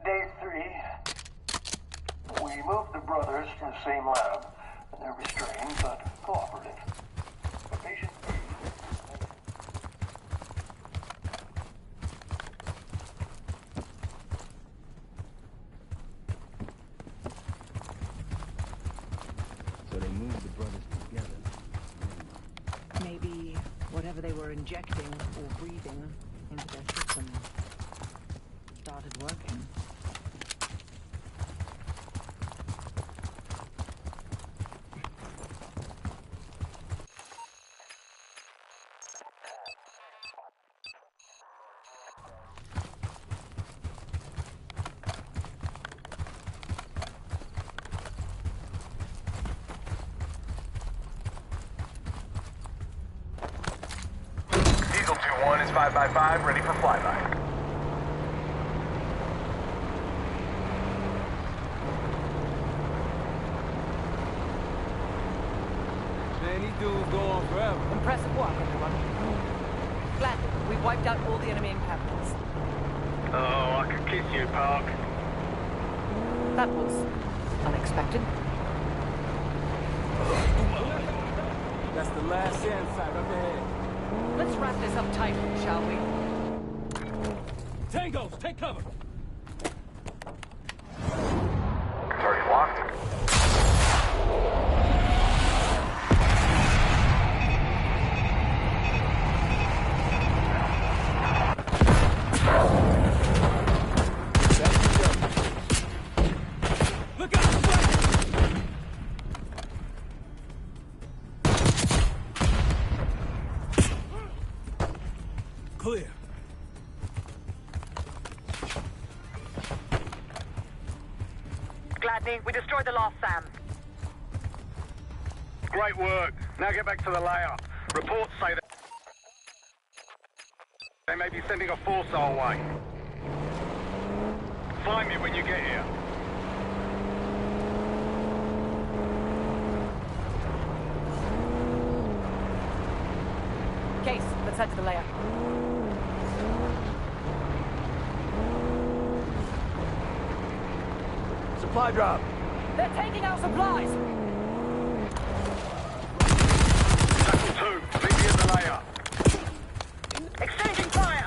Day 3. We moved the brothers from the same lab. They're restrained, but cooperative. Patient B. So they moved the brothers together. Maybe whatever they were injecting or breathing into their system started working. Diesel 2-1 is 5x5, ready for flyby. Man, these dudes go on forever. Impressive work, everyone. Glad we've wiped out all the enemy encampments. Oh, I could kiss you, Park. That was unexpected. That's the last sand site up ahead. Let's wrap this up tight, shall we? Tangos, take cover. Target locked. Look out! Clear. Gladney, we destroyed the last SAM. Great work. Now get back to the layer. Reports say that they may be sending a force our way. Find me when you get here. head to the layer. Supply drop. They're taking our supplies! Tackle 2, meet me at the layer. Exchanging fire!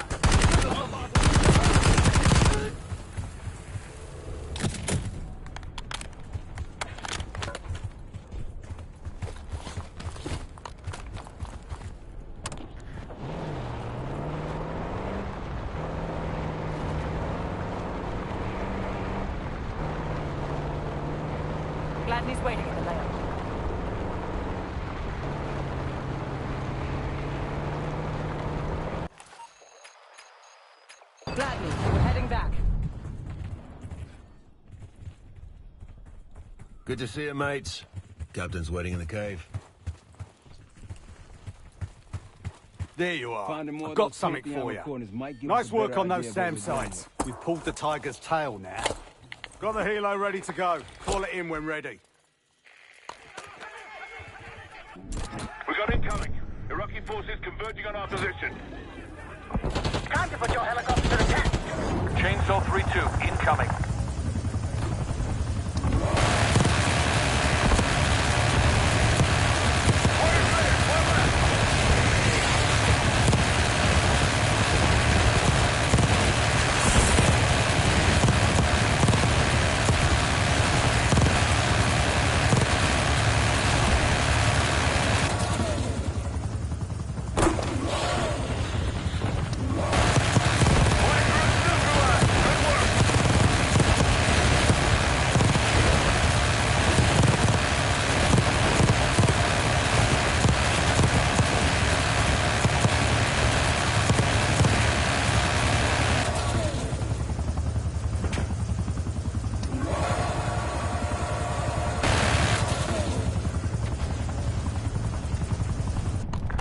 Gladney's waiting at the layer. Gladney, we're heading back. Good to see you, mates. Captain's waiting in the cave. There you are. Finding more I've of got those something piano for you. corners might give us Nice a work better on those idea of what SAM we're dealing sites. We've pulled the tiger's tail now. Got the helo ready to go. Call it in when ready. We got incoming. Iraqi forces converging on our position. Time to put your helicopter to the test. Chainsaw 3-2, incoming.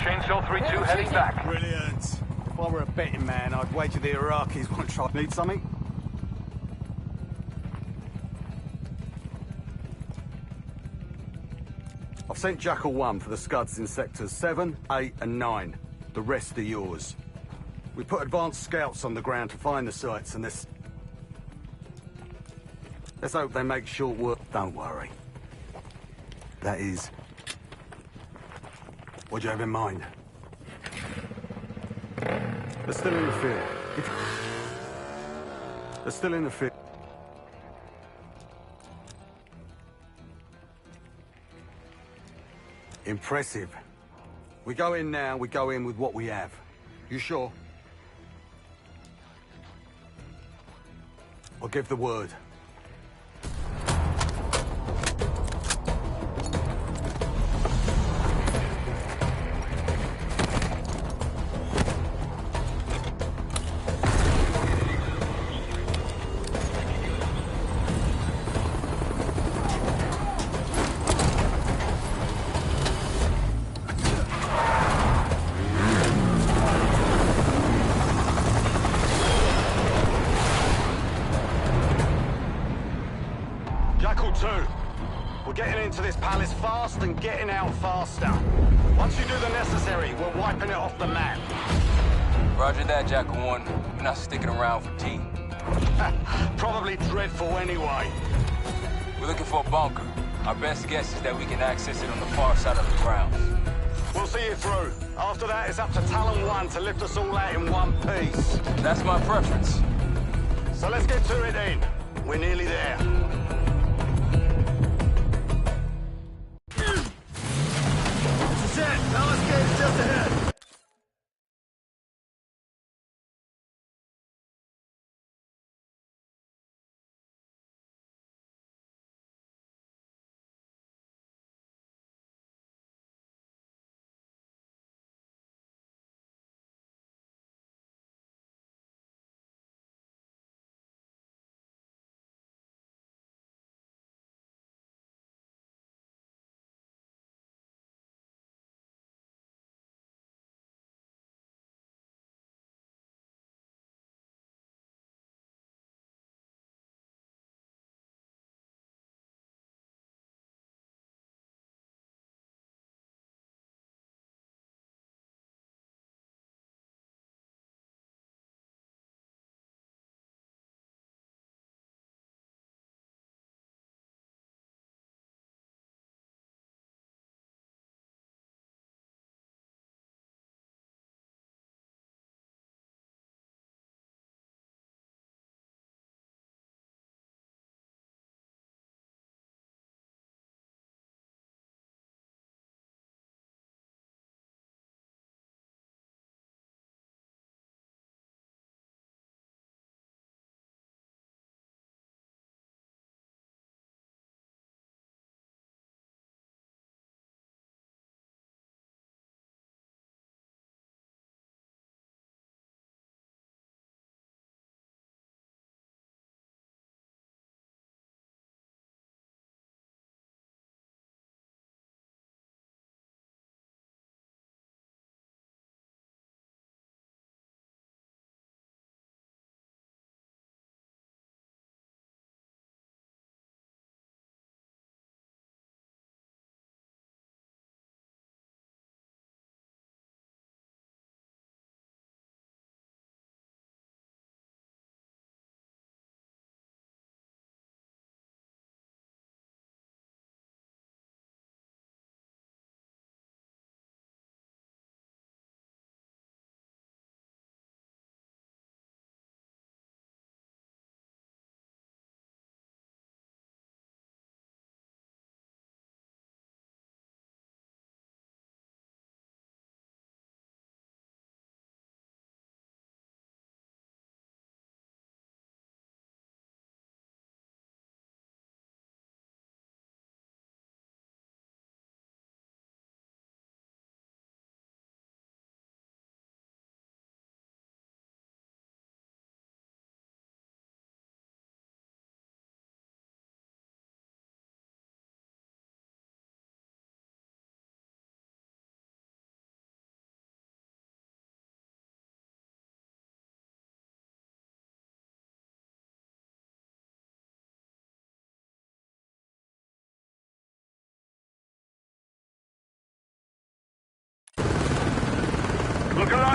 Chainsaw 3-2 heading back. Brilliant. If I were a betting man, I'd wager the Iraqis won't try. Need something? I've sent Jackal 1 for the scuds in sectors 7, 8 and 9. The rest are yours. We put advanced scouts on the ground to find the sites and this... Let's hope they make short work. Don't worry. That is... What do you have in mind? They're still in the field. They're still in the field. Impressive. We go in now, we go in with what we have. You sure? I'll give the word. Jackal 2, we're getting into this palace fast and getting out faster. Once you do the necessary, we're wiping it off the map. Roger that, Jackal 1. We're not sticking around for tea. Probably dreadful anyway. We're looking for a bunker. Our best guess is that we can access it on the far side of the grounds. We'll see you through. After that, it's up to Talon 1 to lift us all out in one piece. That's my preference. So let's get to it then. We're nearly there. This is it. Palace Gate's just ahead.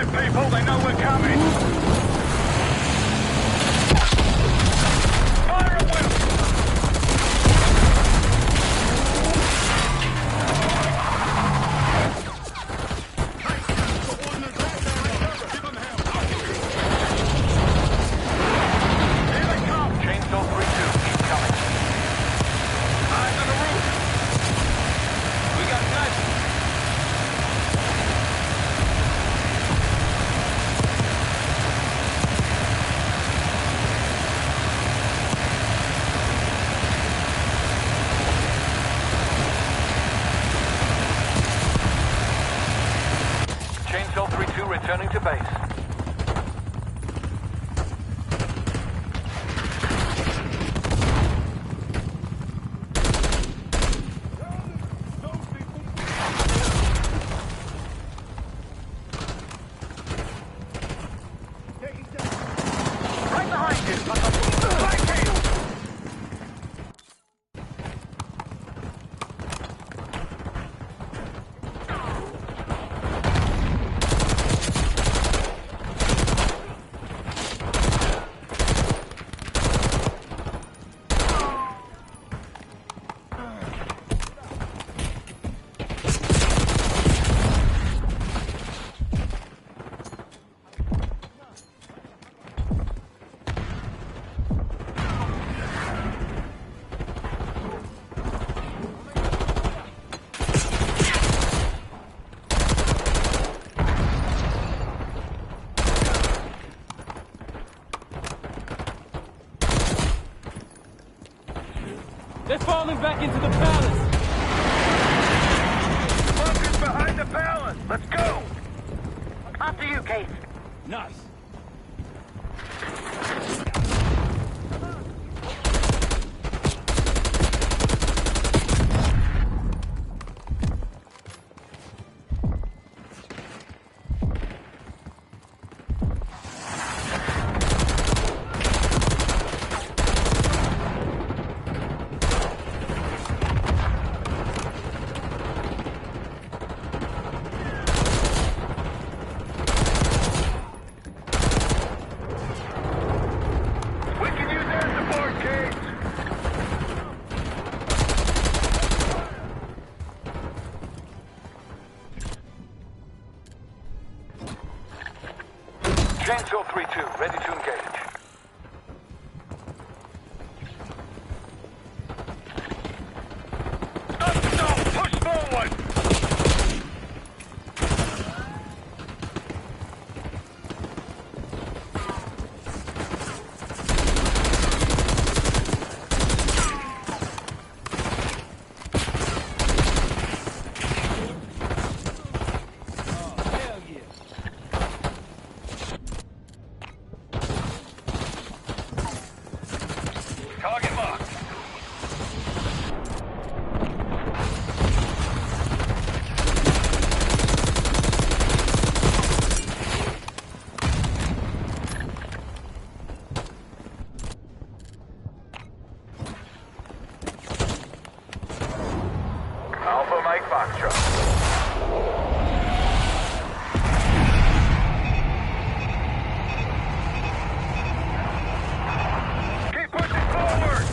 right, people. They know we're coming. Fire at will! Here they come! Chainsaw 3-2, keep coming. Eyes on the roof. We got snipers. Chainsaw 3-2 returning to base. Right behind you! Right here! They're falling back into the palace! Bunkers behind the palace! Let's go! After you, Case. Nice. We can use air support, Case! Chainsaw 3-2, ready to engage. Up, push forward! Target marked. Alpha Mike Foxtrot. Keep pushing forward!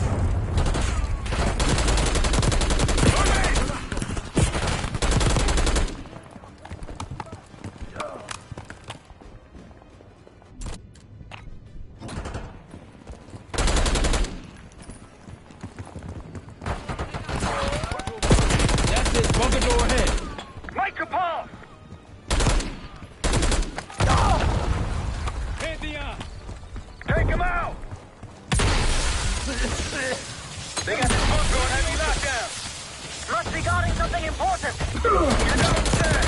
That's it, bunker door ahead. Mike Capone! Pantheon! Take him out! They got this bunker on heavy lockdown. Must be guarding something important. You downstairs!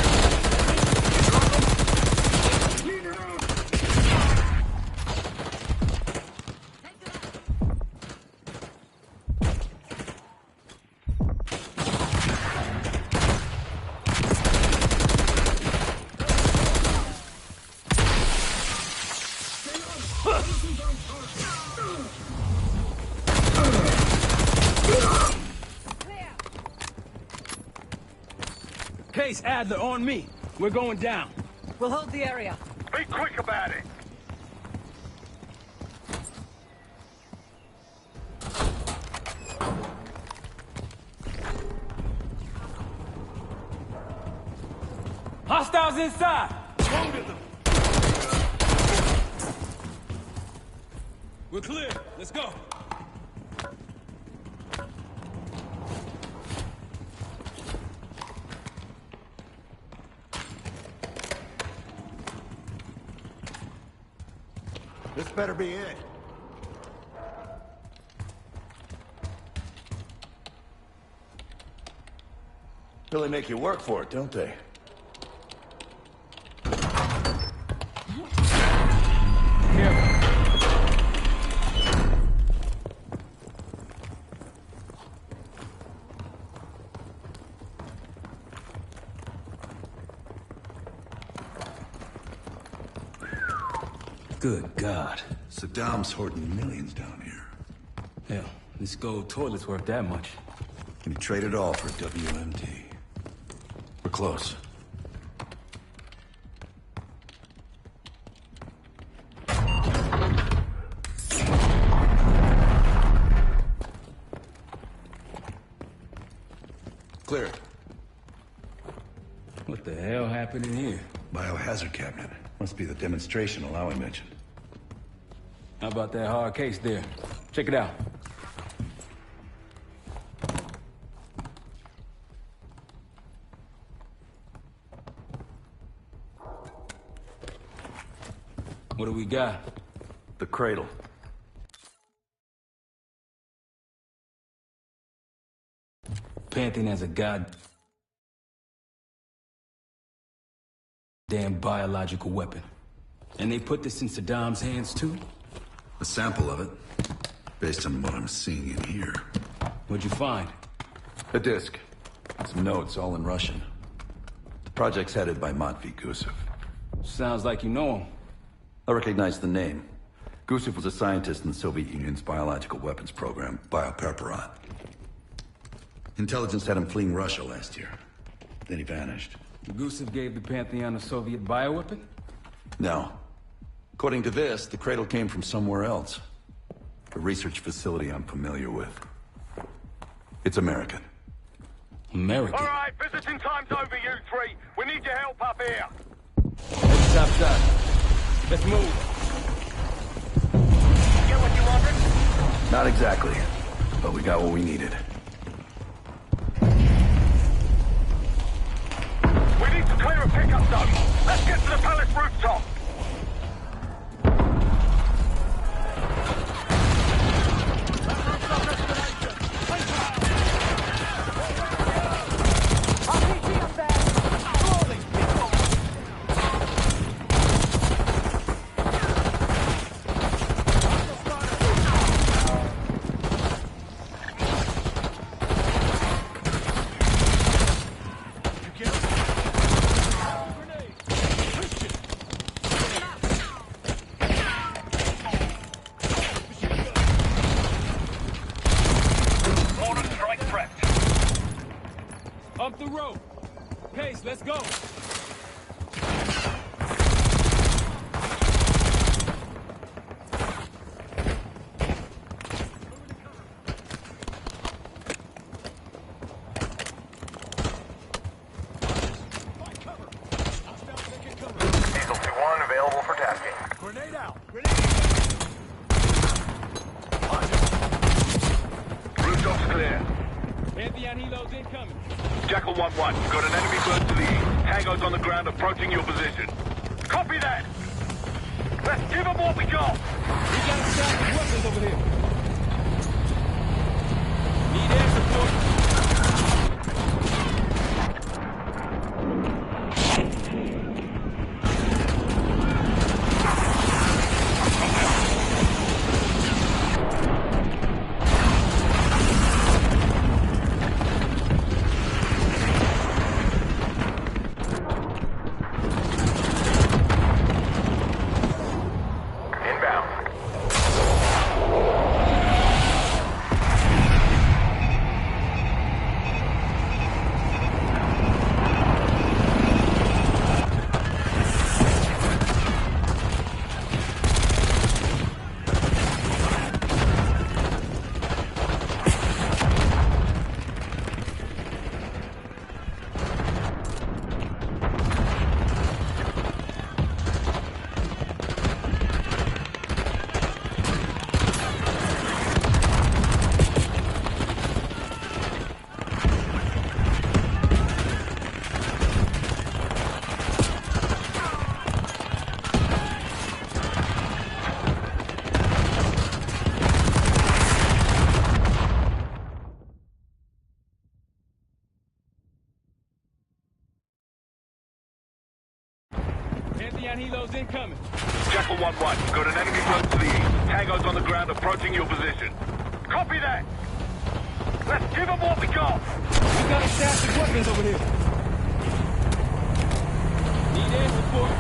Case Adler on me. We're going down. We'll hold the area. Be quick about it. Hostiles inside! We're clear. Let's go. This better be it. Really make you work for it, don't they? Good God. Saddam's hoarding millions down here. Hell, this gold toilet's worth that much. Can you trade it all for WMD? We're close. Clear. What the hell happened in here? Biohazard cabinet. Must be the demonstration Alawi mentioned. How about that hard case there? Check it out. What do we got? The cradle. Pantheon has a goddamn biological weapon. And they put this in Saddam's hands too? A sample of it, based on what I'm seeing in here. What'd you find? A disc. Some notes, all in Russian. The project's headed by Matvey Gusev. Sounds like you know him. I recognize the name. Gusev was a scientist in the Soviet Union's biological weapons program, Biopreparat. Intelligence had him fleeing Russia last year. Then he vanished. Gusev gave the Pantheon a Soviet bioweapon? No. According to this, the cradle came from somewhere else. A research facility I'm familiar with. It's American. American? All right, visiting time's over, you three. We need your help up here. Let's stop shot. Let's move. Get what you wanted? Not exactly, but we got what we needed. We need to clear a pickup zone. Let's get to the palace rooftop. Up the rope. Case, let's go. Diesel 2-1 available for tasking. Grenade out. Rooftop's clear. Pantheon helos incoming. Jackal 1-1, you've got an enemy bird to the east. Tango's on the ground approaching your position. Copy that. Let's give them what we got. We got a stack of weapons over here. Need air support. Inbound. incoming. Jackal 1-1, you've got an enemy close to the east. Tango's on the ground approaching your position. Copy that! Let's give them what we got! We got a stash of weapons over here. Need air support.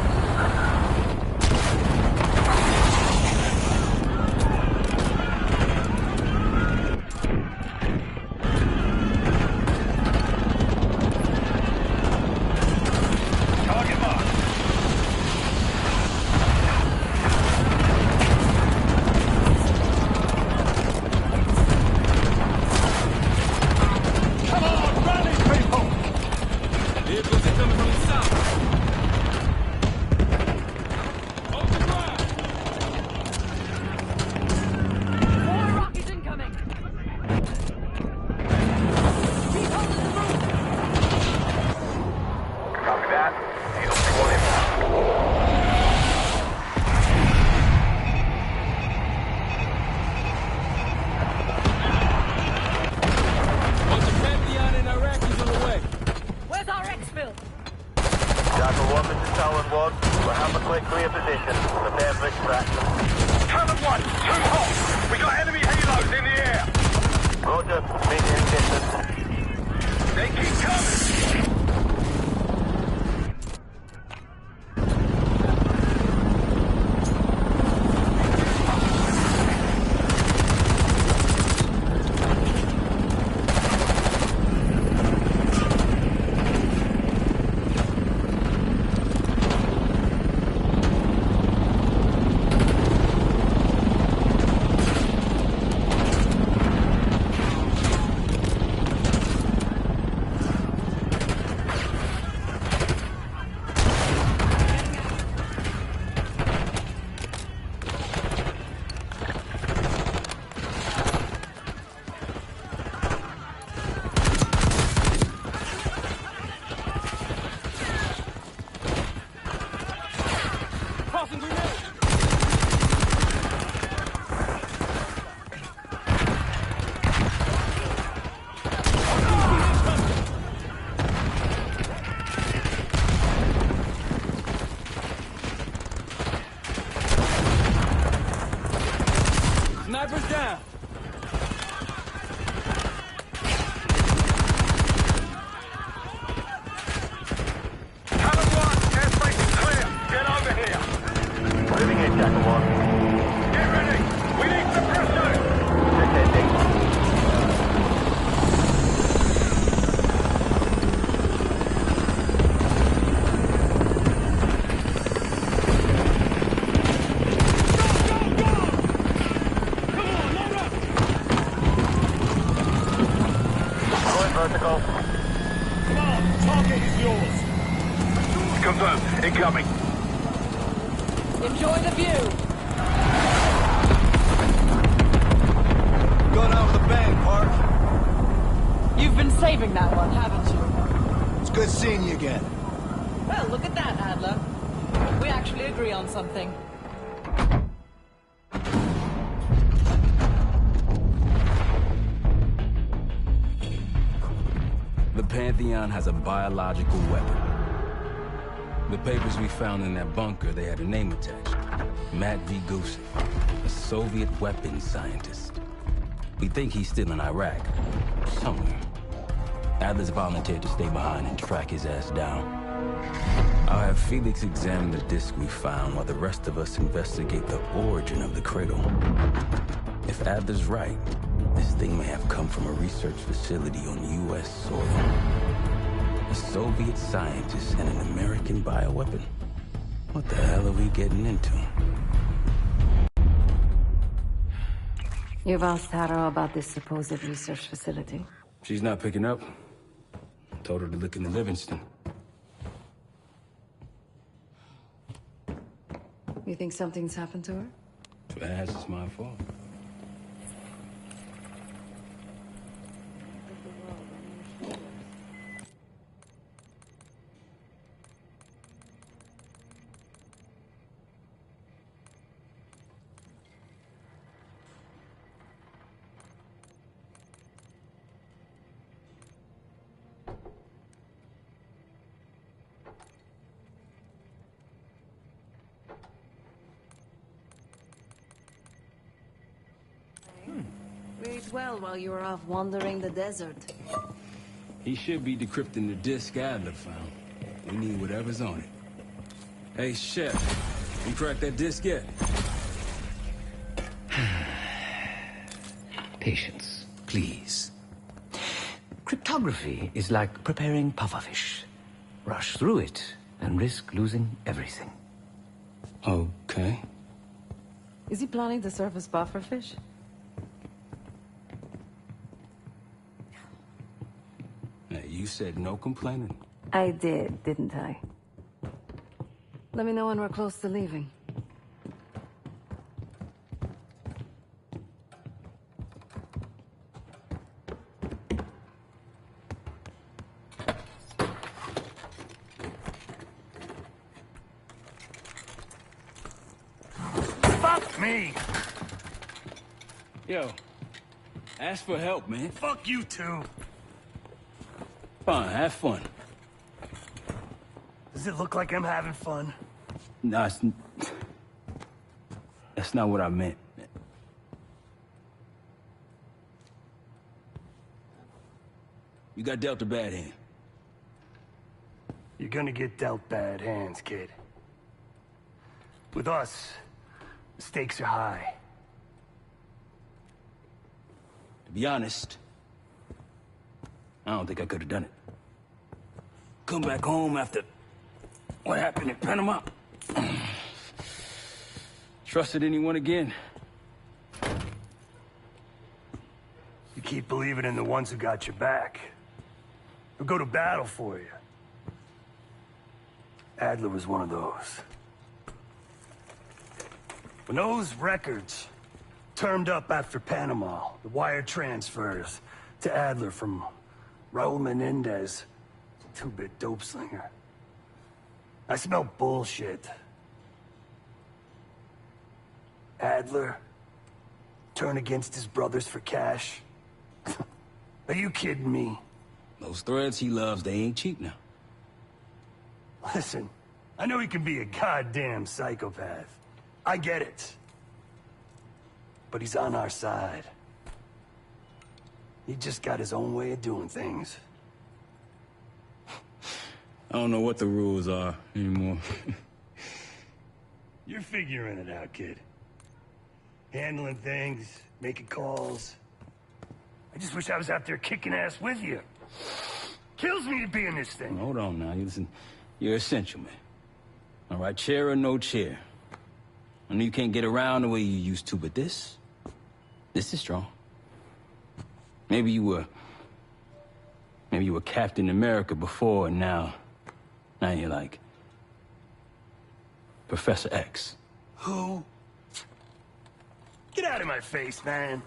Sniper's down. Talon 1, airspace is clear. Get over here. Moving in, Jackal 1. Get ready. We need suppressors. Vertical. Come on, target is yours. Confirmed. Incoming. Enjoy the view. Going out with a bang, Park. You've been saving that one, haven't you? It's good seeing you again. Well, look at that, Adler. We actually agree on something. The Pantheon has a biological weapon. The papers we found in that bunker, they had a name attached. Matt V. Gusev, a Soviet weapons scientist. We think he's still in Iraq, somewhere. Adler's volunteered to stay behind and track his ass down. I'll have Felix examine the disc we found while the rest of us investigate the origin of the cradle. If Adler's right, this thing may have come from a research facility on U.S. soil. A Soviet scientist and an American bioweapon. What the hell are we getting into? You've asked Harrow about this supposed research facility? She's not picking up. Told her to look into Livingston. You think something's happened to her? If it has, it's my fault. We ate well while you were off wandering the desert. He should be decrypting the disk Adler found. We need whatever's on it. Hey, Chef, you cracked that disk yet? Patience, please. Cryptography is like preparing pufferfish. Rush through it and risk losing everything. Okay. Is he planning to serve us pufferfish? Hey, you said no complaining. I did, didn't I? Let me know when we're close to leaving. Fuck me! Yo, ask for help, man. Fuck you too. Fine, have fun. Does it look like I'm having fun? Nah, that's not what I meant. You got dealt a bad hand. You're gonna get dealt bad hands, kid. With us, the stakes are high. To be honest, I don't think I could have done it. Come back home after what happened in Panama. Trusted anyone again? You keep believing in the ones who got your back. Who go to battle for you. Adler was one of those. When those records turned up after Panama, the wire transfers to Adler from Raul Menendez, two-bit dope slinger. I smell bullshit. Adler turn against his brothers for cash? Are you kidding me? Those threads he loves, they ain't cheap now. Listen, I know he can be a goddamn psychopath. I get it. But he's on our side. He just got his own way of doing things. I don't know what the rules are anymore. You're figuring it out, kid. Handling things, making calls. I just wish I was out there kicking ass with you. Kills me to be in this thing. Hold on now. Listen, you're essential, man. All right, chair or no chair. I know you can't get around the way you used to, but this is strong. Maybe you were Captain America before, and now you're like Professor X. Who? Get out of my face, man.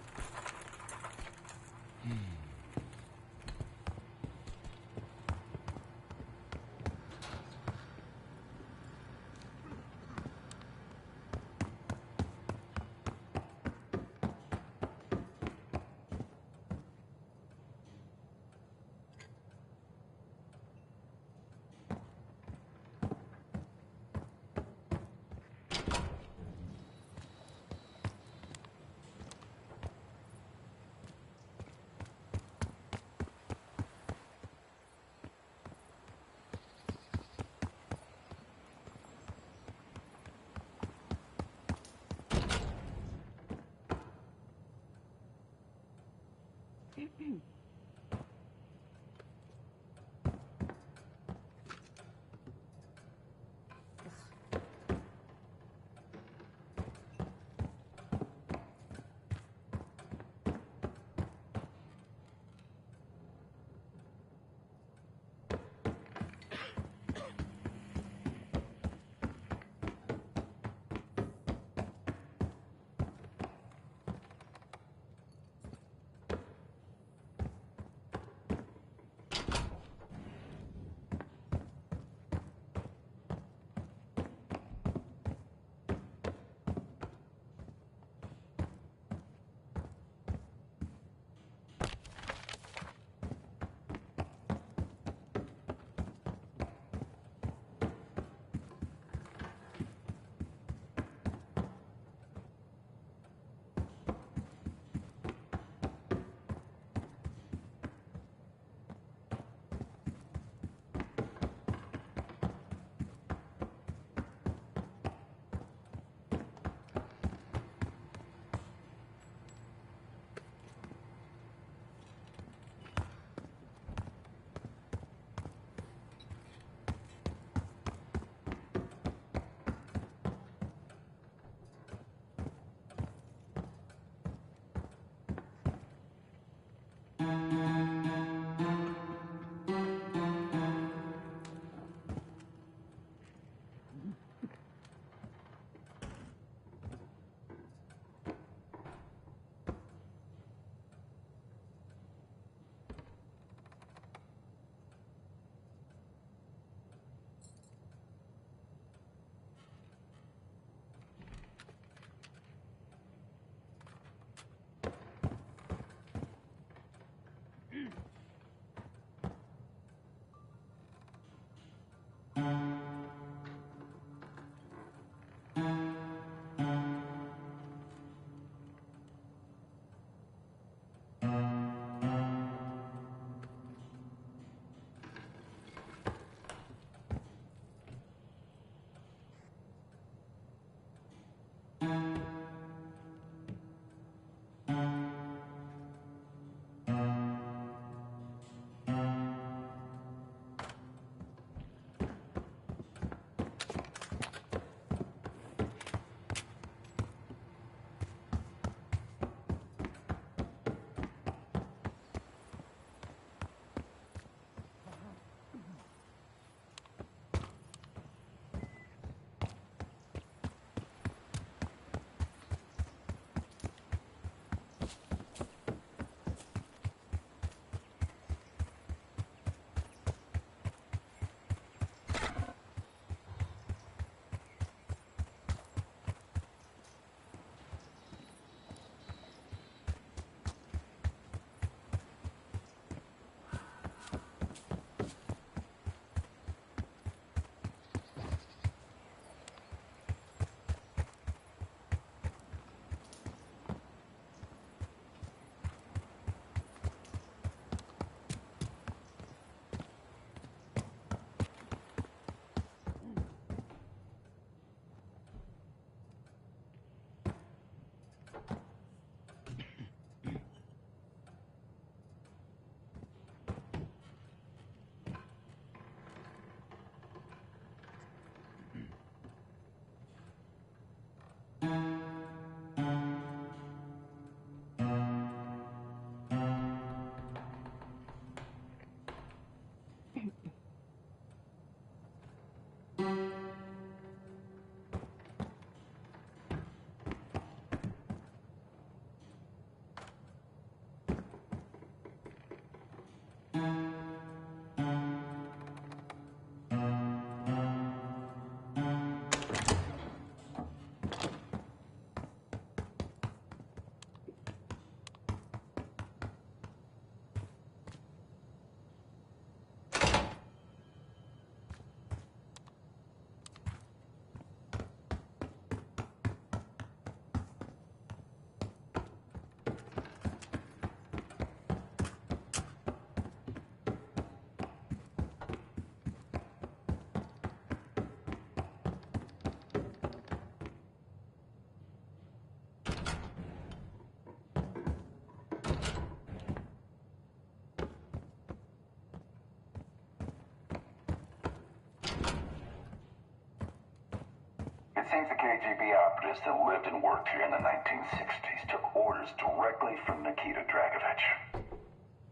seems the KGB operatives that lived and worked here in the 1960s took orders directly from Nikita Dragovich.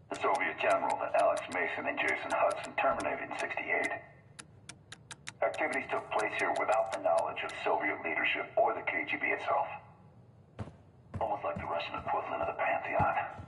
The Soviet general that Alex Mason and Jason Hudson terminated in '68. Activities took place here without the knowledge of Soviet leadership or the KGB itself. Almost like the Russian equivalent of the Pantheon.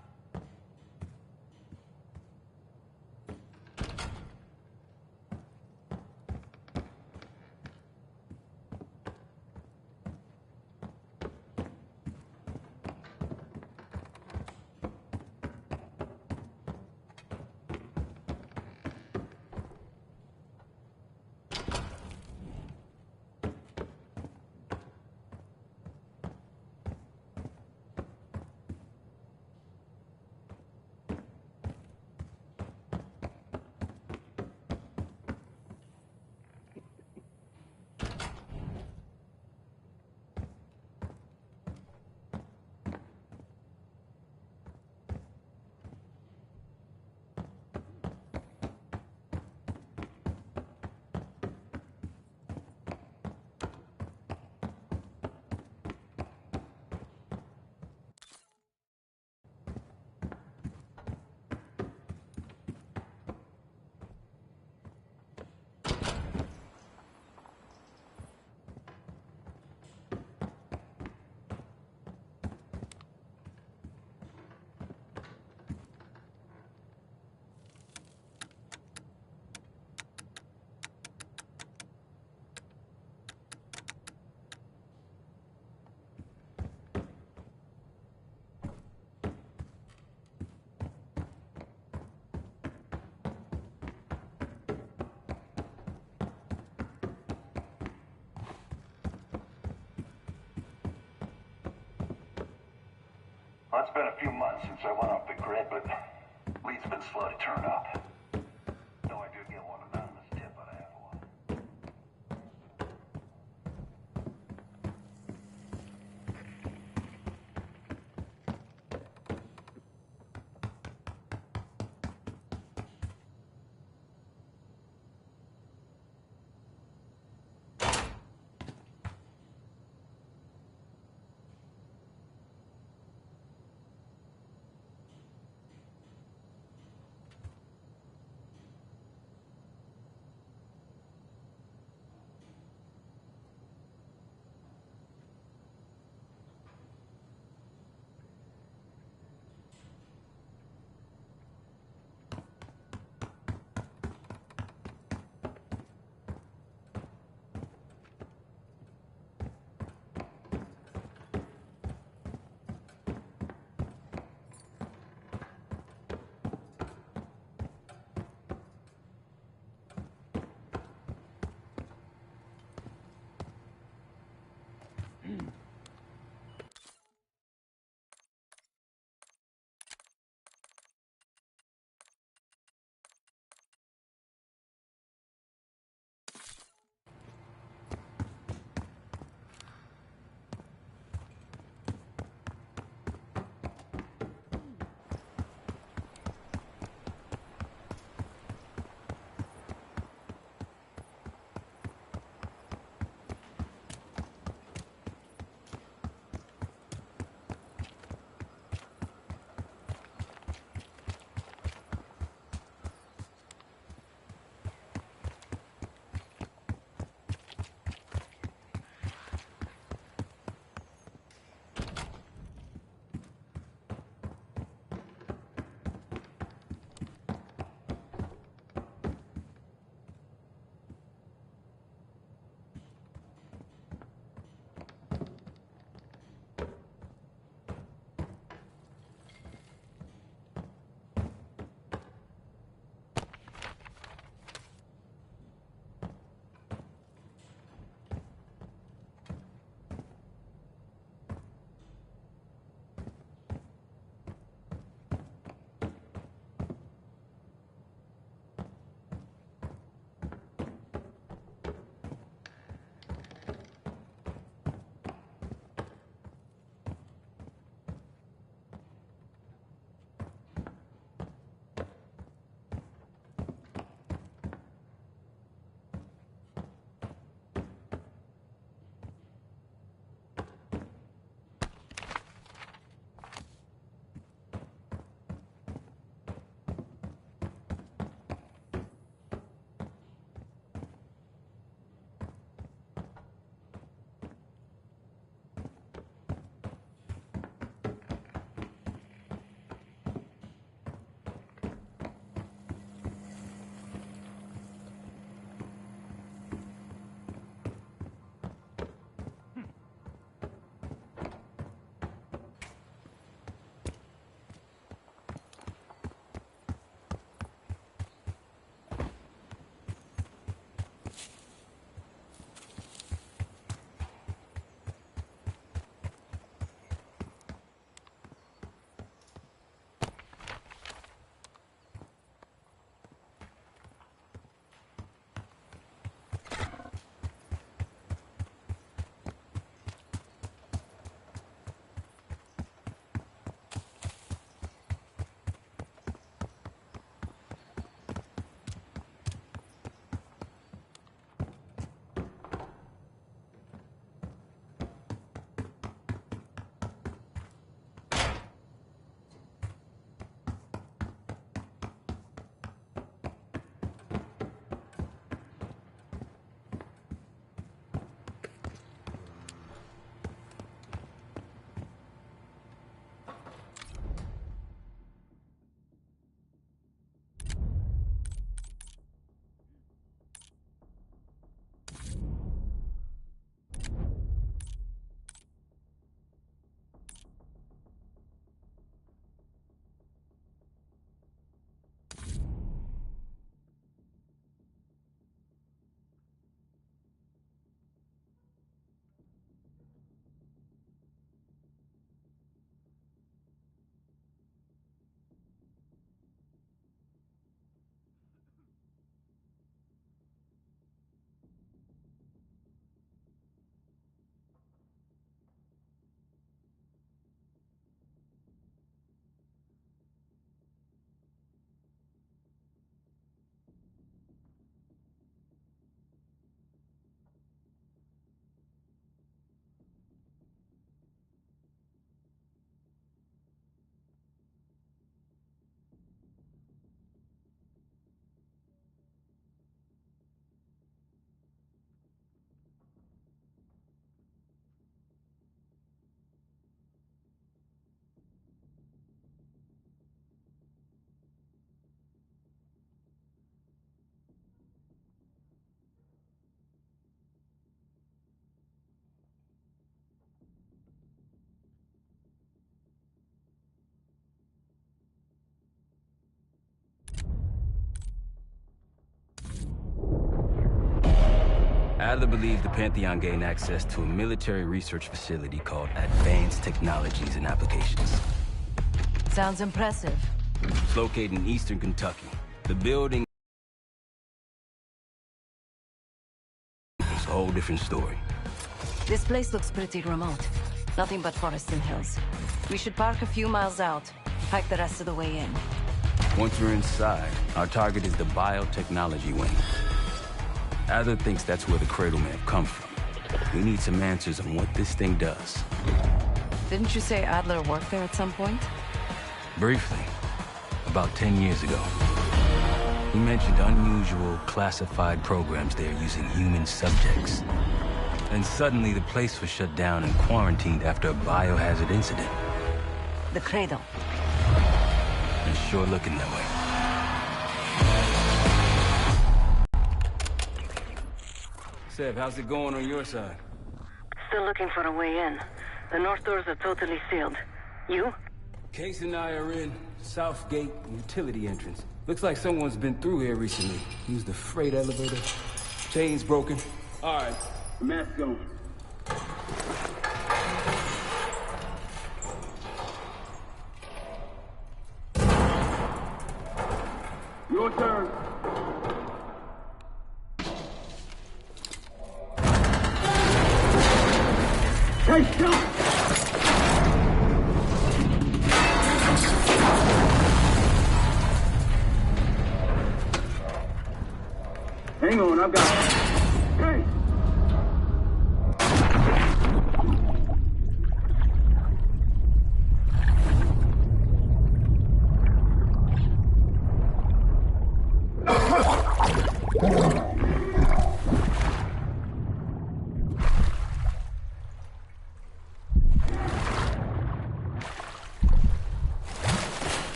Well, it's been a few months since I went off the grid, but leads have been slow to turn up. Though I do get one anonymous tip out of half a one. Adler believed the Pantheon gained access to a military research facility called Advanced Technologies and Applications. Sounds impressive. It's located in eastern Kentucky. The building is a whole different story. This place looks pretty remote. Nothing but forests and hills. We should park a few miles out, hike the rest of the way in. Once we're inside, our target is the biotechnology wing. Adler thinks that's where the Cradle may have come from. We need some answers on what this thing does. Didn't you say Adler worked there at some point? Briefly, about 10 years ago. He mentioned unusual, classified programs there using human subjects. And suddenly the place was shut down and quarantined after a biohazard incident. The Cradle. It's sure looking that way. Sev, how's it going on your side? Still looking for a way in. The north doors are totally sealed. You? Case and I are in South Gate utility entrance. Looks like someone's been through here recently. Used the freight elevator. Chain's broken. All right, mask going. Your turn. Hey, stop! Hang on, I've got it. Hey!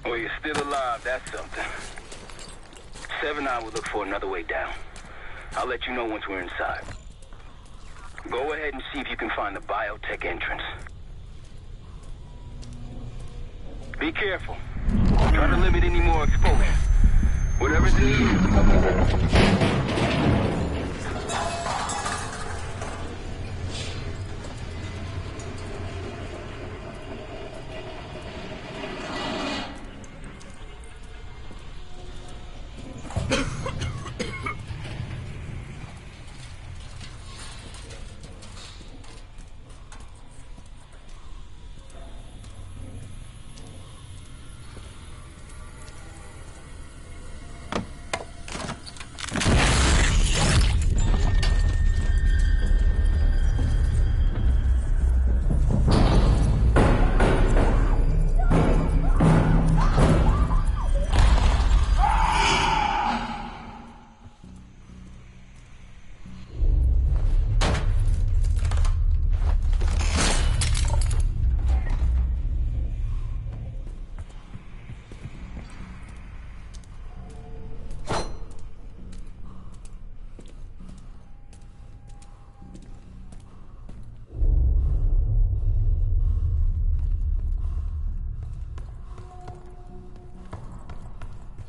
Well, you're still alive, that's something. Sev and I will look for another way down. I'll let you know once we're inside. Go ahead and see if you can find the biotech entrance. Be careful. Try to limit any more exposure. Whatever's in you.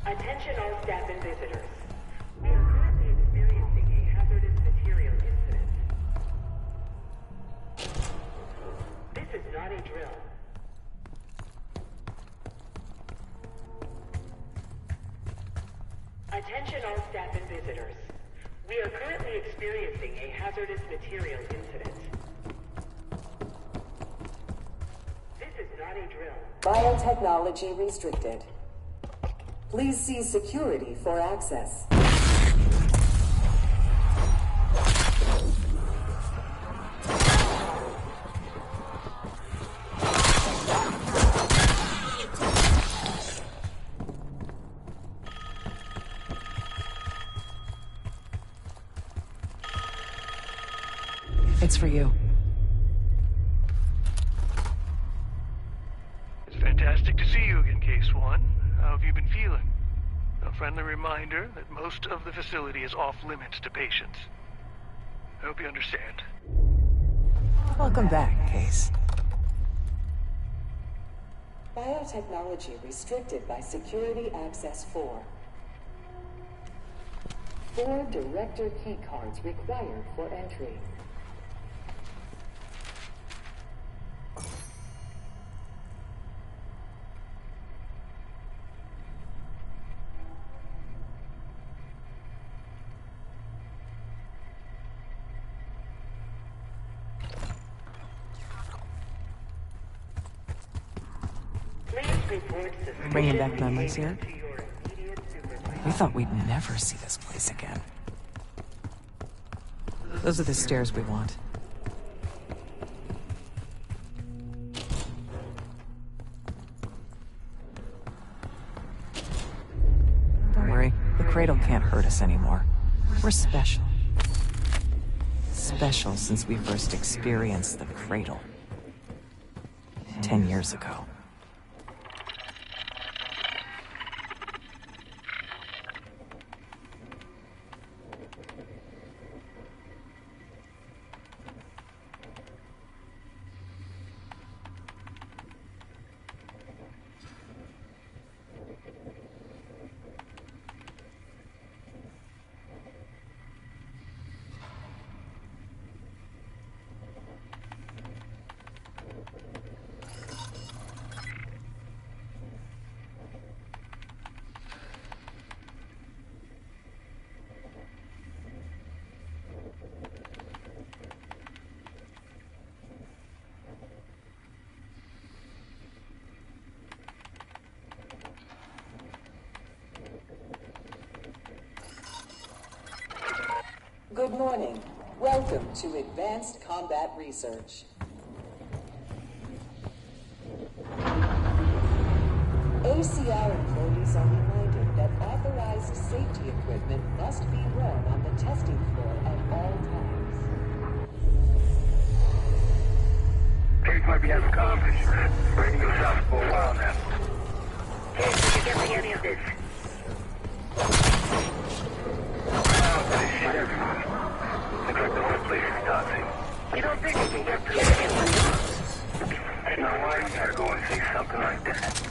Attention all staff and visitors. We are currently experiencing a hazardous material incident. This is not a drill. Attention all staff and visitors. We are currently experiencing a hazardous material incident. This is not a drill. Biotechnology restricted. Please see security for access. It's for you. It's fantastic to see you again, Case 1. How have you been feeling? A friendly reminder that most of the facility is off limits to patients. I hope you understand. Welcome back, Case. Biotechnology restricted by Security Access 4. 4 Director keycards required for entry. Bringing back memories here? We thought we'd never see this place again. Those are the stairs we want. Don't worry, the cradle can't hurt us anymore. We're special. Special since we first experienced the cradle. 10 years ago. Good morning. Welcome to Advanced Combat Research. ACR employees are reminded that authorized safety equipment must be worn on the testing floor at all times. Case might be having conflict. Bringing us out for a while now. Case, did you get me any of this? Shit everywhere. Looks like the whole place is toxic. You don't think we can get to it? There's no why you gotta go and say something like that.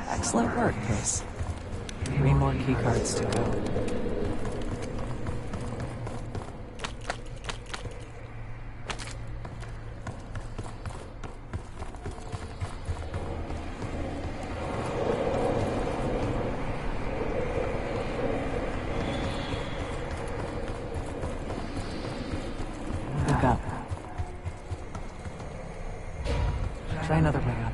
Excellent work, Case. 3 more keycards to go. Look up. Try another way up.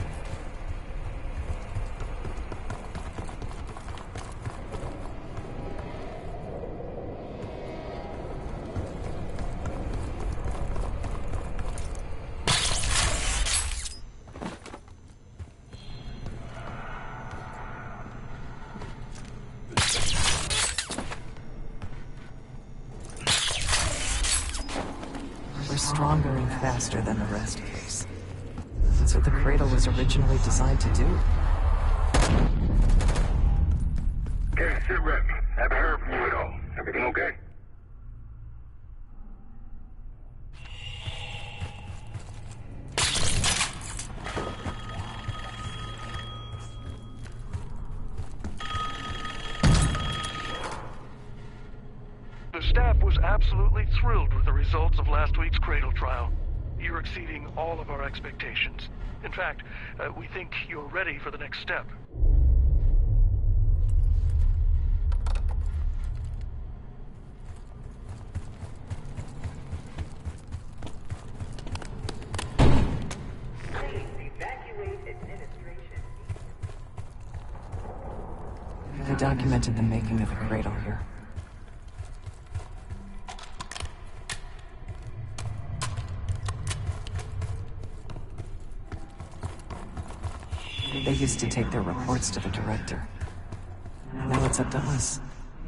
We're stronger and faster than the rest, Case. That's what the cradle was originally designed to do. Okay, sit rep. Haven't heard from you at all. Everything okay? The staff was absolutely thrilled with the results of last week's Cradle trial. You're exceeding all of our expectations. In fact, we think you're ready for the next step. They documented the making of the cradle here. They used to take their reports to the director. Now it's up to us.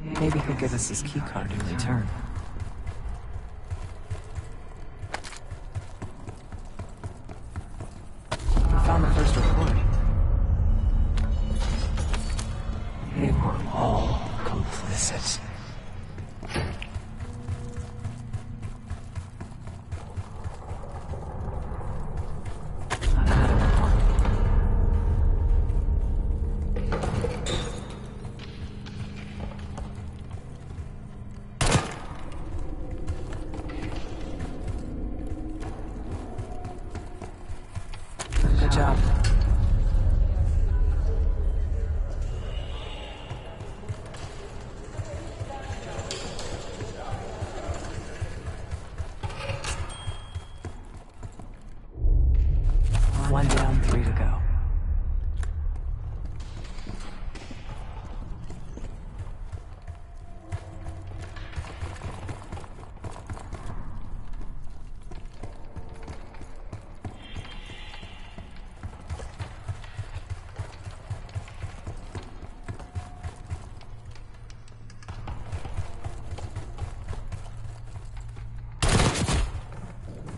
Maybe he'll give us his keycard in return. We found the first report. They were all complicit. Good job. One down, 3 to go.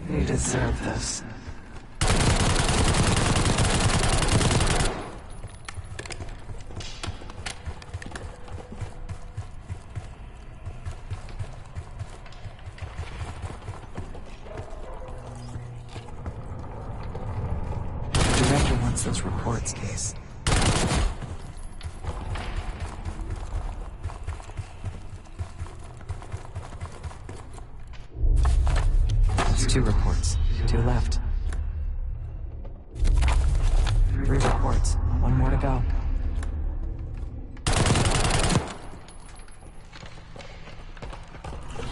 You deserve this. The director wants those reports, Case. There's 2 reports. 2 left. 3 reports. 1 more to go.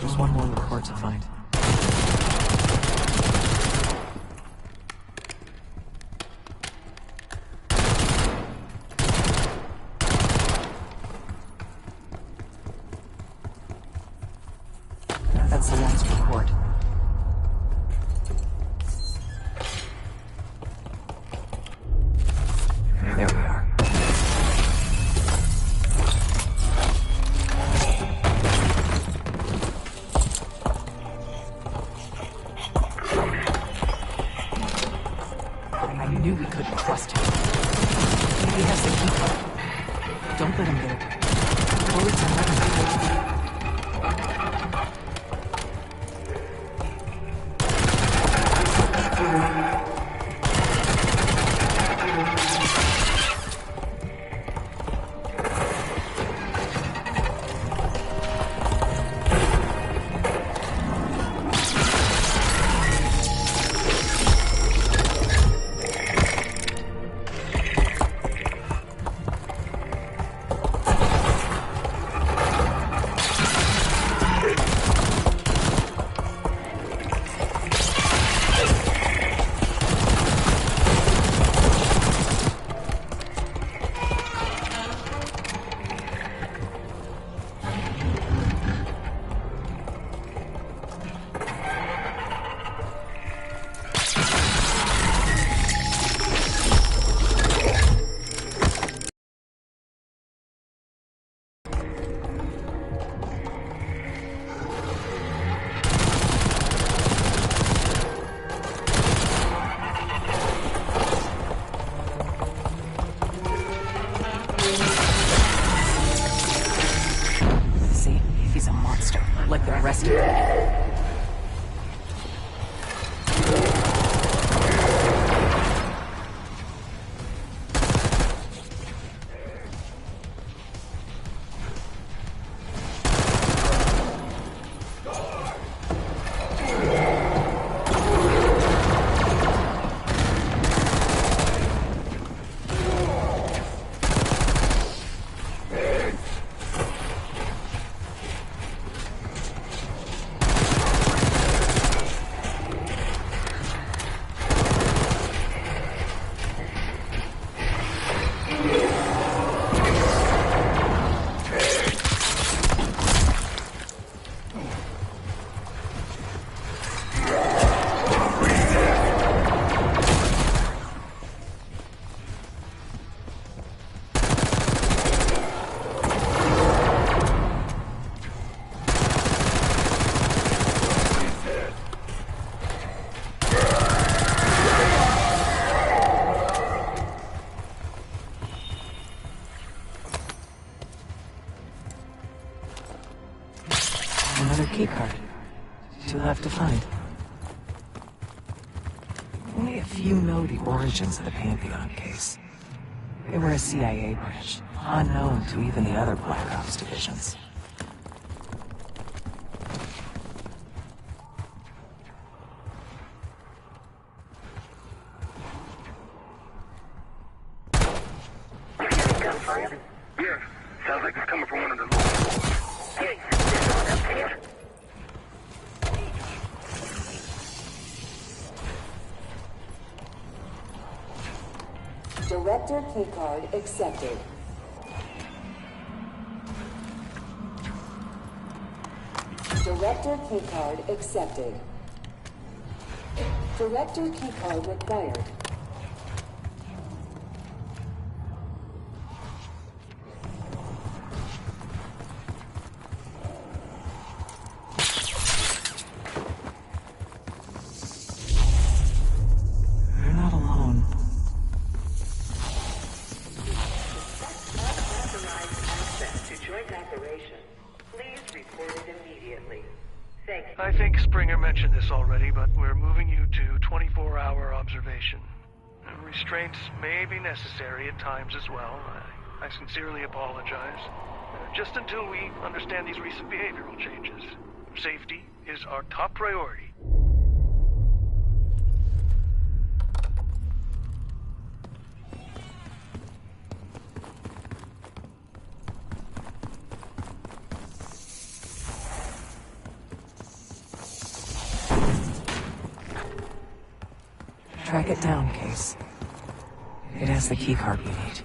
There's 1 more report to find. That's the last report. There we are. I knew we couldn't trust him. He has the key. Don't let him get away. Bullets are not enough. like the rest of them. Another keycard. Two left to find. Only a few know the origins of the Pantheon case. They were a CIA branch, unknown to even the other Black Ops divisions. Gunfire? Yeah, sounds like it's coming from one of the lower. Hey, there's someone up there. Director keycard accepted. Director keycard accepted. Director keycard required. You're not alone. Unauthorized access to joint operation. Please report it immediately. Thank you. I think Springer mentioned this already, but we're moving you to 24-hour observation. Restraints may be necessary at times as well. I sincerely apologize. Just until we understand these recent behavioral changes. Safety is our top priority. Track it down, Case. It has the keycard we need.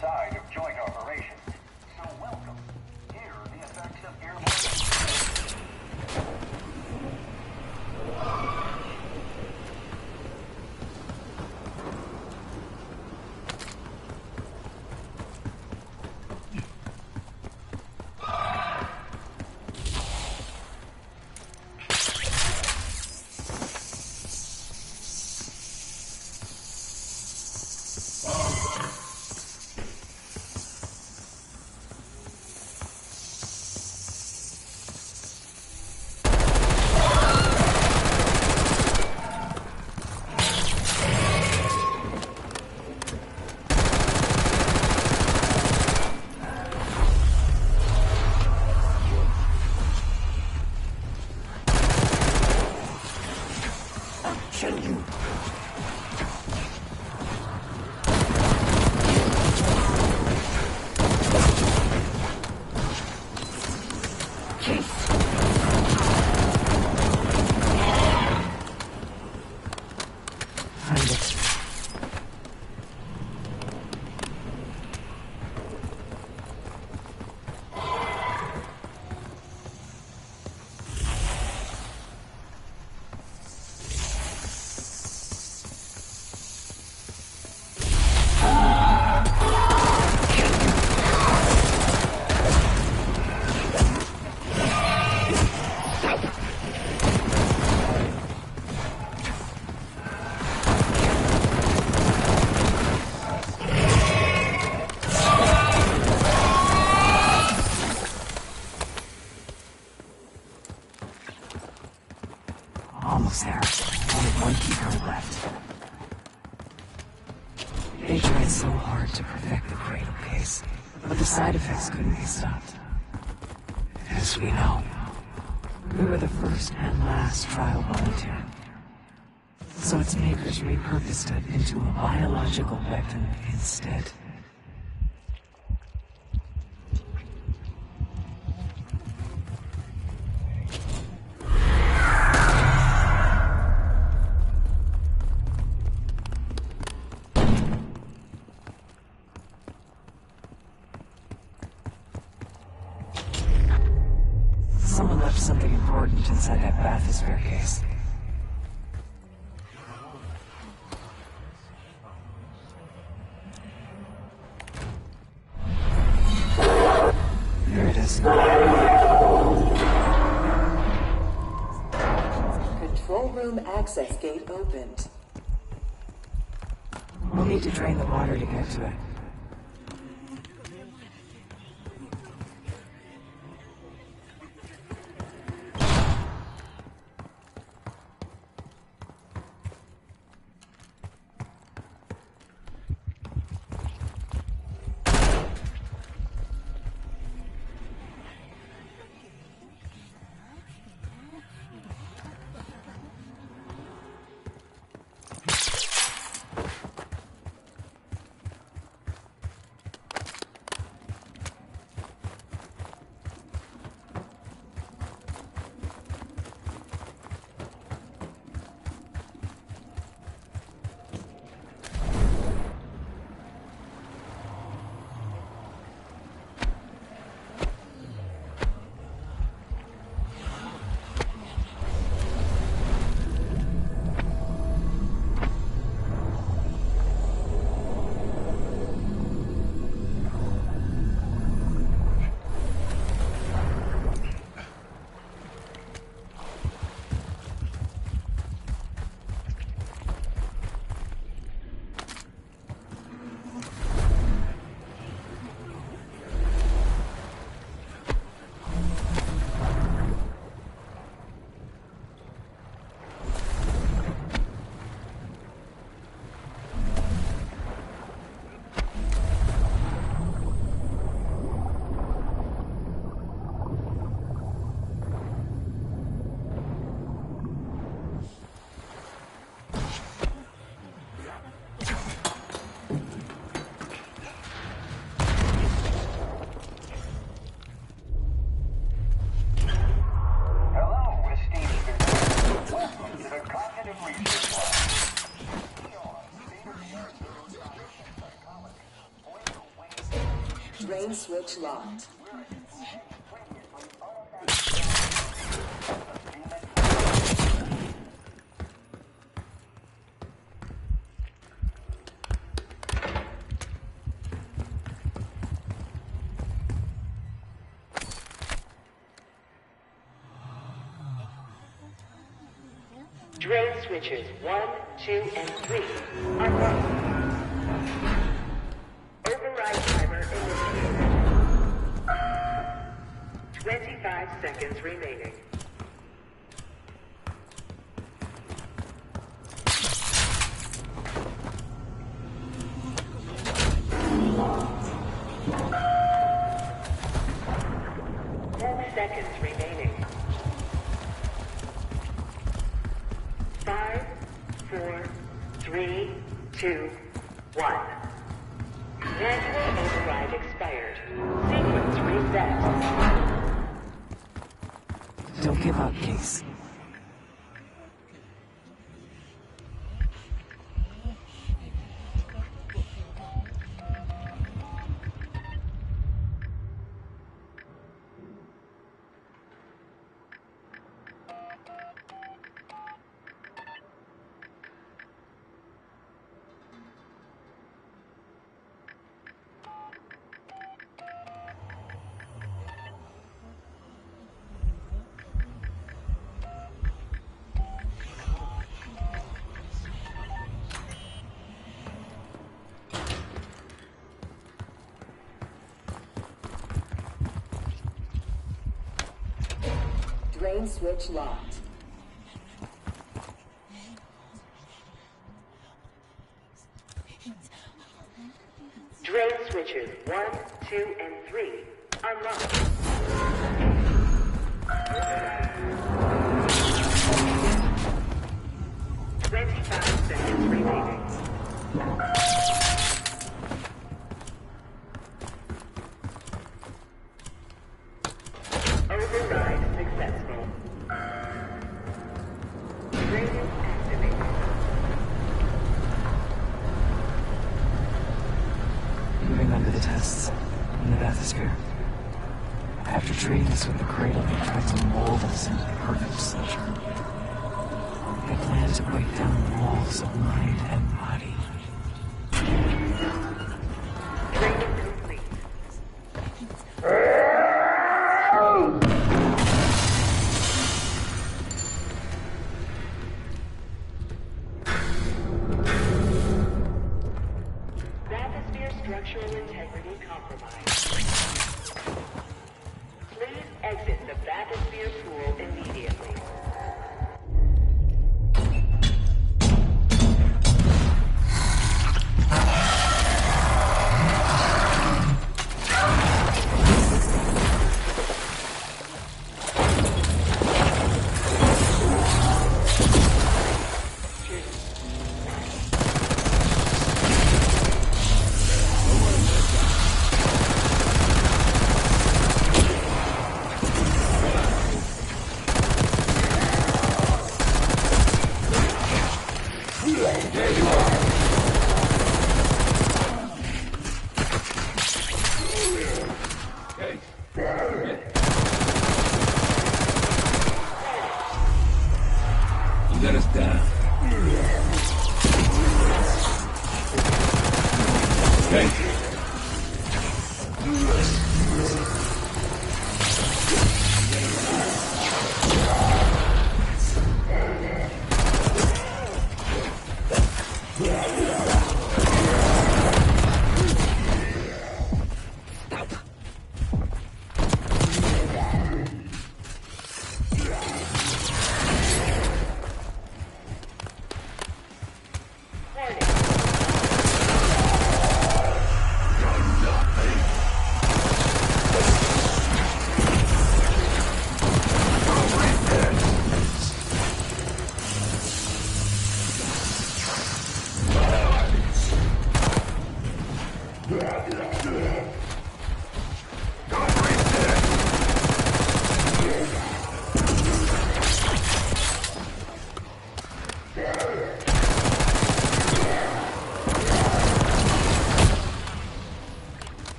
side of joint operations. So welcome. Here are the effects of airborne... Almost there. Only one keeper left. They tried so hard to perfect the cradle case, but the side effects couldn't be stopped. As we know, we were the first and last trial volunteer. So its makers repurposed it into a biological weapon instead. Someone left something important inside that bathysphere case. Here it is. Control room access gate opened. We'll need to drain the water to get to it. Drain switch locked. Drain switches 1, 2, and 3 are locked. Override timer initiated. 25 seconds remaining. Seconds remaining. 5, 4, 3, 2, 1. Manual override expired. Sequence reset. Don't give up, Case. Drain switch locked. Drain switches 1, 2, and 3 are locked. 25 seconds remaining. Override successful. Drainage activated. You remember the tests in the bathysphere? After treating us with the cradle, they tried to mold us into perfect soldier. They planned to break down the walls of mind and body. Training complete. Bathysphere structural integrity compromised. Please exit the bathysphere pool immediately. You let us down. Okay.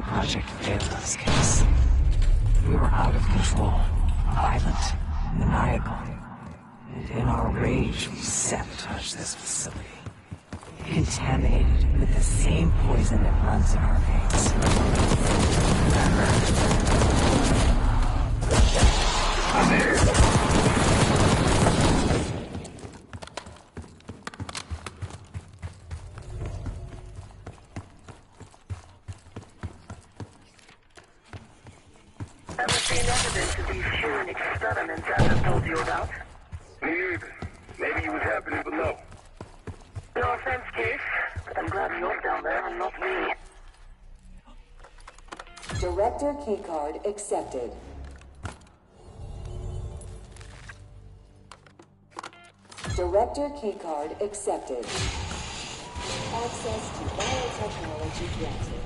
the project failed this case. We were out of control, violent, maniacal. And in our rage, we sabotaged this facility. Contaminated it with the same poison that runs in our veins. Come here! Ever seen evidence of these human experiments I've told you about? Me either. Maybe you was happening below. No offense, Case, but I'm glad you're down there and not me. Director keycard accepted. Director keycard accepted. Access to biotechnology granted.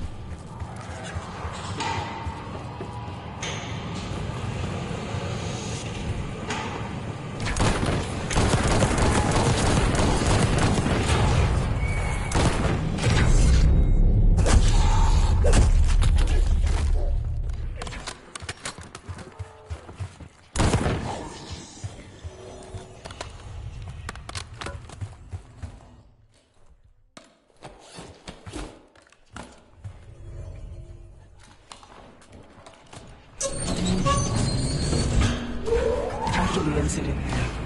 After the incident,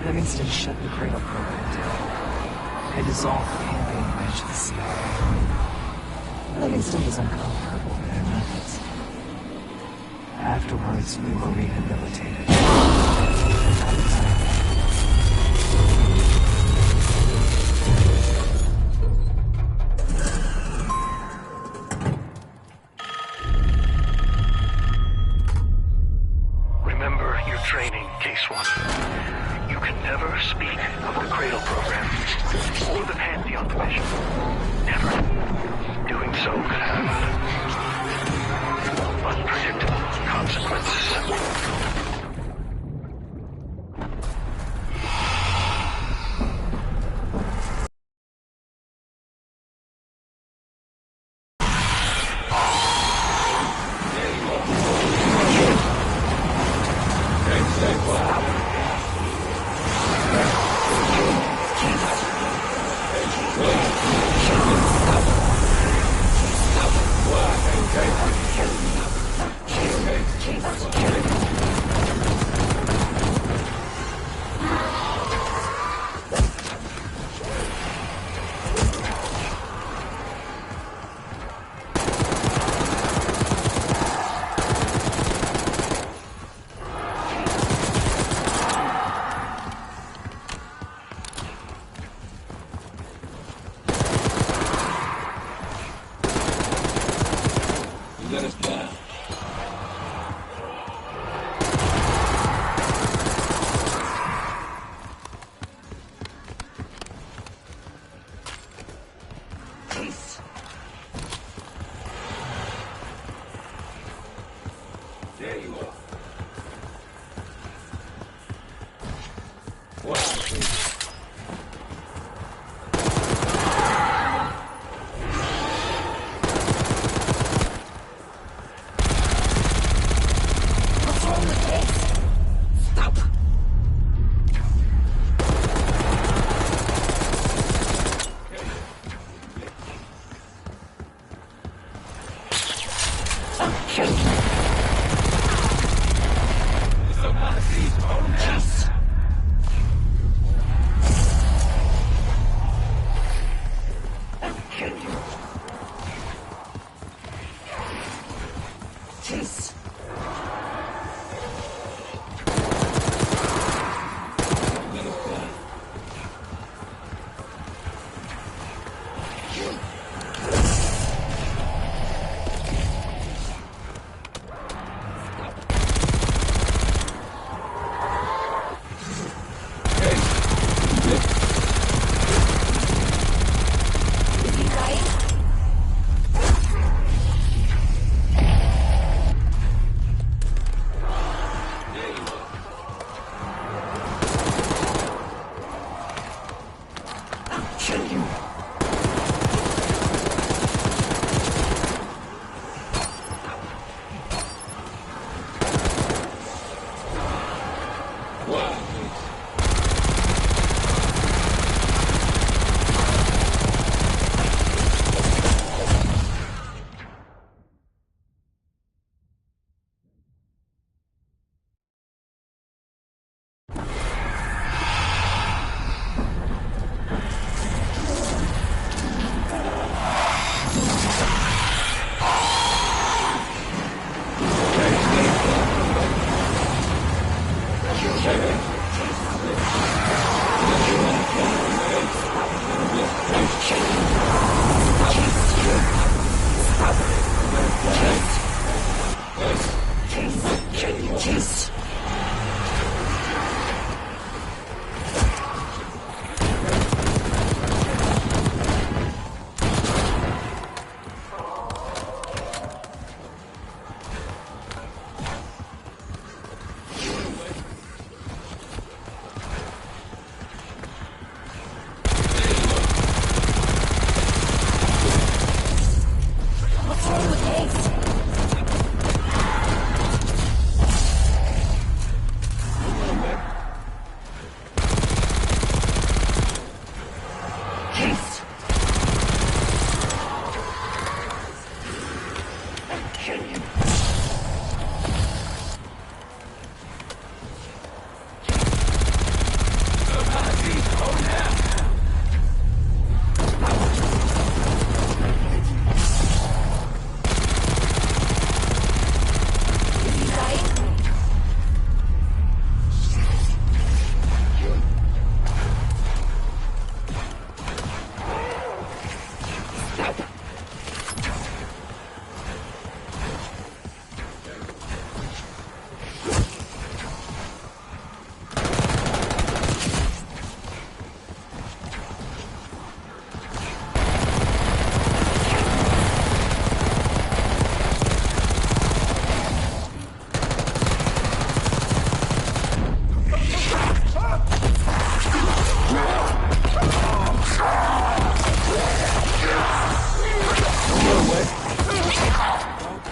Livingston shut the Cradle program down. They dissolved the campaign branch of the CIA. Livingston was uncomfortable with their methods. Afterwards, we were rehabilitated. At the time, Remember your training, Case 1. You can never speak of the Cradle program or the Pantheon mission. Never. Doing so could have unpredictable consequences. Let us down. There you are.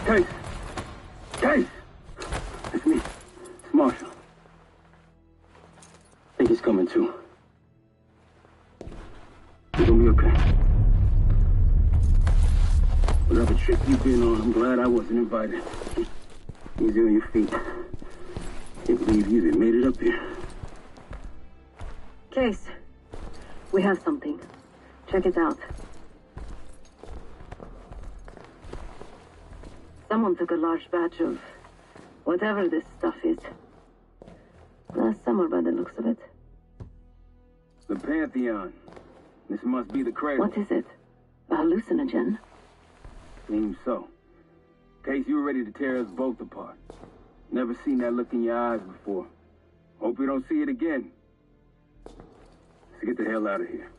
Case! Case! It's me. It's Marshall. I think he's coming too. You're gonna be okay. Whatever trip you've been on, I'm glad I wasn't invited. Easy on your feet. Can't believe you even made it up here. Case, we have something. Check it out. Someone took a large batch of whatever this stuff is. Last summer, by the looks of it. The Pantheon. This must be the cradle. What is it? A hallucinogen? Seems so. Case, you were ready to tear us both apart. Never seen that look in your eyes before. Hope we don't see it again. Let's get the hell out of here.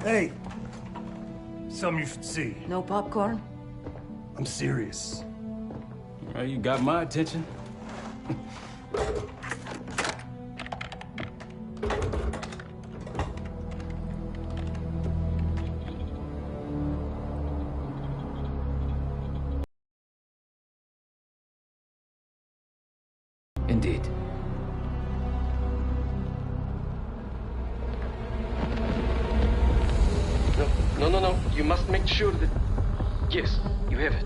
Hey! Something you should see. No popcorn? I'm serious. Well, you got my attention. Indeed. No. You must make sure that... Yes, you have it.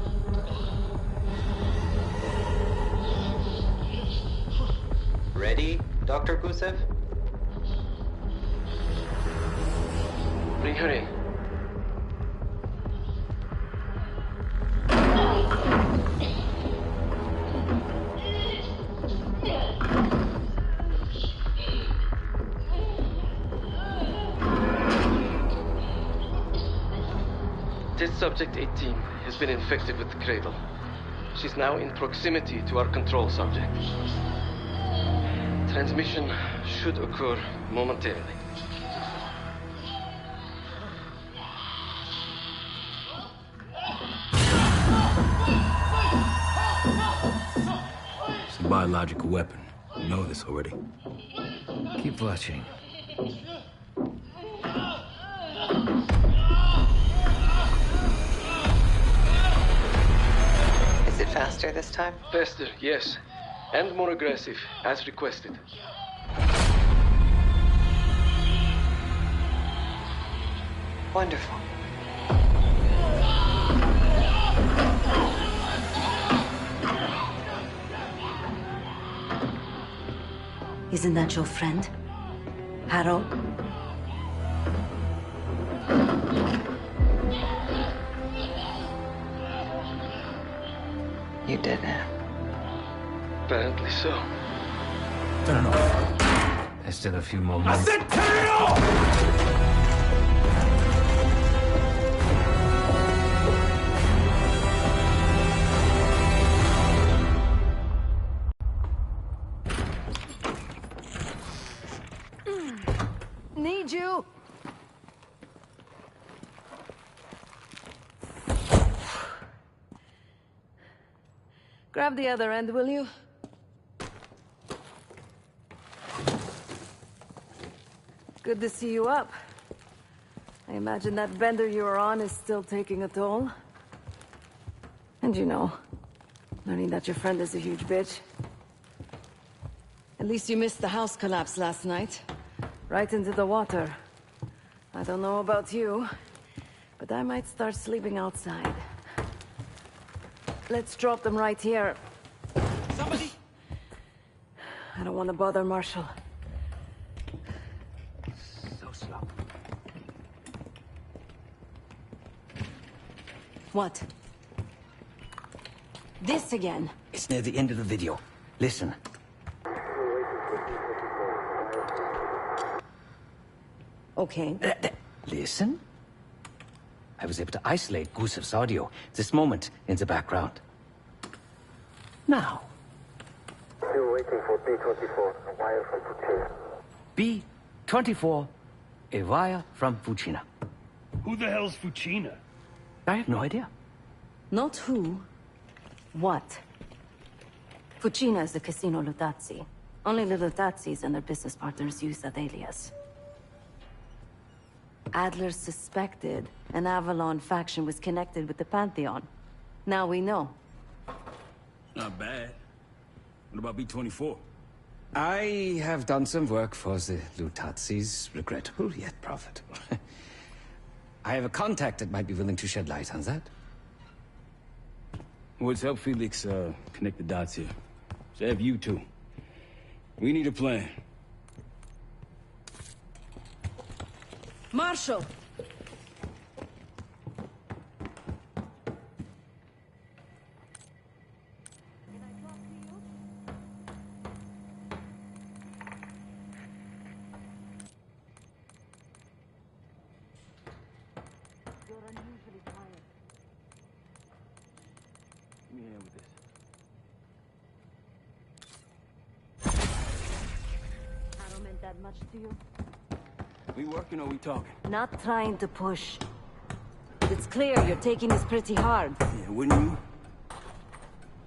Ready, Dr. Gusev? Bring her in. Test subject 18 has been infected with the cradle. She's now in proximity to our control subject. Transmission should occur momentarily. It's a biological weapon. You know this already. Keep watching. Is it faster this time? Faster, yes. And more aggressive, as requested. Wonderful. Isn't that your friend? Harrow? You did it. Apparently so. Turn it off. There's still a few more minutes. I said turn it off! Need you! Grab the other end, will you? Good to see you up. I imagine that bender you were on is still taking a toll. And you know, learning that your friend is a huge bitch. At least you missed the house collapse last night. Right into the water. I don't know about you, but I might start sleeping outside. Let's drop them right here. Somebody! I don't want to bother Marshall. So slow. What? This again? It's near the end of the video. Listen. Okay. Listen. I was able to isolate Gusev's audio. This moment in the background. Now. Still waiting for B-24, a wire from Fucina. B-24, a wire from Fucina. Who the hell's Fucina? I have no idea. Not who, what. Fucina is the Casino Lutazzi. Only the Lutazzis and their business partners use that alias. Adler suspected an Avalon faction was connected with the Pantheon. Now we know. Not bad. What about B-24? I have done some work for the Lutazzis. Regrettable, yet profitable. I have a contact that might be willing to shed light on that. Well, let's help Felix connect the dots here. So have you two. We need a plan. Marshal! Give me a hand with this. I don't mean that much to you. We working or we talking? Not trying to push. It's clear you're taking this pretty hard. Yeah, wouldn't you?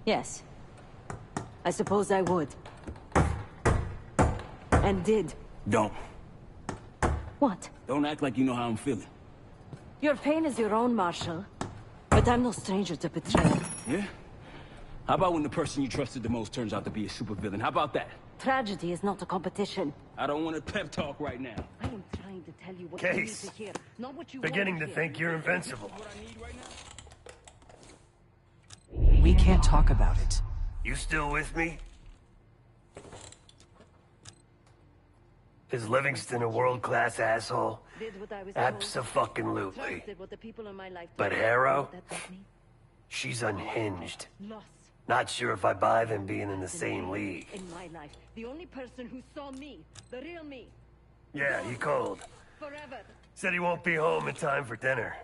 Yes. I suppose I would. And did. Don't. What? Don't act like you know how I'm feeling. Your pain is your own, Marshal. But I'm no stranger to betrayal. Yeah? How about when the person you trusted the most turns out to be a supervillain? How about that? Tragedy is not a competition. I don't want to pep talk right now. I am trying to tell you what you need Case. to hear, not what you Beginning want to hear. think you're invincible. We can't talk about it. You still with me? Is Livingston a world-class asshole? Did what I was told. Abso-fucking-lutely. Trusted what the people in my life But told me. Harrow? That got me She's unhinged. lost. Not sure if I buy them being in the same league. In my life, the only person who saw me, the real me, Yeah, he called. forever. Said he won't be home in time for dinner.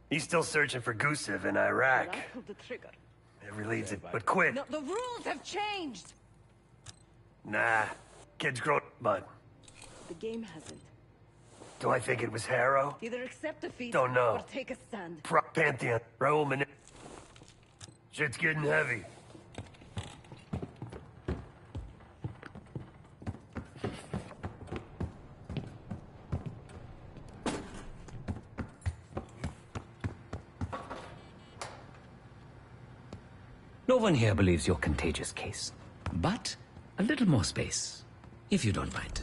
He's still searching for Gusev in Iraq. But I pulled the trigger. Never leads it, but quit. No, the rules have changed. Nah, kid's grown, bud. The game hasn't. Do I think it was Harrow? Either accept defeat Don't know. or take a stand. Pantheon, Raoul Mani- Shit's getting heavy. No one here believes your contagious case. But a little more space, if you don't mind.